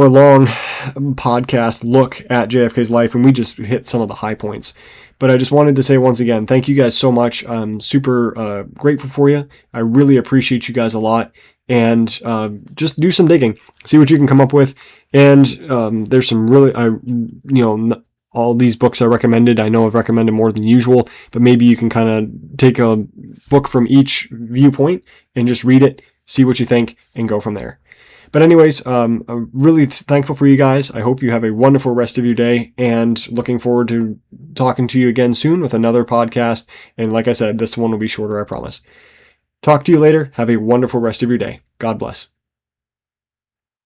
long podcast look at JFK's life, and we just hit some of the high points. But I just wanted to say once again, thank you guys so much. I'm super grateful for you. I really appreciate you guys a lot. And just do some digging, see what you can come up with. And there's some really, all these books I recommended, I know I've recommended more than usual, but maybe you can kind of take a book from each viewpoint and just read it, see what you think, and go from there. But anyways, I'm really thankful for you guys. I hope you have a wonderful rest of your day, and looking forward to talking to you again soon with another podcast. And like I said, this one will be shorter, I promise. Talk to you later. Have a wonderful rest of your day. God bless.